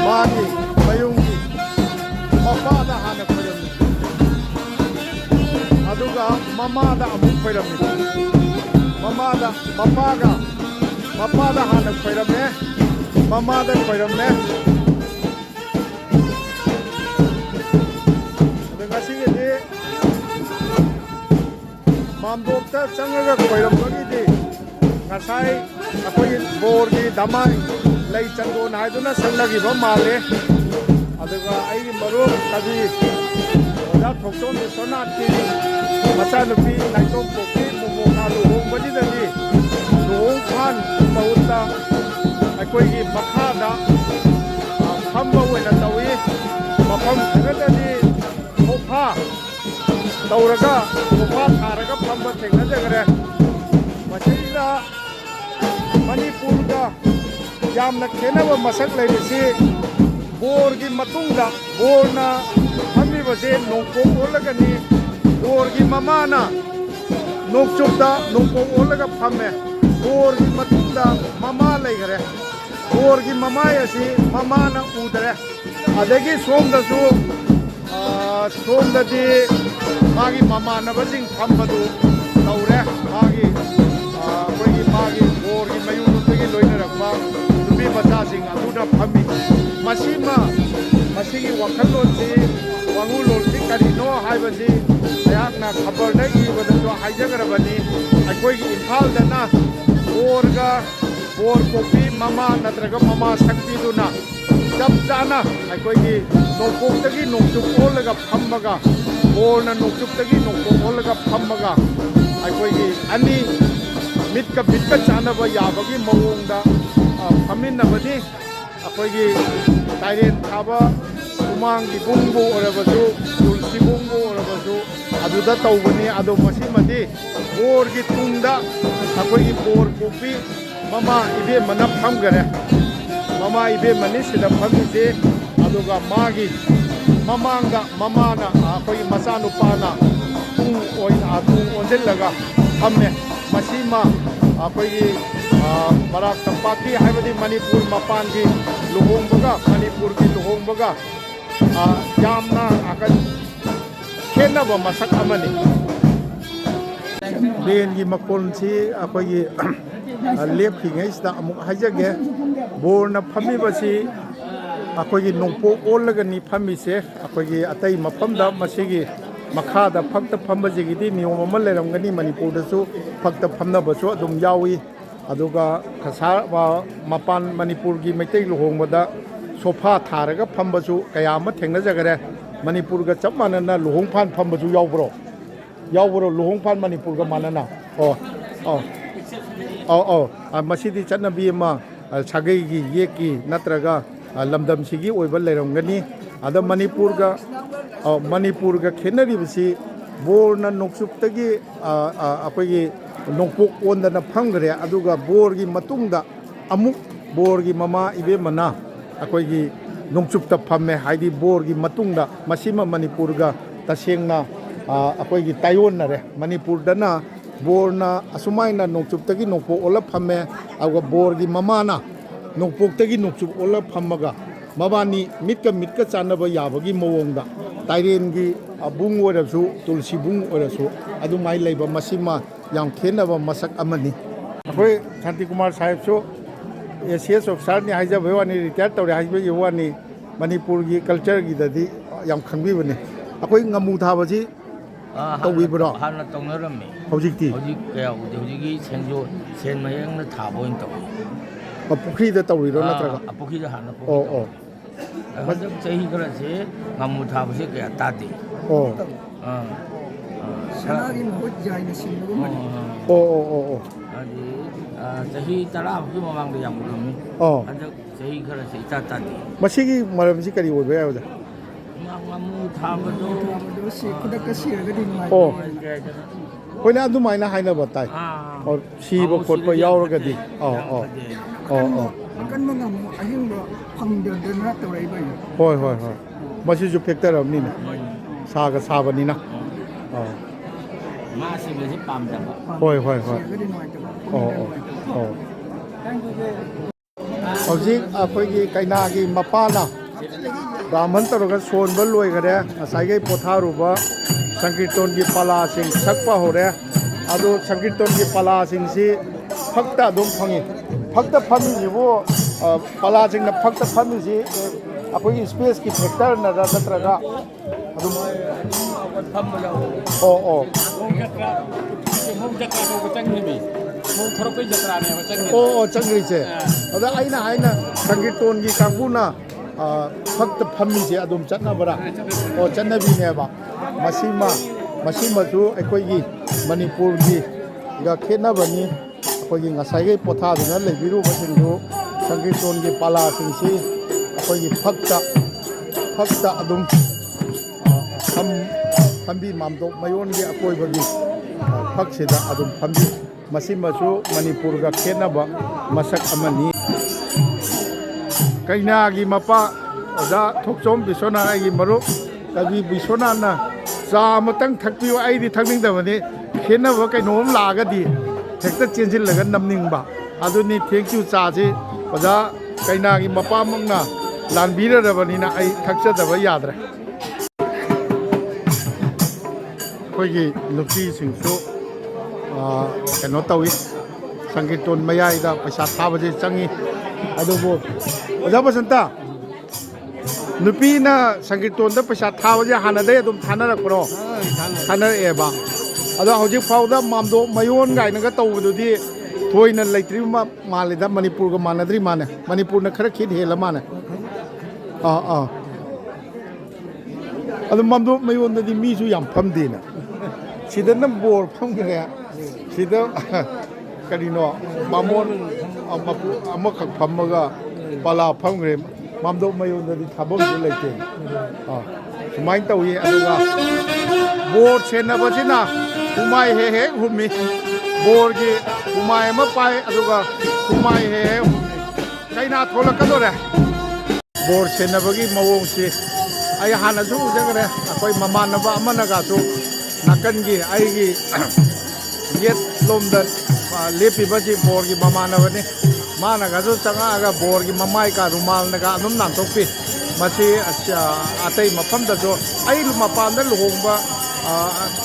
ꯃꯥꯒꯤ ꯃꯌꯨꯝꯒꯤ ꯃꯄꯥꯗ ꯍꯥꯟꯅ ꯈꯣꯏꯔꯝꯃꯤ ꯑꯗꯨꯒ ꯃꯃꯥꯗ ꯑꯃꯨꯛ ꯈꯣꯏꯔꯝꯃꯤ ꯃꯄꯥꯗ ꯍꯥꯟꯅ ꯈꯣꯏꯔꯝꯃꯦ ꯃꯃꯥꯗ ꯈꯣꯏꯔꯝꯃꯦ ꯑꯗ ꯉꯁꯤꯒꯤꯗꯤ ꯃꯥꯝꯗꯣꯞꯇ ꯆꯪꯉꯒ ꯈꯣꯏꯔꯝꯕꯒꯤꯗꯤ ꯉꯁꯥꯏ ꯑꯩꯈꯣꯏꯒꯤ ꯕꯣꯔꯒꯤ ꯙꯃꯥꯏ ꯂꯩ ꯆꯟꯗꯣꯟ ꯍꯥꯏꯗꯨꯅ ꯁꯪꯅꯈꯤꯕ ꯃꯥꯜꯂꯦ ꯑꯗꯨꯒ ꯑꯩꯒꯤ ꯃꯔꯨꯞ ꯀꯕꯤ ꯑꯣꯖꯥ ꯊꯣꯛꯆꯣꯝ ꯕꯤꯁ꯭ꯋꯅꯥꯊꯀꯤ ꯃꯆꯥꯅꯨꯄꯤ ꯅꯥꯏꯇꯣꯝ ꯄꯣꯛꯄꯤ ꯃꯣꯃꯣꯈꯥ ꯂꯨꯍꯣꯡꯕꯁꯤꯗꯗꯤ ꯂꯨꯍꯣꯡꯐꯥꯟ ꯃꯍꯨꯠꯇ ꯑꯩꯈꯣꯏꯒꯤ ꯃꯈꯥꯗ ꯐꯝꯕ ꯑꯣꯏꯅ ꯇꯧꯏ ꯃꯐꯝ ꯈꯔꯗꯗꯤ ꯁꯣꯐꯥ ꯇꯧꯔꯒ ꯁꯣꯐꯥ ꯊꯥꯔꯒ ꯐꯝꯕ ꯊꯦꯡꯅꯖꯈ꯭ꯔꯦ ꯃꯁꯤꯗ ꯃꯅꯤꯄꯨꯔꯒ ꯌꯥꯝꯅ ꯈꯦꯠꯅꯕ ꯃꯁꯛ ꯂꯩꯔꯤꯁꯤ ꯕꯣꯔꯒꯤ ꯃꯇꯨꯡꯗ ꯕꯣꯔꯅ ꯐꯝꯃꯤꯕꯁꯦ ꯅꯣꯡꯄꯣꯛ ꯑꯣꯜꯂꯒꯅꯤ ꯕꯣꯔꯒꯤ ꯃꯃꯥꯅ ꯅꯣꯡꯆꯨꯞꯇ ꯅꯣꯡꯄꯣꯛ ꯑꯣꯜꯂꯒ ꯐꯝꯃꯦ ꯕꯣꯔꯒꯤ ꯃꯇꯨꯡꯗ ꯃꯃꯥ ꯂꯩꯈꯔꯦ ꯕꯣꯔꯒꯤ ꯃꯃꯥꯏ ꯑꯁꯤ ꯃꯃꯥꯅ ꯎꯗꯔꯦ ꯑꯗꯒꯤ ꯁꯣꯝꯗꯁꯨ ꯁꯣꯝꯗꯗꯤ ꯃꯥꯒꯤ ꯃꯃꯥꯟꯅꯕꯁꯤꯡ ꯐꯝꯕꯗꯨ ꯇꯧꯔꯦ ꯑꯩꯈꯣꯏꯒꯤ ꯕꯣꯔꯒꯤ ꯃꯌꯨꯝꯗꯒꯤ ꯂꯣꯏꯅꯔꯛꯄ ꯅꯨꯄꯤ ꯃꯆꯥꯁꯤꯡ ꯑꯗꯨꯅ ꯐꯝꯃꯤ ꯃꯁꯤꯒꯤ ꯋꯥꯈꯜꯂꯣꯟꯁꯤ ꯋꯥꯉꯨꯂꯣꯟꯁꯤ ꯀꯔꯤꯅꯣ ꯍꯥꯏꯕꯁꯤ ꯑꯩꯍꯥꯛꯅ ꯈꯕꯔꯗ ꯏꯕꯗꯁꯨ ꯍꯥꯏꯖꯈ꯭ꯔꯕꯅꯤ ꯑꯩꯈꯣꯏꯒꯤ ꯏꯝꯐꯥꯜꯗꯅ ꯕꯣꯔ ꯄꯣꯛꯄꯤ ꯃꯃꯥ ꯅꯠꯇ꯭ꯔꯒ ꯃꯃꯥ ꯁꯛꯄꯤꯗꯨꯅ ꯆꯞ ꯆꯥꯅ ꯑꯩꯈꯣꯏꯒꯤ ꯅꯣꯡꯄꯣꯛꯇꯒꯤ ꯅꯣꯡꯆꯨꯞ ꯑꯣꯜꯂꯒ ꯐꯝꯃꯒ ꯕꯣꯔꯅ ꯅꯣꯡꯆꯨꯞꯇꯒꯤ ꯅꯣꯡꯄꯣꯛ ꯑꯣꯜꯂꯒ ꯐꯝꯃꯒ ꯑꯩꯈꯣꯏꯒꯤ ꯑꯅꯤ ꯃꯤꯠꯀ ꯆꯥꯟꯅꯕ ꯌꯥꯕꯒꯤ ꯃꯑꯣꯡꯗ ꯐꯝꯃꯤꯟꯅꯕꯅꯤ ꯑꯩꯈꯣꯏꯒꯤ ꯇꯥꯏꯔꯦꯟ ꯊꯥꯕ ꯁꯨꯃꯥꯡꯒꯤ ꯕꯨꯡꯕꯨ ꯑꯣꯏꯔꯕꯁꯨ ꯇꯨꯜꯁꯤꯕꯨꯡꯕꯨ ꯑꯣꯏꯔꯕꯁꯨ ꯑꯗꯨꯗ ꯇꯧꯕꯅꯤ ꯑꯗꯣ ꯃꯁꯤꯃꯗꯤ ꯕꯣꯔꯒꯤ ꯇꯨꯡꯗ ꯑꯩꯈꯣꯏꯒꯤ ꯕꯣꯔ ꯄꯣꯛꯄꯤ ꯃꯃꯥ ꯏꯕꯦꯝꯃꯅ ꯐꯝꯈꯔꯦ ꯃꯃꯥ ꯏꯕꯦꯝꯃꯅꯤ ꯁꯤꯗ ꯐꯝꯃꯤꯁꯦ ꯑꯗꯨꯒ ꯃꯥꯒꯤ ꯃꯃꯥꯡꯗ ꯃꯃꯥꯅ ꯑꯩꯈꯣꯏꯒꯤ ꯃꯆꯥꯅꯨꯄꯥꯅ ꯇꯨꯡ ꯑꯣꯟꯁꯤꯜꯂꯒ ꯐꯝꯃꯦ ꯃꯁꯤꯃ ꯑꯩꯈꯣꯏꯒꯤ ꯕꯔꯥꯛ ꯇꯝꯄꯥꯛꯀꯤ ꯍꯥꯏꯕꯗꯤ ꯃꯅꯤꯄꯨꯔ ꯃꯄꯥꯟꯒꯤ ꯂꯨꯍꯣꯡꯕꯒ ꯃꯅꯤꯄꯨꯔꯒꯤ ꯂꯨꯍꯣꯡꯕꯒ ꯌꯥꯝꯅ ꯈꯦꯠꯅꯕ ꯃꯁꯛ ꯑꯃꯅꯤ ꯕꯦꯟꯒꯤ ꯃꯈꯣꯟꯁꯤ ꯑꯩꯈꯣꯏꯒꯤ ꯂꯦꯞꯈꯤꯉꯩꯁꯤꯗ ꯑꯃꯨꯛ ꯍꯥꯏꯖꯒꯦ ꯕꯣꯔꯅ ꯐꯝꯃꯤꯕꯁꯤ ꯑꯩꯈꯣꯏꯒꯤ ꯅꯣꯡꯄꯣꯛ ꯑꯣꯜꯂꯒꯅꯤ ꯐꯝꯃꯤꯁꯦ ꯑꯩꯈꯣꯏꯒꯤ ꯑꯇꯩ ꯃꯐꯝꯗ ꯃꯁꯤꯒꯤ ꯃꯈꯥꯗ ꯐꯛꯇ ꯐꯝꯕꯁꯤꯒꯤꯗꯤ ꯅꯤꯌꯣꯝ ꯑꯃ ꯂꯩꯔꯝꯒꯅꯤ ꯃꯅꯤꯄꯨꯔꯗꯁꯨ ꯐꯛꯇ ꯐꯝꯅꯕꯁꯨ ꯑꯗꯨꯝ ꯌꯥꯎꯏ ꯑꯗꯨꯒ ꯃꯄꯥꯟ ꯃꯅꯤꯄꯨꯔꯒꯤ ꯃꯩꯇꯩ ꯂꯨꯍꯣꯡꯕꯗ ꯁꯣꯐꯥ ꯊꯥꯔꯒ ꯐꯝꯕꯁꯨ ꯀꯌా ꯑꯃ ꯊꯦꯡꯅꯖꯈꯔꯦ ꯃꯅꯤꯄꯨꯔꯒ ꯆꯞ ꯃꯥꯟꯅꯅ ꯂꯨꯍꯣꯡꯐꯥꯟ ꯐꯝꯕꯁꯨ ꯌꯥꯎꯕ꯭ꯔꯣ ꯂꯨꯍꯣꯡꯐꯥꯟ ꯃꯅꯤꯄꯨꯔꯒ ꯃꯥꯟꯅꯅ ꯃꯁꯤꯗꯤ ꯆꯠꯅꯕꯤ ꯑꯃ ꯁꯥꯒꯩꯒꯤ ꯌꯦꯛꯀꯤ ꯅꯠꯇ꯭ꯔꯒ ꯂꯝꯗꯝꯁꯤꯒꯤ ꯑꯣꯏꯕ ꯂꯩꯔꯝꯒꯅꯤ ꯑꯗ ꯃꯅꯤꯄꯨꯔꯒ ꯈꯦꯠꯅꯔꯤꯕꯁꯤ ꯕꯣꯔꯅ ꯅꯣꯡꯆꯨꯞꯇꯒꯤ ꯑꯩꯈꯣꯏꯒꯤ ꯅꯣꯡꯄꯣꯛ ꯑꯣꯟꯗꯅ ꯐꯝꯈ꯭ꯔꯦ ꯑꯗꯨꯒ ꯕꯣꯔꯒꯤ ꯃꯇꯨꯡꯗ ꯑꯃꯨꯛ ꯕꯣꯔꯒꯤ ꯃꯃꯥ ꯏꯕꯦꯝꯃꯅ ꯑꯩꯈꯣꯏꯒꯤ ꯅꯣꯡꯆꯨꯞꯇ ꯐꯝꯃꯦ ꯍꯥꯏꯗꯤ ꯕꯣꯔꯒꯤ ꯃꯇꯨꯡꯗ ꯃꯁꯤꯃ ꯃꯅꯤꯄꯨꯔꯒ ꯇꯁꯦꯡꯅ ꯑꯩꯈꯣꯏꯒꯤ ꯇꯥꯏꯌꯣꯟꯅꯔꯦ ꯃꯅꯤꯄꯨꯔꯗꯅ ꯕꯣꯔꯅ ꯑꯁꯨꯃꯥꯏꯅ ꯅꯣꯡꯆꯨꯞꯇꯒꯤ ꯅꯣꯡꯄꯣꯛ ꯑꯣꯜꯂ ꯐꯝꯃꯦ ꯑꯗꯨꯒ ꯕꯣꯔꯒꯤ ꯃꯃꯥꯅ ꯅꯣꯡꯄꯣꯛꯇꯒꯤ ꯅꯣꯡꯆꯨꯞ ꯑꯣꯜꯂ ꯐꯝꯃꯒ ꯃꯕꯥꯅꯤ ꯃꯤꯠꯀ ꯆꯥꯟꯅꯕ ꯌꯥꯕꯒꯤ ꯃꯑꯣꯡꯗ ꯇꯥꯏꯔꯦꯟꯒꯤ ꯕꯨꯡ ꯑꯣꯏꯔꯁꯨ ꯇꯨꯜꯁꯤꯕꯨꯡ ꯑꯣꯏꯔꯁꯨ ꯑꯗꯨꯃꯥꯏꯅ ꯂꯩꯕ ꯃꯁꯤꯃ ꯌꯥꯝ ꯈꯦꯠꯅꯕ ꯃꯁꯛ ꯑꯃꯅꯤ ꯑꯩꯈꯣꯏ ꯁꯥꯟꯇꯤꯀꯨꯃꯥꯔ ꯁꯥꯍꯦꯕꯁꯨ ACS ꯑꯣꯐꯤꯁꯥꯔꯅꯤ ꯍꯥꯏꯖꯕꯒꯤ ꯋꯥꯅꯤ ꯔꯤꯇꯥꯌꯔ ꯇꯧꯔꯦ ꯍꯥꯏꯖꯕꯒꯤ ꯋꯥꯅꯤ ꯃꯅꯤꯄꯨꯔꯒꯤ ꯀꯜꯆꯔꯒꯤꯗꯗꯤ ꯌꯥꯝ ꯈꯪꯕꯤꯕꯅꯤ ꯑꯩꯈꯣꯏ ꯉꯥꯃꯨ ꯊꯥꯕꯁꯤ ꯇꯧꯕꯤꯕ꯭ꯔꯣ ꯍꯥꯟꯅ ꯇꯧꯅꯔꯝꯃꯤ ꯍꯧꯖꯤꯛꯇꯤ ꯍꯧꯖꯤꯛ ꯀꯌꯥ ꯎꯗꯦ ꯍꯧꯖꯤꯛꯀꯤ ꯁꯦꯟ ꯃꯌꯦꯡꯅ ꯊꯥꯕ ꯑꯣꯏꯅ ꯇꯧꯏ ꯄꯨꯈ꯭ꯔꯤꯗ ꯇꯧꯔꯤꯔꯣ ꯅꯠꯇ꯭ꯔꯒ ꯄꯨꯈ꯭ꯔꯤꯗ ꯍꯥꯟꯅ ꯑꯣ ꯍꯟꯗꯛ ꯆꯍꯤ ꯈꯔꯁꯦ ꯉꯥꯃꯨ ꯊꯥꯕꯁꯦ ꯀꯌꯥ ꯇꯥꯗꯦ ꯑꯣ ꯁꯅꯥꯒꯤ ꯃꯍꯨꯠ ꯌꯥꯏꯅ ꯁꯤꯟꯕꯒꯨꯝꯕꯅꯤ ꯑꯣ ꯍꯥꯏꯗꯤ ꯆꯍꯤ 10ꯃꯨꯛꯀꯤ ꯃꯃꯥꯡꯗ ꯌꯥꯝ ꯎꯔꯝꯃꯤ ꯑꯣ ꯍꯟꯗꯛ ꯆꯍꯤ ꯈꯔꯁꯦ ꯏꯇꯥ ꯇꯥꯗꯦ ꯃꯁꯤꯒꯤ ꯃꯔꯝꯁꯤ ꯀꯔꯤ ꯑꯣꯏꯕ ꯌꯥꯏ ꯑꯣꯖꯥ ꯉꯥꯃꯨ ꯊꯥꯕꯗꯣ ꯊꯥꯕꯗꯣ ꯈꯨꯗꯛꯇ ꯁꯤꯔꯒꯗꯤ ꯑꯣ ꯅꯨꯡꯉꯥꯏꯇꯦ ꯑꯩꯈꯣꯏꯅ ꯑꯗꯨꯃꯥꯏꯅ ꯍꯥꯏꯅꯕ ꯇꯥꯏ ꯁꯤꯕ ꯈꯣꯠꯄ ꯌꯥꯎꯔꯒꯗꯤ ꯑꯀꯟꯕ ꯉꯝꯃꯨ ꯑꯍꯤꯡꯕ ꯐꯪꯗꯗꯅ ꯇꯧꯔꯛꯏꯕꯅꯤ ꯍꯣꯏ ꯃꯁꯤꯁꯨ ꯐꯦꯛꯇꯔ ꯑꯃꯅꯤꯅꯦ ꯁꯥꯒ ꯁꯥꯕꯅꯤꯅ ꯉꯥꯁꯤꯡꯒꯁꯤ ꯄꯥꯝꯗꯕ ꯍꯣꯏ ꯁꯤꯔꯒꯗꯤ ꯅꯨꯡꯉꯥꯏꯇꯕ ꯑꯣ ꯍꯧꯖꯤꯛ ꯑꯩꯈꯣꯏꯒꯤ ꯀꯩꯅꯥꯒꯤ ꯃꯄꯥꯅ ꯕ꯭ꯔꯥꯍꯃꯟ ꯇꯧꯔꯒ ꯁꯣꯟꯕ ꯂꯣꯏꯈꯔꯦ ꯉꯁꯥꯏꯒꯤ ꯄꯣꯊꯥꯔꯨꯕ ꯁꯪꯀꯤꯔꯇꯣꯟꯒꯤ ꯄꯥꯂꯥꯁꯤꯡ ꯁꯛꯄ ꯍꯧꯔꯦ ꯑꯗꯨ ꯁꯪꯀꯤꯔꯇꯣꯟꯒꯤ ꯄꯥꯂꯥꯁꯤꯡꯁꯤ ꯐꯛꯇ ꯑꯗꯨꯝ ꯐꯪꯉꯤ ꯐꯛꯇ ꯐꯝꯃꯤꯁꯤꯕꯨ ꯄꯥꯂꯥꯁꯤꯡꯅ ꯐꯛꯇ ꯐꯝꯃꯤꯁꯤ ꯑꯩꯈꯣꯏꯒꯤ ꯏꯁꯄꯦꯁꯀꯤ ꯐꯦꯛꯇꯔꯅꯔ ꯅꯠꯇ꯭ꯔꯒ ꯑꯗꯨꯝ ꯑꯣ ꯆꯪꯈ꯭ꯔꯤꯁꯦ ꯑꯗ ꯑꯩꯅ ꯍꯥꯏꯅ ꯁꯪꯀꯤꯔꯇꯣꯟꯒꯤ ꯀꯥꯡꯕꯨꯅ ꯐꯛꯇ ꯐꯝꯃꯤꯁꯦ ꯑꯗꯨꯝ ꯆꯠꯅꯕ꯭ꯔꯥ ꯑꯣ ꯆꯠꯅꯕꯤꯅꯦꯕ ꯃꯁꯤꯃꯁꯨ ꯑꯩꯈꯣꯏꯒꯤ ꯃꯅꯤꯄꯨꯔꯒꯤꯒ ꯈꯦꯠꯅꯕꯅꯤ ꯑꯩꯈꯣꯏꯒꯤ ꯉꯁꯥꯏꯒꯤ ꯄꯣꯊꯥꯗꯨꯅ ꯂꯩꯕꯤꯔꯨꯕꯁꯤꯡꯗꯨ ꯁꯪꯀꯤꯔꯇꯣꯟꯒꯤ ꯄꯥꯂꯥꯁꯤꯡꯁꯤ ꯑꯩꯈꯣꯏꯒꯤ ꯐꯛꯇ ꯑꯗꯨꯝ ꯐꯝꯕꯤ ꯃꯥꯝꯗꯣꯞ ꯃꯌꯣꯟꯒꯤ ꯑꯀꯣꯏꯕꯒꯤ ꯐꯛꯁꯤꯗ ꯑꯗꯨꯝ ꯐꯝꯕꯤ ꯃꯁꯤꯃꯁꯨ ꯃꯅꯤꯄꯨꯔꯒ ꯈꯦꯠꯅꯕ ꯃꯁꯛ ꯑꯃꯅꯤ ꯀꯩꯅꯥꯒꯤ ꯃꯄꯥ ꯑꯣꯖꯥ ꯊꯣꯛꯆꯣꯝ ꯕꯤꯁ꯭ꯋꯅꯥꯊ ꯑꯩꯒꯤ ꯃꯔꯨꯞ ꯀꯕꯤ ꯕꯤꯁ꯭ꯋꯅꯥꯊꯅ ꯆꯥ ꯑꯃꯇꯪ ꯊꯛꯄꯤꯌꯨ ꯑꯩꯗꯤ ꯊꯛꯅꯤꯡꯗꯕꯅꯤ ꯈꯦꯠꯅꯕ ꯀꯩꯅꯣꯝ ꯂꯥꯛꯑꯒꯗꯤ ꯍꯦꯛꯇ ꯆꯦꯟꯁꯤꯜꯂꯒ ꯅꯝꯅꯤꯡꯕ ꯑꯗꯨꯅꯤ ꯊꯦꯡꯀ꯭ꯌꯨ ꯆꯥꯁꯤ ꯑꯣꯖꯥ ꯀꯩꯅꯥꯒꯤ ꯃꯄꯥꯃꯛꯅ ꯂꯥꯟꯕꯤꯔꯔꯕꯅꯤꯅ ꯑꯩ ꯊꯛꯆꯗꯕ ꯌꯥꯗ꯭ꯔꯦ ꯑꯩꯈꯣꯏꯒꯤ ꯅꯨꯄꯤꯁꯤꯡꯁꯨ ꯀꯩꯅꯣ ꯇꯧꯏ ꯁꯪꯀꯤꯔꯇꯣꯟ ꯃꯌꯥꯏꯗ ꯄꯩꯁా ꯊꯥꯕꯁꯦ ꯆꯪꯏ ꯑꯗꯨꯕꯨ ꯑꯣꯖꯥ ꯕꯁꯟꯇ ꯅꯨꯄꯤꯅ ꯁꯪꯀꯤꯔꯇꯣꯟꯗ ꯄꯩꯁꯥ ꯊꯥꯕꯁꯦ ꯍꯥꯟꯅꯗꯩ ꯑꯗꯨꯝ ꯊꯥꯅꯔꯛꯄ꯭ꯔꯣ ꯊꯥꯅꯔꯛꯑꯦꯕ ꯑꯗꯣ ꯍꯧꯖꯤꯛ ꯐꯥꯎꯗ ꯃꯥꯝꯗꯣꯞ ꯃꯌꯣꯟ ꯀꯥꯏꯅꯒ ꯇꯧꯕꯗꯨꯗꯤ ꯊꯣꯏꯅ ꯂꯩꯇ꯭ꯔꯤꯕ ꯃꯥꯜꯂꯤꯗ ꯃꯅꯤꯄꯨꯔꯒ ꯃꯥꯟꯅꯗ꯭ꯔꯤ ꯃꯥꯅꯦ ꯃꯅꯤꯄꯨꯔꯅ ꯈꯔ ꯈꯤꯠ ꯍꯦꯜꯂ ꯃꯥꯅꯦ ꯑꯗꯣ ꯃꯥꯝꯗꯣꯞ ꯃꯌꯣꯟꯗꯗꯤ ꯃꯤꯁꯨ ꯌꯥꯝ ꯐꯝꯗꯦꯅ ꯁꯤꯗꯅ ꯕꯣꯔ ꯐꯝꯈ꯭ꯔꯦ ꯁꯤꯗ ꯀꯔꯤꯅꯣ ꯃꯥꯃꯣꯟ ꯑꯃꯈꯛ ꯐꯝꯃꯒ ꯄꯥꯂꯥ ꯐꯝꯈ꯭ꯔꯦ ꯃꯥꯝꯗꯣꯞ ꯃꯌꯣꯟꯗꯗꯤ ꯊꯥꯐꯝꯁꯨ ꯂꯩꯇꯦ ꯁꯨꯃꯥꯏꯅ ꯇꯧꯏ ꯑꯗꯨꯒ ꯕꯣꯔ ꯁꯦꯟꯅꯕꯁꯤꯅ ꯍꯨꯃꯥꯏ ꯍꯦꯛ ꯍꯨꯝꯃꯤ ꯕꯣꯔꯒꯤ ꯍꯨꯃꯥꯏ ꯑꯃ ꯄꯥꯏ ꯑꯗꯨꯒ ꯍꯨꯃꯥꯏ ꯍꯦꯛ ꯍꯨꯝꯃꯤ ꯀꯩꯅꯥ ꯊꯣꯛꯂꯛꯀꯗꯣꯔꯦ ꯕꯣꯔ ꯁꯦꯟꯅꯕꯒꯤ ꯃꯑꯣꯡꯁꯤ ꯑꯩ ꯍꯥꯟꯅꯁꯨ ꯎꯖꯈ꯭ꯔꯦ ꯑꯩꯈꯣꯏ ꯃꯃꯥꯟꯅꯕ ꯑꯃꯅꯒꯁꯨ ꯅꯥꯀꯟꯒꯤ ꯑꯩꯒꯤ ꯌꯦꯠ ꯂꯣꯝꯗ ꯂꯦꯞꯄꯤꯕꯁꯤ ꯕꯣꯔꯒꯤ ꯃꯃꯥꯟꯅꯕꯅꯤ ꯃꯥꯅꯒꯁꯨ ꯆꯪꯉꯛꯑꯒ ꯕꯣꯔꯒꯤ ꯃꯃꯥꯏꯒ ꯔꯨꯃꯥꯜꯅꯒ ꯑꯗꯨꯝ ꯅꯥꯟꯊꯣꯛꯄꯤ ꯃꯁꯤ ꯑꯇꯩ ꯃꯐꯝꯗꯁꯨ ꯑꯩ ꯃꯄꯥꯟꯗ ꯂꯨꯍꯣꯡꯕ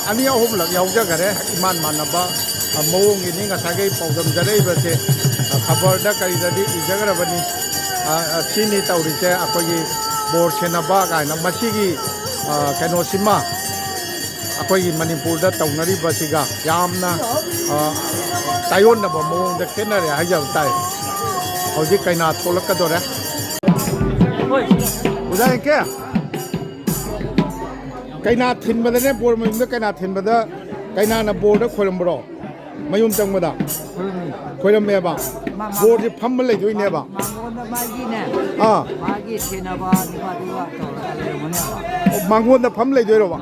2-3ꯂꯛ ꯌꯥꯎꯖꯈꯔꯦ ꯏꯃꯥꯟ ꯃꯥꯟꯅꯕ ꯃꯑꯣꯡꯒꯤꯅꯤ ꯉꯁꯥꯏꯒꯤ ꯄꯥꯎꯗꯝꯖꯔꯛꯏꯕꯁꯦ ꯈꯕꯔꯗ ꯀꯔꯤꯗꯗꯤ ꯏꯖꯈ꯭ꯔꯕꯅꯤ ꯁꯤꯅꯤ ꯇꯧꯔꯤꯁꯦ ꯑꯩꯈꯣꯏꯒꯤ ꯕꯣꯔ ꯁꯦꯟꯅꯕ ꯀꯥꯏꯅ ꯃꯁꯤꯒꯤ ꯀꯩꯅꯣꯁꯤꯃ ꯑꯩꯈꯣꯏꯒꯤ ꯃꯅꯤꯄꯨꯔꯗ ꯇꯧꯅꯔꯤꯕꯁꯤꯒ ꯌꯥꯝꯅ ꯇꯥꯏꯌꯣꯟꯅꯕ ꯃꯑꯣꯡꯗ ꯈꯦꯠꯅꯔꯦ ꯍꯥꯏꯖꯕ ꯇꯥꯏ ꯍꯧꯖꯤꯛ ꯀꯩꯅꯥ ꯊꯣꯛꯂꯛꯀꯗꯣꯔꯦ ꯑꯣꯖꯥ ꯌꯦꯡꯀꯦ ꯀꯩꯅꯥ ꯊꯤꯟꯕꯗꯅꯦ ꯕꯣꯔ ꯃꯌꯨꯝꯗ ꯀꯩꯅꯥ ꯊꯤꯟꯕꯗ ꯀꯩꯅꯥꯅ ꯕꯣꯔꯗ ꯈꯣꯏꯔꯝꯕ꯭ꯔꯣ ꯃꯌꯨꯝ ꯆꯪꯕꯗ ꯈꯣꯏꯔꯝꯃꯦꯕ ꯕꯣꯔꯁꯦ ꯐꯝꯕ ꯂꯩꯗꯣꯏꯅꯦꯕ ꯃꯉꯣꯟꯗ ꯃꯥꯒꯤꯅꯦ ꯃꯥꯒꯤ ꯁꯦꯟꯅꯕ ꯅꯨꯄꯥꯗꯨꯒ ꯇꯧꯔꯒ ꯂꯩꯔꯝꯒꯅꯦꯕ ꯃꯥꯡꯒꯣꯟꯗ ꯐꯝ ꯂꯩꯗꯣꯏꯔꯣꯕ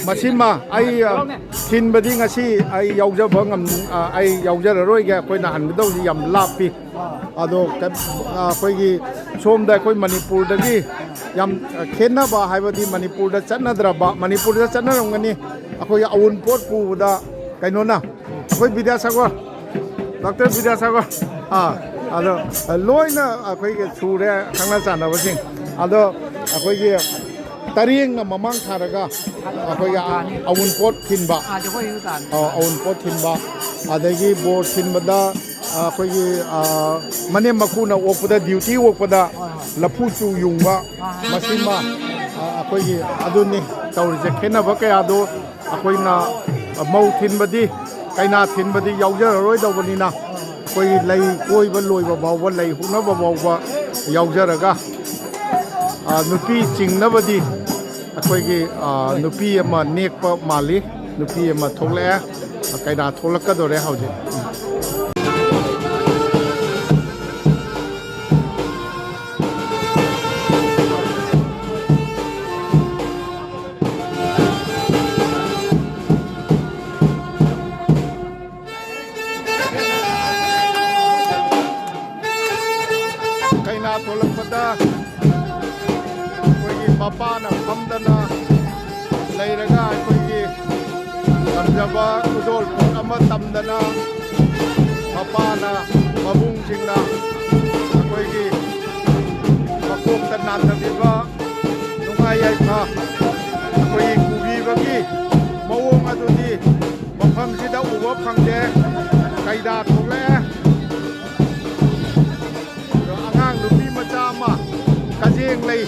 ꯃꯁꯤꯃ ꯑꯩ ꯊꯤꯟꯕꯗꯤ ꯉꯁꯤ ꯑꯩ ꯑꯩ ꯌꯥꯎꯖꯔꯔꯣꯏꯒꯦ ꯑꯩꯈꯣꯏꯅ ꯍꯟꯒꯗꯧꯁꯤ ꯌꯥꯝ ꯂꯥꯞꯄꯤ ꯑꯗꯣ ꯑꯩꯈꯣꯏꯒꯤ ꯁꯣꯝꯗ ꯑꯩꯈꯣꯏ ꯃꯅꯤꯄꯨꯔꯗꯒꯤ ꯌꯥꯝ ꯈꯦꯠꯅꯕ ꯍꯥꯏꯕꯗꯤ ꯃꯅꯤꯄꯨꯔꯗ ꯆꯠꯅꯗ꯭ꯔꯕ ꯃꯅꯤꯄꯨꯔꯗ ꯆꯠꯅꯔꯝꯒꯅꯤ ꯑꯩꯈꯣꯏꯒꯤ ꯑꯎꯟꯄꯣꯠ ꯄꯨꯕꯗ ꯀꯩꯅꯣꯅ ꯑꯩꯈꯣꯏ ꯕꯤꯗ꯭ꯌꯥꯁꯥꯒꯔ ꯗꯣꯛꯇꯔ ꯕꯤꯗ꯭ꯌꯥꯁꯥꯒꯔ ꯑꯗꯣ ꯂꯣꯏꯅ ꯑꯩꯈꯣꯏꯒꯤ ꯁꯨꯔꯦ ꯈꯪꯅ ꯆꯥꯟꯅꯕꯁꯤꯡ ꯑꯗꯣ ꯑꯩꯈꯣꯏꯒꯤ ꯇꯔꯦꯡꯅ ꯃꯃꯥꯡ ꯊꯥꯔꯒ ꯑꯩꯈꯣꯏꯒꯤ ꯑꯎꯟꯄꯣꯠ ꯊꯤꯟꯕ ꯑꯎꯟꯄꯣꯠ ꯊꯤꯟꯕ ꯑꯗꯒꯤ ꯕꯣꯔ ꯊꯤꯟꯕꯗ ꯑꯩꯈꯣꯏꯒꯤ ꯃꯅꯦꯝ ꯃꯀꯨꯅ ꯑꯣꯛꯄꯗ ꯗ꯭ꯌꯨꯇꯤ ꯑꯣꯛꯄꯗ ꯂꯐꯨ ꯆꯨ ꯌꯨꯡꯕ ꯃꯁꯤꯃ ꯑꯩꯈꯣꯏꯒꯤ ꯑꯗꯨꯅꯤ ꯇꯧꯔꯤꯁꯦ ꯈꯦꯠꯅꯕ ꯀꯌꯥꯗꯣ ꯑꯩꯈꯣꯏꯅ ꯃꯧ ꯊꯤꯟꯕꯗꯤ ꯀꯩꯅꯥ ꯊꯤꯟꯕꯗꯤ ꯌꯥꯎꯖꯔꯔꯣꯏꯗꯧꯕꯅꯤ나 ꯑꯩꯈꯣꯏꯒꯤ ꯂꯩ ꯀꯣꯏꯕ ꯂꯣꯏꯕ ꯐꯥꯎꯕ ꯂꯩ ꯍꯨꯛꯅꯕ ꯐꯥꯎꯕ ꯌꯥꯎꯖꯔꯒ नुपी चिंगनबदी अखोइगी नुपी अमा नेकपा माली नुपी अमा थोलए कैना थोलकदोरे हौजे कैना थोलकपदा मपाना फमदना लेरगा अखोइगी तमजबा उदोल पुन अमा तमदना मपाना मबुंगसिंगना अखोइगी मकोक्ता नाथबिबा नुंगाई याइफा अखोइगी कुबीबगी मवोंग अदुदि मफमसिदा उबा फंगदे कैदा थोले अगांग नुपी मचा अमा कजेंग लई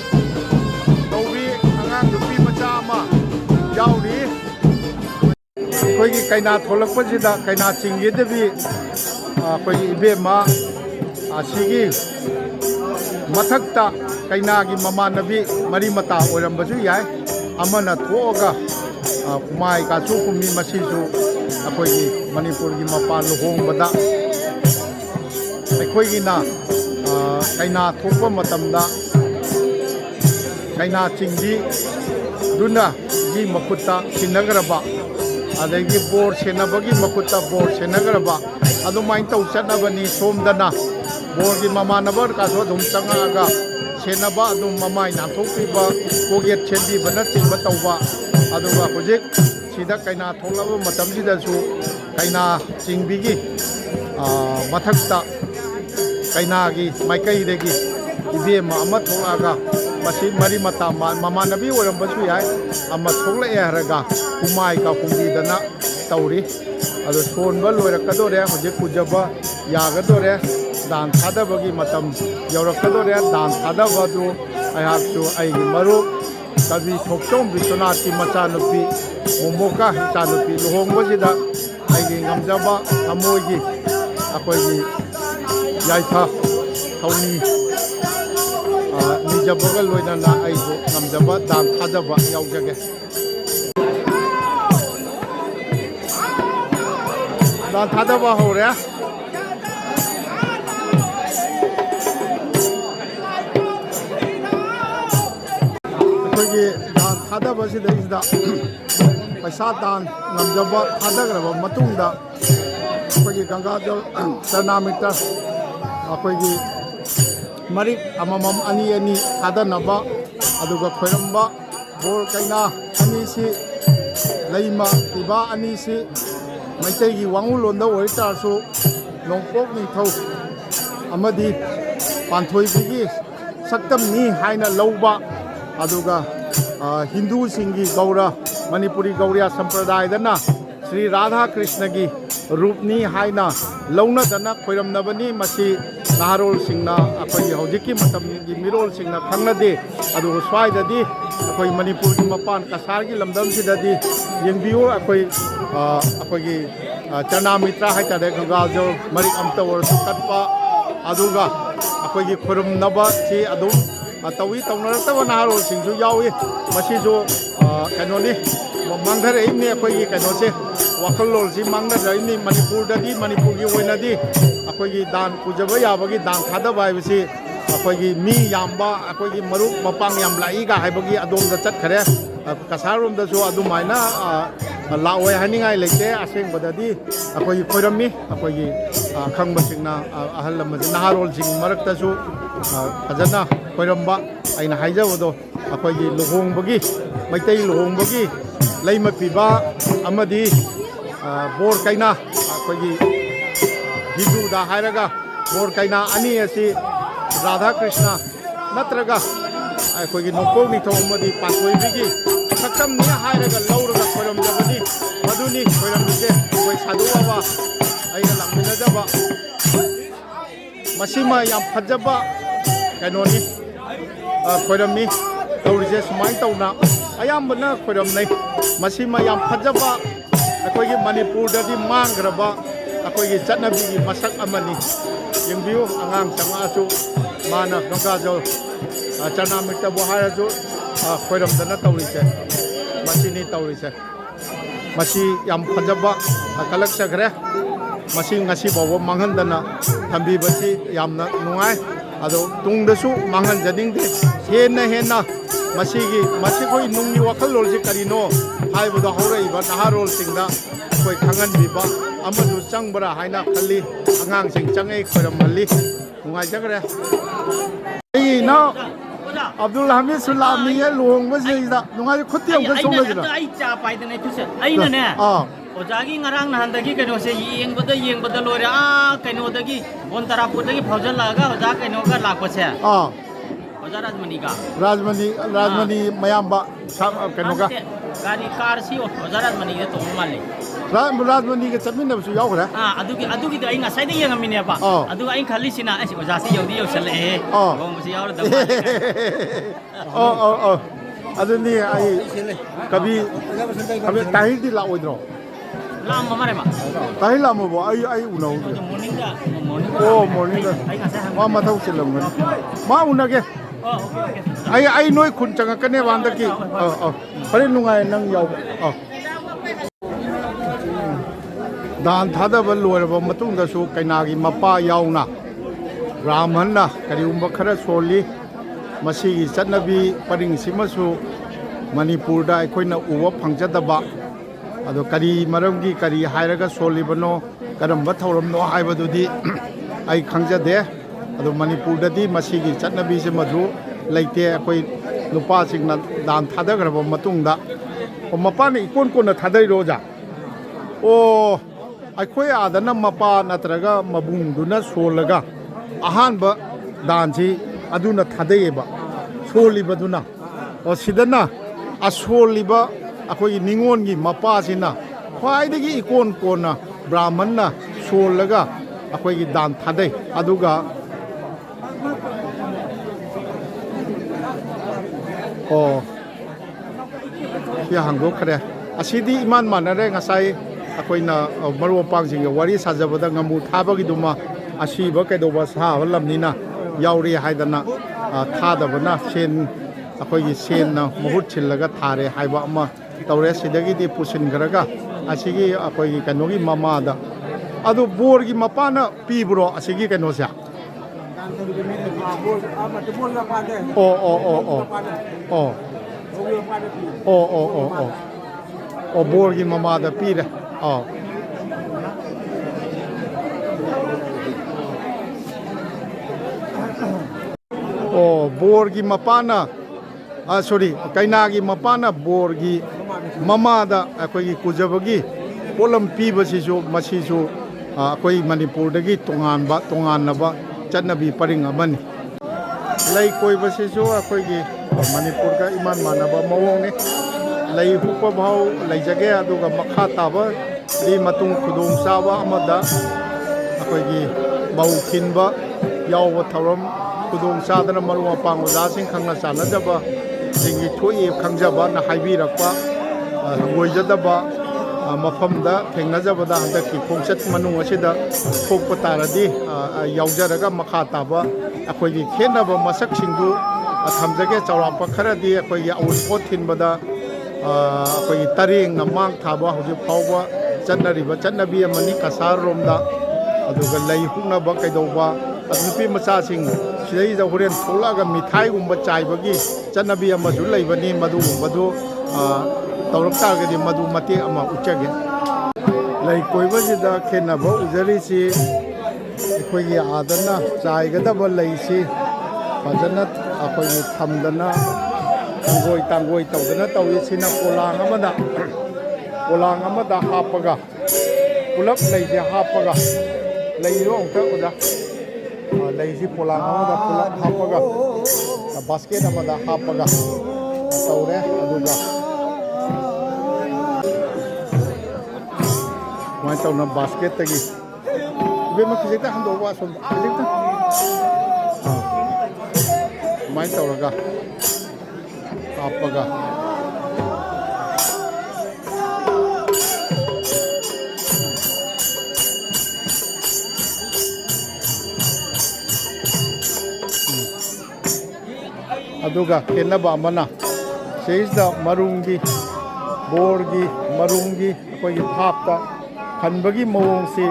तौरी अगांग नुपी मचा अमा याउरी अखोइगी कैना थोलकपसिदा कैना चिंगेदबी अखोइगी इबेमा असिगी मथक्ता कैनागी ममानबी मरी मता ओरंबसु याय अमना थोगा कुमाई कासु कुमी मसीसु अखोइगी मणिपुरगी मपान लुहोंगबदा अखोइगिना कैना थोकपा मतमदा कैना चिंगी दुना गी मखुत्ता सिनगरबा अदगी बोर सेनबगी मखुत्ता बोर सेनगरबा अदुमाइन तौ चटनबनी सोमदना बोरगी ममानबर कासो दुम चंगागा सेनबा अदुम ममाइ नाथोक्पीबा कोगेट सेनबीबना चिंबा तौबा अदुगा हुजिक सिदा कैना थोलबा मतमसिदसु कैना चिंबिगी मथक्ता कैनागी माइकईदेगी इबेमा अमा थोलागा मसी मरी मता ममानबी ओरंबसु याय अमा थोलए हरगा कुमाई का कुंबीदना तौरी अदो सोनबा लोइरकदोरे हुजिक कुजबा यागदोरे दान थादबगी मतम यौरकदोरे दान थादबदु अयाक्सु आइगी मरु कवि थोक्चोम विश्वनाथ की मचानुपी मोमोका इचानुपी लुहोंगबसिदा आइगी ngamjaba amoigi akoigi yaitha thौनी निजबगा लोइना आइगो ngamjaba दान थाजबा यावजगे दान थादबा होरे अखोइगी दान थादबसिदा पैसा दान ngamjaba थादग्रबा मतुंगदा अखोइगी गंगाजल चरनामीटर अखोइगी मरी अममम अनी अनी थादनबा अदुगा खोरंबा बोर कैना अनीसी लैमा इबा अनीसी मैतैगी वांगुलोंदा ओइतारसु नोंपोक निथौ अमदी पांथोइबिगी सक्तमनी हाइना लौबा अदुगा हिंदू सिंगी गौरा मणिपुरी गौरिया संप्रदायदना श्री राधा कृष्ण की रूपनी हाइना लौनदना खोरमनबनी मसी नारोल सिंगना अखोई हौजिकी मतमगी मिरोल सिंगना खंगनदे अदु स्वाइददी अखोई मणिपुर की मपान कसार की लमदम सिददी यंगबियो अखोई अखोई चरनामित्रा हाइतारे गंगाजो मरी अमता वरसु कटपा अदुगा अखोई खोरमनबा सी अदु तवी तौनरतबा नारोल सिंगसु यावी मसीजो कनोनी मांगधरइने अखोई कनोसे वाखलोलसी मांगधरइने मणिपुरददी मणिपुरगी ओइनदी अखोई दान पुजबा याबगी दान थादबा हाइबसी अखोई मी यामबा अखोई मरुप मपांग याम लाइगा हाइबगी अदोमदा चटखरे कसारोमदसु अदुमाइना लाओय हानिंगाय लेते असेंबददी अखोई खोरमी अखोई खंगबसिंगना अहल लमजे नारोल सिंग मरक्तसु फजना खोरंबा अइना हाइजबदो अखोई लुहोंबगी मैतै लुहोंबगी लैमा पिबा अमदी बोर कैना अखोई हिंदूदा हायरगा बोर कैना अनी असी राधा कृष्ण नत्रगा अखोई नोंपोक निथौ अमदी पाथोइबिगी सक्तमनी हायरगा लौरगा खोरमजबनी मदुनी खोरमबिसे अखोई साधुवाबा अइना लांमिनजबा मसीमा याम फजबा कैनोनी खोरमी तौरीसे सुमाइन तौना अयाम्बना खोरमनै मसीमा याम फजबा अखोई मणिपुरददी मांग्रबा अखोई चटनबीगी मसक अमनी यंबियो आगाम चंगासु माना गंगाजल ꯆꯅꯥ ꯃꯤꯛꯇꯕꯨ ꯍꯥꯏꯔꯁꯨ ꯈꯣꯏꯔꯝꯗꯅ ꯇꯧꯔꯤꯁꯦ ꯃꯁꯤꯅꯤ ꯇꯧꯔꯤꯁꯦ ꯃꯁꯤ ꯌꯥꯝ ꯐꯖꯕ ꯀꯜꯂꯛꯆꯈ꯭ꯔꯦ ꯃꯁꯤ ꯉꯁꯤ ꯐꯥꯎꯕ ꯃꯥꯡꯍꯟꯗꯅ ꯊꯝꯕꯤꯕꯁꯤ ꯌꯥꯝꯅ ꯅꯨꯡꯉꯥꯏ ꯑꯗꯣ ꯇꯨꯡꯗꯁꯨ ꯃꯥꯡꯍꯟꯖꯅꯤꯡꯗꯦ ꯍꯦꯟꯅ ꯑꯩꯈꯣꯏ ꯅꯨꯡꯒꯤ ꯋꯥꯈꯜꯂꯣꯟꯁꯤ ꯀꯔꯤꯅꯣ ꯍꯥꯏꯕꯗꯣ ꯍꯧꯔꯛꯏꯕ ꯅꯍꯥꯔꯣꯜꯁꯤꯡꯗ ꯑꯩꯈꯣꯏ ꯈꯪꯍꯟꯕꯤꯕ ꯑꯃꯁꯨ ꯆꯪꯕ꯭ꯔꯥ ꯍꯥꯏꯅ ꯈꯜꯂꯤ ꯑꯉꯥꯡꯁꯤꯡ ꯆꯪꯉꯛꯏ ꯈꯣꯏꯔꯝꯍꯜꯂꯤ ꯅꯨꯡꯉꯥꯏꯖꯈ꯭रे ꯑꯩ ꯏꯅꯥꯎ ꯑꯕꯗꯨꯜ ꯍꯃꯤꯗꯁꯨ ꯂꯥꯛꯑꯝꯃꯤꯌꯦ ꯂꯨꯍꯣꯡꯕꯁꯤꯗ ꯅꯨꯡꯉꯥꯏ ꯈꯨꯠꯇꯤ ꯑꯃꯨꯛꯇ ꯆꯣꯡꯂꯁꯤꯔ ꯑꯩ ꯆꯥ ꯄꯥꯏꯗꯅ ꯊꯨꯁꯦ ꯑꯩꯅꯅꯦ ꯑꯣꯖꯥꯒꯤ ꯉꯔꯥꯡ ꯅꯍꯥꯟꯗꯒꯤ ꯀꯩꯅꯣꯁꯦ ꯌꯦꯡꯕꯗ ꯂꯣꯏꯔꯦ ꯀꯩꯅꯣꯗꯒꯤ ꯕꯣꯟ ꯇꯔꯥꯄꯨꯔꯗꯒꯤ ꯐꯥꯎꯖꯜꯂꯛꯑꯒ ꯑꯣꯖꯥ ꯀꯩꯅꯣꯒ ꯂꯥꯛꯄꯁꯦ ꯑꯣꯖꯥ ꯔꯥꯖꯃꯅꯤ ꯃꯌꯥꯝꯕ ꯀꯩꯅꯣꯒ ꯒꯥꯔꯤ ꯀꯥꯔꯁꯤ ꯑꯣꯖꯥ ꯔꯥꯖꯃꯅꯤꯒ ꯇꯣꯡꯕ ꯃꯥꯜꯂꯦ ꯔꯥꯖꯃꯅꯤꯒ ꯆꯠꯃꯤꯟꯅꯕꯁꯨ ꯌꯥꯎꯈ꯭ꯔꯦ ꯑꯗꯨꯒꯤꯗꯣ ꯑꯩ ꯉꯁꯥꯏꯗ ꯌꯦꯡꯉꯝꯃꯤꯅꯦꯕ ꯑꯗꯨꯒ ꯑꯩꯅ ꯈꯜꯂꯤꯁꯤꯅ ꯑꯩꯁ ꯑꯣꯖꯥꯁꯤ ꯌꯧꯁꯜꯂꯛꯑꯦ ꯂꯨꯍꯣꯡꯕꯁꯤ ꯌꯥꯎꯔꯗꯕ ꯃꯥꯜꯂꯦ ꯑꯗꯨꯅꯤ ꯑꯩ ꯀꯕꯤ ꯇꯥꯍꯤꯔꯗꯤ ꯂꯥꯛꯑꯣꯏꯗ꯭ꯔꯣ ꯂꯥꯛꯑꯝꯕ ꯃꯥꯜꯂꯦ ꯇꯥꯍꯤꯔ ꯂꯥꯛꯑꯝꯃꯕꯣ ꯑꯩ ꯎꯅꯍꯧꯗ꯭ꯔꯦ ꯃꯣꯔꯅꯤꯡꯗ ꯃꯥ ꯃꯊꯧ ꯆꯤꯜꯂꯝꯒꯅꯤ ꯃꯥ ꯎꯅꯒꯦ ꯑꯩ ꯅꯣꯏ ꯈꯨꯟ ꯆꯪꯉꯛꯀꯅꯦꯕ ꯍꯟꯗꯛꯀꯤ ꯐꯔꯦ ꯅꯨꯡꯉꯥꯏ ꯅꯪ ꯌꯥꯎꯕ ꯗꯥꯟ ꯊꯥꯗꯕ ꯂꯣꯏꯔꯕ ꯃꯇꯨꯡꯗꯁꯨ ꯀꯩꯅꯥꯒꯤ ꯃꯄꯥ ꯌꯥꯎꯅ ꯕ꯭ꯔꯥꯍꯃꯟꯅ ꯀꯔꯤꯒꯨꯝꯕ ꯈꯔ ꯁꯣꯜꯂꯤ ꯃꯁꯤꯒꯤ ꯆꯠꯅꯕꯤ ꯄꯔꯤꯡꯁꯤꯃꯁꯨ ꯃꯅꯤꯄꯨꯔꯗ ꯑꯩꯈꯣꯏꯅ ꯎꯕ ꯐꯪꯖꯗꯕ ꯑꯗꯣ ꯀꯔꯤ ꯃꯔꯝꯒꯤ ꯀꯔꯤ ꯍꯥꯏꯔꯒ ꯁꯣꯜꯂꯤꯕꯅꯣ ꯀꯔꯝꯕ ꯊꯧꯔꯝꯅꯣ ꯍꯥꯏꯕꯗꯨꯗꯤ ꯑꯩ ꯈꯪꯖꯗꯦ ꯑꯗꯣ ꯃꯅꯤꯄꯨꯔꯗꯗꯤ ꯃꯁꯤꯒꯤ ꯆꯠꯅꯕꯤꯁꯤꯃꯁꯨ ꯂꯩꯇꯦ ꯑꯩꯈꯣꯏ ꯅꯨꯄꯥꯁꯤꯡꯅ ꯗꯥꯟ ꯊꯥꯗꯈ꯭ꯔꯕ ꯃꯇꯨꯡꯗ ꯃꯄꯥꯅ ꯏꯀꯣꯟ ꯀꯣꯟꯅ ꯊꯥꯗꯩꯔꯣ ꯑꯣꯖꯥ ꯑꯩꯈꯣꯏ ꯑꯥꯗꯅ ꯃꯄꯥ ꯅꯠꯇ꯭ꯔꯒ ꯃꯕꯨꯡꯗꯨꯅ ꯁꯣꯜꯂꯒ ꯑꯍꯥꯟꯕ ꯗꯥꯟꯁꯤ ꯑꯗꯨꯅ ꯊꯥꯗꯩꯌꯦꯕ ꯁꯣꯜꯂꯤꯕꯗꯨꯅ ꯁꯤꯗꯅ ꯑꯁꯣꯜꯂꯤꯕ ꯑꯩꯈꯣꯏꯒꯤ ꯅꯤꯉꯣꯟꯒꯤ ꯃꯄꯥꯁꯤꯅ ꯈ꯭ꯋꯥꯏꯗꯒꯤ ꯏꯀꯣꯟ ꯀꯣꯟꯅ ꯕ꯭ꯔꯥꯍꯃꯟꯅ ꯁꯣꯜꯂꯒ ꯑꯩꯈꯣꯏꯒꯤ ꯗꯥꯟ ꯊꯥꯗꯩ ꯑꯗꯨꯒ ꯁꯤ ꯍꯥꯡꯗꯣꯛꯈ꯭ꯔꯦ ꯑꯁꯤꯗꯤ ꯏꯃꯥꯟ ꯃꯥꯟꯅꯔꯦ ꯉꯁꯥꯏ ꯑꯩꯈꯣꯏꯅ ꯃꯔꯨꯞ ꯃꯄꯥꯡꯁꯤꯡꯒ ꯋꯥꯔꯤ ꯁꯥꯖꯕꯗ ꯉꯝꯃꯨ ꯊꯥꯕꯒꯤꯗꯨꯃ ꯑꯁꯤꯕ ꯀꯩꯗꯧꯕ ꯁꯥꯕ ꯂꯝꯅꯤꯅ ꯌꯥꯎꯔꯤ ꯍꯥꯏꯗꯅ ꯊꯥꯗꯕꯅ ꯑꯩꯈꯣꯏꯒꯤ ꯁꯦꯟꯅ ꯃꯍꯨꯠ ꯁꯤꯜꯂꯒ ꯊꯥꯔꯦ ꯍꯥꯏꯕ ꯑꯃ ꯇꯧꯔꯦ ꯁꯤꯗꯒꯤꯗꯤ ꯄꯨꯁꯤꯟꯈ꯭ꯔꯒ ꯑꯁꯤꯒꯤ ꯑꯩꯈꯣꯏꯒꯤ ꯀꯩꯅꯣꯒꯤ ꯃꯃꯥꯗ ꯑꯗꯨ ꯕꯣꯔꯒꯤ ꯃꯄꯥꯅ ꯄꯤꯕ꯭ꯔꯣ ꯑꯁꯤꯒꯤ ꯀꯩꯅꯣꯁꯦ ꯕꯣꯔꯒꯤ ꯃꯃꯥꯗ ꯄꯤꯔꯦ ꯕꯣꯔꯒꯤ ꯃꯄꯥꯅ ꯀꯩꯅꯥꯒꯤ ꯃꯄꯥꯅ ꯕꯣꯔꯒꯤ ꯃꯃꯥꯗ ꯑꯩꯈꯣꯏꯒꯤ ꯀꯨꯖꯕꯒꯤ ꯄꯣꯠꯂꯝ ꯄꯤꯕꯁꯤꯁꯨ ꯃꯁꯤꯁꯨ ꯑꯩꯈꯣꯏ ꯃꯅꯤꯄꯨꯔꯗꯒꯤ ꯇꯣꯉꯥꯟꯅꯕ ꯆꯠꯅꯕꯤ ꯄꯔꯤꯡ ꯑꯃꯅꯤ ꯂꯩ ꯀꯣꯏꯕꯁꯤꯁꯨ ꯑꯩꯈꯣꯏꯒꯤ ꯃꯅꯤꯄꯨꯔꯒ ꯏꯃꯥꯟ ꯃꯥꯟꯅꯕ ꯃꯑꯣꯡꯅꯤ ꯂꯩ ꯍꯨꯛꯄ ꯐꯥꯎ ꯂꯩꯖꯒꯦ ꯑꯗꯨꯒ ꯃꯈꯥ ꯇꯥꯕꯒꯤ ꯃꯇꯨꯡ ꯈꯨꯗꯣꯡꯆꯥꯕ ꯑꯃꯗ ꯑꯩꯈꯣꯏꯒꯤ ꯃꯧ ꯊꯤꯟꯕ ꯌꯥꯎꯕ ꯊꯧꯔꯝ ꯈꯨꯗꯣꯡ ꯆꯥꯗꯅ ꯃꯔꯨꯞ ꯃꯄꯥꯡ ꯑꯣꯖꯥꯁꯤꯡ ꯈꯪꯅ ꯆꯥꯟꯅꯖꯕ ꯁꯤꯡꯒꯤ ꯊꯣꯛꯏ ꯈꯪꯖꯕꯅ ꯍꯥꯏꯕꯤꯔꯛꯄ ꯍꯪꯒꯣꯏꯖꯗꯕ ꯃꯐꯝꯗ ꯊꯦꯡꯅꯖꯕꯗ ꯍꯟꯗꯛꯀꯤ ꯈꯣꯡꯆꯠ ꯃꯅꯨꯡ ꯑꯁꯤꯗ ꯊꯣꯛꯄ ꯇꯥꯔꯗꯤ ꯌꯥꯎꯖꯔꯒ ꯃꯈꯥ ꯇꯥꯕ ꯑꯩꯈꯣꯏꯒꯤ ꯈꯦꯠꯅꯕ ꯃꯁꯛꯁꯤꯡꯗꯨ ꯊꯝꯖꯒꯦ ꯆꯥꯎꯔꯥꯛꯄ ꯈꯔꯗꯤ ꯑꯩꯈꯣꯏꯒꯤ ꯑꯎꯟꯄꯣꯠ ꯊꯤꯟꯕꯗ ꯑꯩꯈꯣꯏꯒꯤ ꯇꯔꯦꯡꯅ ꯃꯥꯡ ꯊꯥꯕ ꯍꯧꯖꯤꯛ ꯐꯥꯎꯕ ꯆꯠꯅꯔꯤꯕ ꯆꯠꯅꯕꯤ ꯑꯃꯅꯤ ꯀꯁꯥꯔꯔꯣꯝꯗ ꯑꯗꯨꯒ ꯂꯩ ꯍꯨꯛꯅꯕ ꯀꯩꯗꯧꯕ ꯅꯨꯄꯤ ꯃꯆꯥꯁꯤꯡ ꯁꯤꯗꯩꯗ ꯍꯣꯔꯦꯟ ꯊꯣꯛꯂꯛꯑꯒ ꯃꯤꯊꯥꯏꯒꯨꯝꯕ ꯆꯥꯏꯕꯒꯤ ꯆꯠꯅꯕꯤ ꯑꯃꯁꯨ ꯂꯩꯕꯅꯤ ꯃꯗꯨꯒꯨꯝꯕꯗꯨ ꯇꯧꯔꯛ ꯇꯥꯔꯒꯗꯤ ꯃꯗꯨ ꯃꯇꯦꯛ ꯑꯃ ꯎꯠꯆꯒꯦ ꯂꯩ ꯀꯣꯏꯕꯁꯤꯗ ꯈꯦꯠꯅꯕ ꯎꯖꯔꯤꯁꯤ ꯑꯩꯈꯣꯏꯒꯤ ꯑꯥꯗꯅ ꯆꯥꯏꯒꯗꯕ ꯂꯩꯁꯤ ꯐꯖꯅ ꯑꯩꯈꯣꯏꯒꯤ ꯊꯝꯗꯅ ꯇꯥꯡꯒꯣꯏ ꯇꯧꯗꯅ ꯇꯧꯏ ꯁꯤꯅ ꯄꯣꯂꯥꯡ ꯑꯃꯗ ꯍꯥꯞꯄꯒ ꯄꯨꯂꯞ ꯂꯩꯁꯦ ꯍꯥꯞꯄꯒ ꯂꯩꯗꯣ ꯑꯃꯨꯛꯇ ꯑꯣꯖꯥ ꯂꯩꯁꯤ ꯄꯣꯂꯥꯡ ꯑꯃꯗ ꯄꯨꯂꯞ ꯍꯥꯞꯄꯒ ꯕꯥꯁꯀꯦꯠ ꯑꯃꯗ ꯍꯥꯞꯄꯒ ꯇꯧꯔꯦ ꯑꯗꯨꯒ ꯁꯨꯃꯥꯏꯅ ꯇꯧꯅ ꯕꯥꯁꯀꯦꯠꯇꯒꯤ ꯏꯕꯦꯝꯃ ꯈꯤꯖꯤꯛꯇ ꯍꯟꯗꯣꯛꯑꯣ ꯑꯁꯣꯝꯗ ꯈꯤꯖꯤꯛꯇ ꯁꯨꯃꯥꯏꯅ ꯇꯧꯔꯒ ꯍꯥꯞꯄꯒ ꯑꯗꯨꯒ ꯈꯦꯠꯅꯕ ꯑꯃꯅ ꯁꯤꯁꯤꯗ ꯃꯔꯨꯝꯒꯤ ꯕꯣꯔꯒꯤ ꯃꯔꯨꯝꯒꯤ ꯑꯩꯈꯣꯏꯒꯤ ꯊꯥꯞꯇ ꯈꯟꯕꯒꯤ ꯃꯑꯣꯡꯁꯤ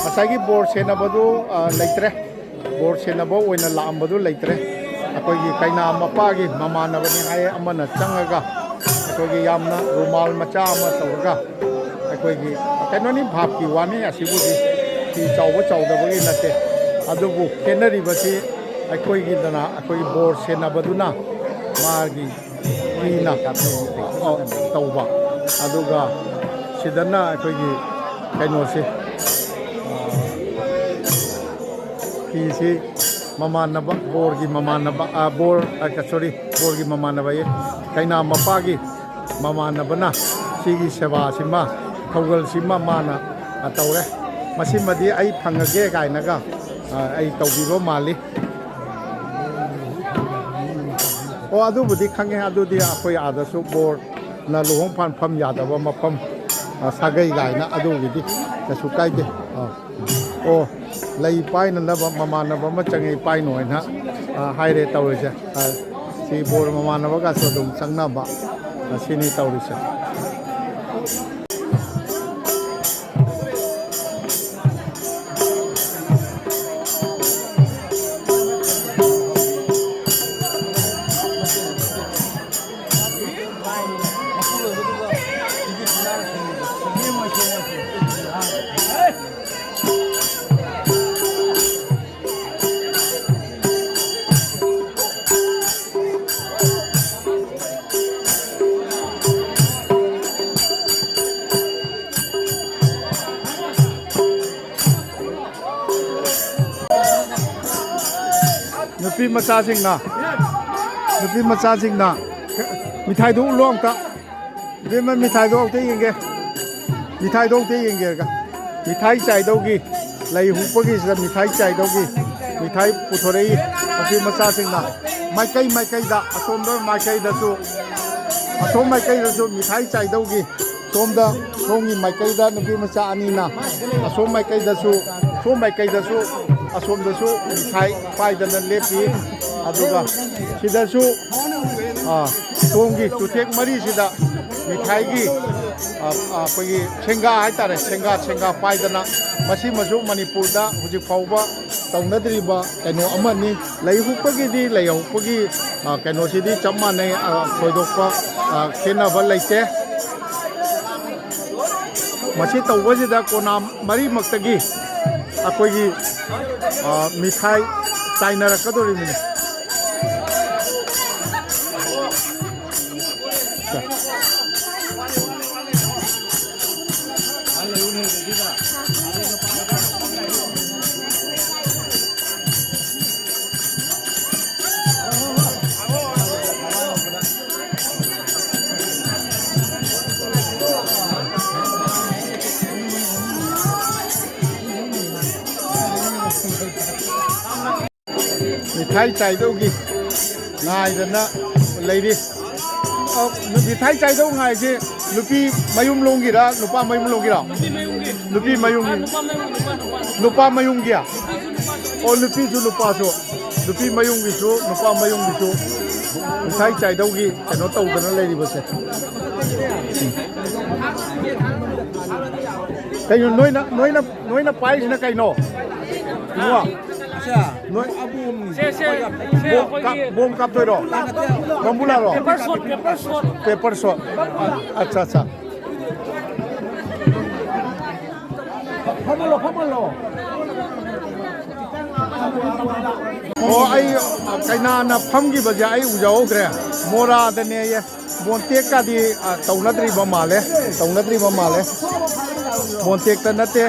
ꯉꯁꯥꯏꯒꯤ ꯕꯣꯔ ꯁꯦꯟꯅꯕꯗꯨ ꯂꯩꯇ꯭ꯔꯦ ꯕꯣꯔ ꯁꯦꯟꯅꯕ ꯑꯣꯏꯅ ꯂꯥꯛꯑꯝꯕꯗꯨ ꯂꯩꯇ꯭ꯔꯦ ꯑꯩꯈꯣꯏꯒꯤ ꯀꯩꯅꯥ ꯃꯄꯥꯒꯤ ꯃꯃꯥꯟꯅꯕꯅꯤ ꯍꯥꯏꯌꯦ ꯑꯃꯅ ꯆꯪꯉꯒ ꯑꯩꯈꯣꯏꯒꯤ ꯌꯥꯝꯅ ꯔꯨꯃꯥꯜ ꯃꯆꯥ ꯑꯃ ꯇꯧꯔꯒ ꯑꯩꯈꯣꯏꯒꯤ ꯀꯩꯅꯣꯅꯤ ꯚꯥꯞꯀꯤ ꯋꯥꯅꯤ ꯑꯁꯤꯕꯨꯗꯤ ꯁꯤ ꯆꯥꯎꯕ ꯆꯥꯎꯗꯕꯒꯤ ꯅꯠꯇꯦ ꯑꯗꯨꯕꯨ ꯈꯦꯠꯅꯔꯤꯕꯁꯤ ꯑꯩꯈꯣꯏꯒꯤꯗꯅ ꯑꯩꯈꯣꯏꯒꯤ ꯕꯣꯔ ꯁꯦꯟꯅꯕꯗꯨꯅ ꯃꯥꯒꯤ ꯃꯤꯅ ꯇꯧꯕ ꯑꯗꯨꯒ ꯁꯤꯗꯅ ꯑꯩꯈꯣꯏꯒꯤ ꯀꯩꯅꯣꯁꯤ ꯐꯤꯁꯤ ꯃꯃꯥꯟꯅꯕ ꯕꯣꯔꯒꯤ ꯃꯃꯥꯟꯅꯕ ꯕꯣꯔꯒꯤ ꯃꯃꯥꯟꯅꯕ ꯀꯩꯅꯥ ꯃꯄꯥꯒꯤ ꯃꯃꯥꯟꯅꯕꯅ ꯁꯤꯒꯤ ꯁꯦꯕꯥꯁꯤꯃ ꯊꯧꯒꯜꯁꯤꯃ ꯃꯥꯅ ꯇꯧꯔꯦ ꯃꯁꯤꯃꯗꯤ ꯑꯩ ꯐꯪꯉꯒꯦ ꯀꯥꯏꯅꯒ ꯑꯩ ꯇꯧꯕꯤꯕ ꯃꯥꯜꯂꯤ ꯑꯣ ꯑꯗꯨꯕꯨꯗꯤ ꯈꯪꯉꯦ ꯑꯗꯨꯗꯤ ꯑꯩꯈꯣই ꯑꯥꯗꯁꯨ ꯕꯣꯔꯅ ꯂꯨꯍꯣꯡ ꯄꯥꯟꯐꯝ ꯌꯥꯗꯕ ꯃꯐꯝ ꯁꯥꯒꯩ ꯀꯥꯏꯅ ꯑꯗꯨꯒꯤꯗꯤ ꯀꯩꯁꯨ ꯀꯥꯏꯗꯦ ꯑꯣ ꯂꯩ ꯄꯥꯏꯅꯅꯕ ꯃꯃꯥꯟꯅꯕ ꯑꯃ ꯆꯪꯉꯤ ꯄꯥꯏꯅꯣ ꯍꯥꯏꯅ ꯍꯥꯏꯔꯦ ꯇꯧꯔꯤꯁꯦ ꯁꯤ ꯕꯣꯔ ꯃꯃꯥꯟꯅꯕꯒꯁꯨ ꯑꯗꯨꯝ ꯆꯪꯅꯕ ꯁꯤꯅꯤ ꯇꯧꯔꯤꯁꯦ nupi macasingna mithai do long ta be ma mithai do te yenge ga mithai chai do gi lai hu pa gi sa mithai chai do gi mithai puthorei nupi macasingna mai kai da asom do mai kai da su mithai chai do gi som da songi mai kai da nupi macha ani na asom mai kai da su asom da su mithai pai da na lepi aduga sidasu songi tutek mari sida mithai gi apagi senga hai tare senga pai da na masi masu manipur da huji phauba taunadriba kaino amani lai hupagi di lai hupagi kaino sidi chamma nei khoidokpa khena ba laite masi tawba sida kona mari maktagi akoigi mithai China rakadori mini mithai chai do gi ngai da na lady mithai chai do ngai je nupi mayum long gi ra nupa mayum long gi ra nupi mayum nupa mayum gi o nupi su nupa mayum gi su nupa mayum gi su mithai chai do gi kano tau da na lady base kayo noina pai na kaino nuwa noi abum bom kap toi ro bambula ro paper shot acha phamalo o ai kaina na phamgi baja ai ujao gre mora da ne ye bontek ka di taunadri ba male bontek ta nate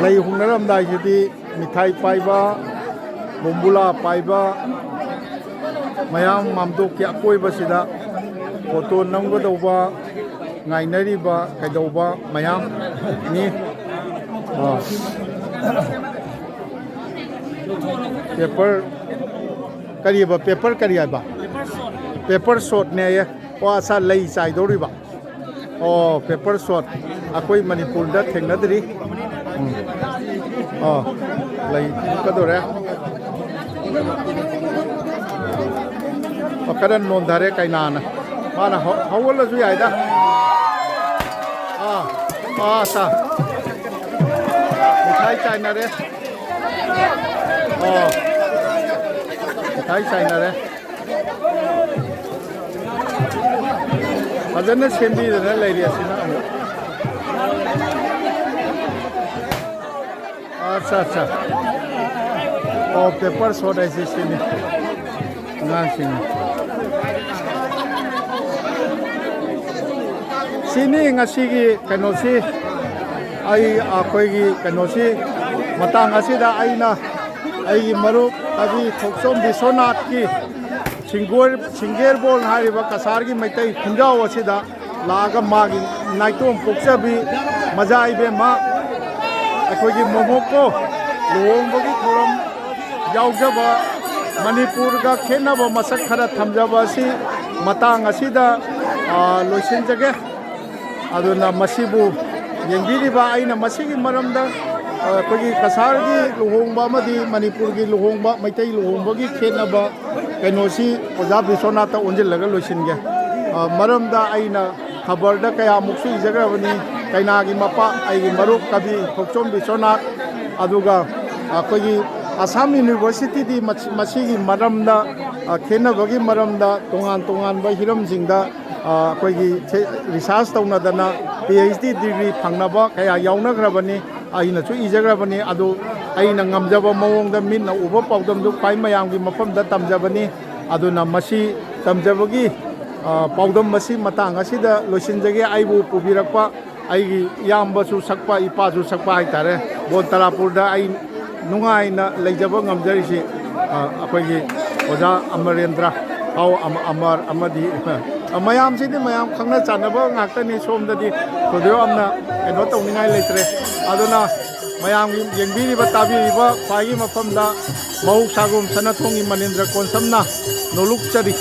lei hungnaramdai jidi mithai paiba bombula paiba mayam mamdok ki akoiba sida photo namgadauba ngainariba kaidauba mayam ni paper kariba paper shot ne ye o asa lei chai doriba o paper shot ꯑꯩꯈꯣꯏ ꯃꯅꯤꯄꯨꯔꯗ ꯊꯦꯡꯅꯗ꯭ꯔꯤ ꯂꯩ ꯀꯗꯧꯔꯦ ꯈꯔ ꯅꯣꯟꯊꯔꯦ ꯀꯩꯅꯥꯅ ꯃꯥꯅ ꯍꯧꯒꯠꯂꯁꯨ ꯌꯥꯏꯗ ꯁꯥ ꯃꯤꯊꯥꯏ ꯆꯥꯏꯅꯔꯦ ꯃꯤꯊꯥꯏ ꯆꯥꯏꯅꯔꯦ ꯐꯖꯅ ꯁꯦꯝꯕꯤꯗꯅ ꯂꯩꯔꯤ ꯑꯁꯤꯅ ꯑꯃꯨꯛ ꯑꯠꯆꯥ ꯄꯦꯄꯔ ꯁꯣꯠ ꯍꯥꯏꯁꯤ ꯁꯤꯅꯤ ꯑꯉꯥꯡꯁꯤꯡꯅꯤ ꯁꯤꯅꯤ ꯉꯁꯤꯒꯤ ꯀꯩꯅꯣꯁꯤ ꯑꯩꯈꯣꯏꯒꯤ ꯀꯩꯅꯣꯁꯤ ꯃꯇꯥꯡ ꯑꯁꯤꯗ ꯑꯩꯅ ꯑꯩꯒꯤ ꯃꯔꯨꯞ ꯀꯕꯤ ꯊꯣꯛꯆꯣꯝ ꯕꯤꯁ꯭ꯋꯅꯥꯊꯀꯤ ꯁꯤꯡꯒꯦꯔꯕꯣꯜ ꯍꯥꯏꯔꯤꯕ ꯀꯁꯥꯔꯒꯤ ꯃꯩꯇꯩ ꯈꯨꯟꯖꯥꯎ ꯑꯁꯤꯗ ꯂꯥꯛꯑꯒ ꯃꯥꯒꯤ ꯅꯥꯏꯇꯣꯝ ꯄꯣꯛꯆꯕꯤ ꯃꯖꯥ ꯏꯕꯦꯝꯃ ꯑꯩꯈꯣꯏꯒꯤ ꯃꯣꯃꯣꯀꯣ ꯂꯨꯍꯣꯡꯕꯒꯤ ꯊꯧꯔꯝ ꯌꯥꯎꯖꯕ ꯃꯅꯤꯄꯨꯔꯒ ꯈꯦꯠꯅꯕ ꯃꯁꯛ ꯈꯔ ꯊꯝꯖꯕ ꯑꯁꯤ ꯃꯇꯥꯡ ꯑꯁꯤꯗ ꯂꯣꯏꯁꯤꯟꯖꯒꯦ ꯑꯗꯨꯅ ꯃꯁꯤꯕꯨ ꯌꯦꯡꯕꯤꯔꯤꯕ ꯑꯩꯅ ꯃꯁꯤꯒꯤ ꯃꯔꯝꯗ ꯑꯩꯈꯣꯏꯒꯤ ꯀꯁꯥꯔꯒꯤ ꯂꯨꯍꯣꯡꯕ ꯑꯃꯗꯤ ꯃꯅꯤꯄꯨꯔꯒꯤ ꯂꯨꯍꯣꯡꯕ ꯃꯩꯇꯩ ꯂꯨꯍꯣꯡꯕꯒꯤ ꯈꯦꯠꯅꯕ ꯀꯩꯅꯣꯁꯤ ꯑꯣꯖꯥ ꯕꯤꯁ꯭ꯋꯅꯥꯊꯇ ꯑꯣꯟꯁꯤꯜꯂꯒ ꯂꯣꯏꯁꯤꯟꯒꯦ ꯃꯔꯝꯗ ꯑꯩꯅ ꯈꯕꯔꯗ ꯀꯌꯥꯃꯨꯛꯁꯨ ꯏꯖꯈ꯭ꯔꯕꯅꯤ ꯀꯩꯅꯥꯒꯤ ꯃꯄꯥ ꯑꯩꯒꯤ ꯃꯔꯨꯞ ꯀꯕꯤ ꯊꯣꯛꯆꯣꯝ ꯕꯤꯁ꯭ꯋꯅꯥꯊ ꯑꯗꯨꯒ ꯑꯩꯈꯣꯏꯒꯤ ꯑꯁꯥꯝ ꯌꯨꯅꯤꯚꯔꯁꯤꯇꯤꯗꯤ ꯃꯁꯤꯒꯤ ꯃꯔꯝꯗ ꯈꯦꯠꯅꯕꯒꯤ ꯃꯔꯝꯗ ꯇꯣꯉꯥꯟ ꯇꯣꯉꯥꯟꯕ ꯍꯤꯔꯝꯁꯤꯡꯗ ꯑꯩꯈꯣꯏꯒꯤ ꯔꯤꯁꯥꯔꯁ ꯇꯧꯅꯗꯅ PhD ꯗꯤꯒ꯭ꯔꯤ ꯐꯪꯅꯕ ꯀꯌా ꯌꯥꯎꯅꯈ꯭ꯔꯕꯅꯤ ꯑꯩꯅꯁꯨ ꯏꯖꯈ꯭ꯔꯕꯅꯤ ꯑꯗꯨ ꯑꯩꯅ ꯉꯝꯖꯕ ꯃꯑꯣꯡꯗ ꯃꯤꯠꯅ ꯎꯕ ꯄꯥꯎꯗꯝꯗꯨ ꯈ꯭ꯋꯥꯏ ꯃꯌꯥꯝꯒꯤ ꯃꯐꯝꯗ ꯇꯝꯖꯕꯅꯤ ꯑꯗꯨꯅ ꯃꯁꯤ ꯇꯝꯖꯕꯒꯤ ꯄꯥꯎꯗꯝ ꯑꯁꯤ ꯃꯇꯥꯡ ꯑꯁꯤꯗ ꯂꯣꯏꯁꯤꯟꯖꯒꯦ ꯑꯩꯕꯨ ꯄꯨꯕꯤꯔꯛꯄ ꯑꯩꯒꯤ ꯏꯌꯥꯝꯕꯁꯨ ꯁꯛꯄ ꯏꯄꯥꯁꯨ ꯁꯛꯄ ꯍꯥꯏꯇꯥꯔꯦ ꯕꯣꯟꯇꯥꯔꯥꯄꯨꯔꯗ ꯑꯩ ꯅꯨꯡꯉꯥꯏꯅ ꯂꯩꯖꯕ ꯉꯝꯖꯔꯤꯁꯤ ꯑꯩꯈꯣꯏꯒꯤ ꯑꯣꯖꯥ ꯑꯃꯔꯦꯟꯗ꯭ꯔ ꯄꯥꯎ ꯑꯃꯔ ꯑꯃꯗꯤ ꯃꯌꯥꯝꯁꯤꯗꯤ ꯃꯌꯥꯝ ꯈꯪꯅ ꯆꯥꯟꯅꯕ ꯉꯥꯛꯇꯅꯤ ꯁꯣꯝꯗꯗꯤ ꯊꯣꯏꯗꯣꯛ ꯌꯥꯝꯅ ꯀꯩꯅꯣ ꯇꯧꯅꯤꯡꯉꯥꯏ ꯂꯩꯇ꯭ꯔꯦ ꯑꯗꯨꯅ ꯃꯌꯥꯝꯒꯤ ꯌꯦꯡꯕꯤꯔꯤꯕ ꯇꯥꯕꯤꯔꯤꯕ ꯈ꯭ꯋꯥꯏꯒꯤ ꯃꯐꯝꯗ ꯃꯍꯧꯁꯥꯒꯨꯝ ꯁꯅꯊꯣꯡꯒꯤ ꯃꯅꯤꯟꯗ꯭ꯔ ꯀꯣꯟꯁꯝꯅ ꯅꯣꯂꯨꯛꯆꯔꯤ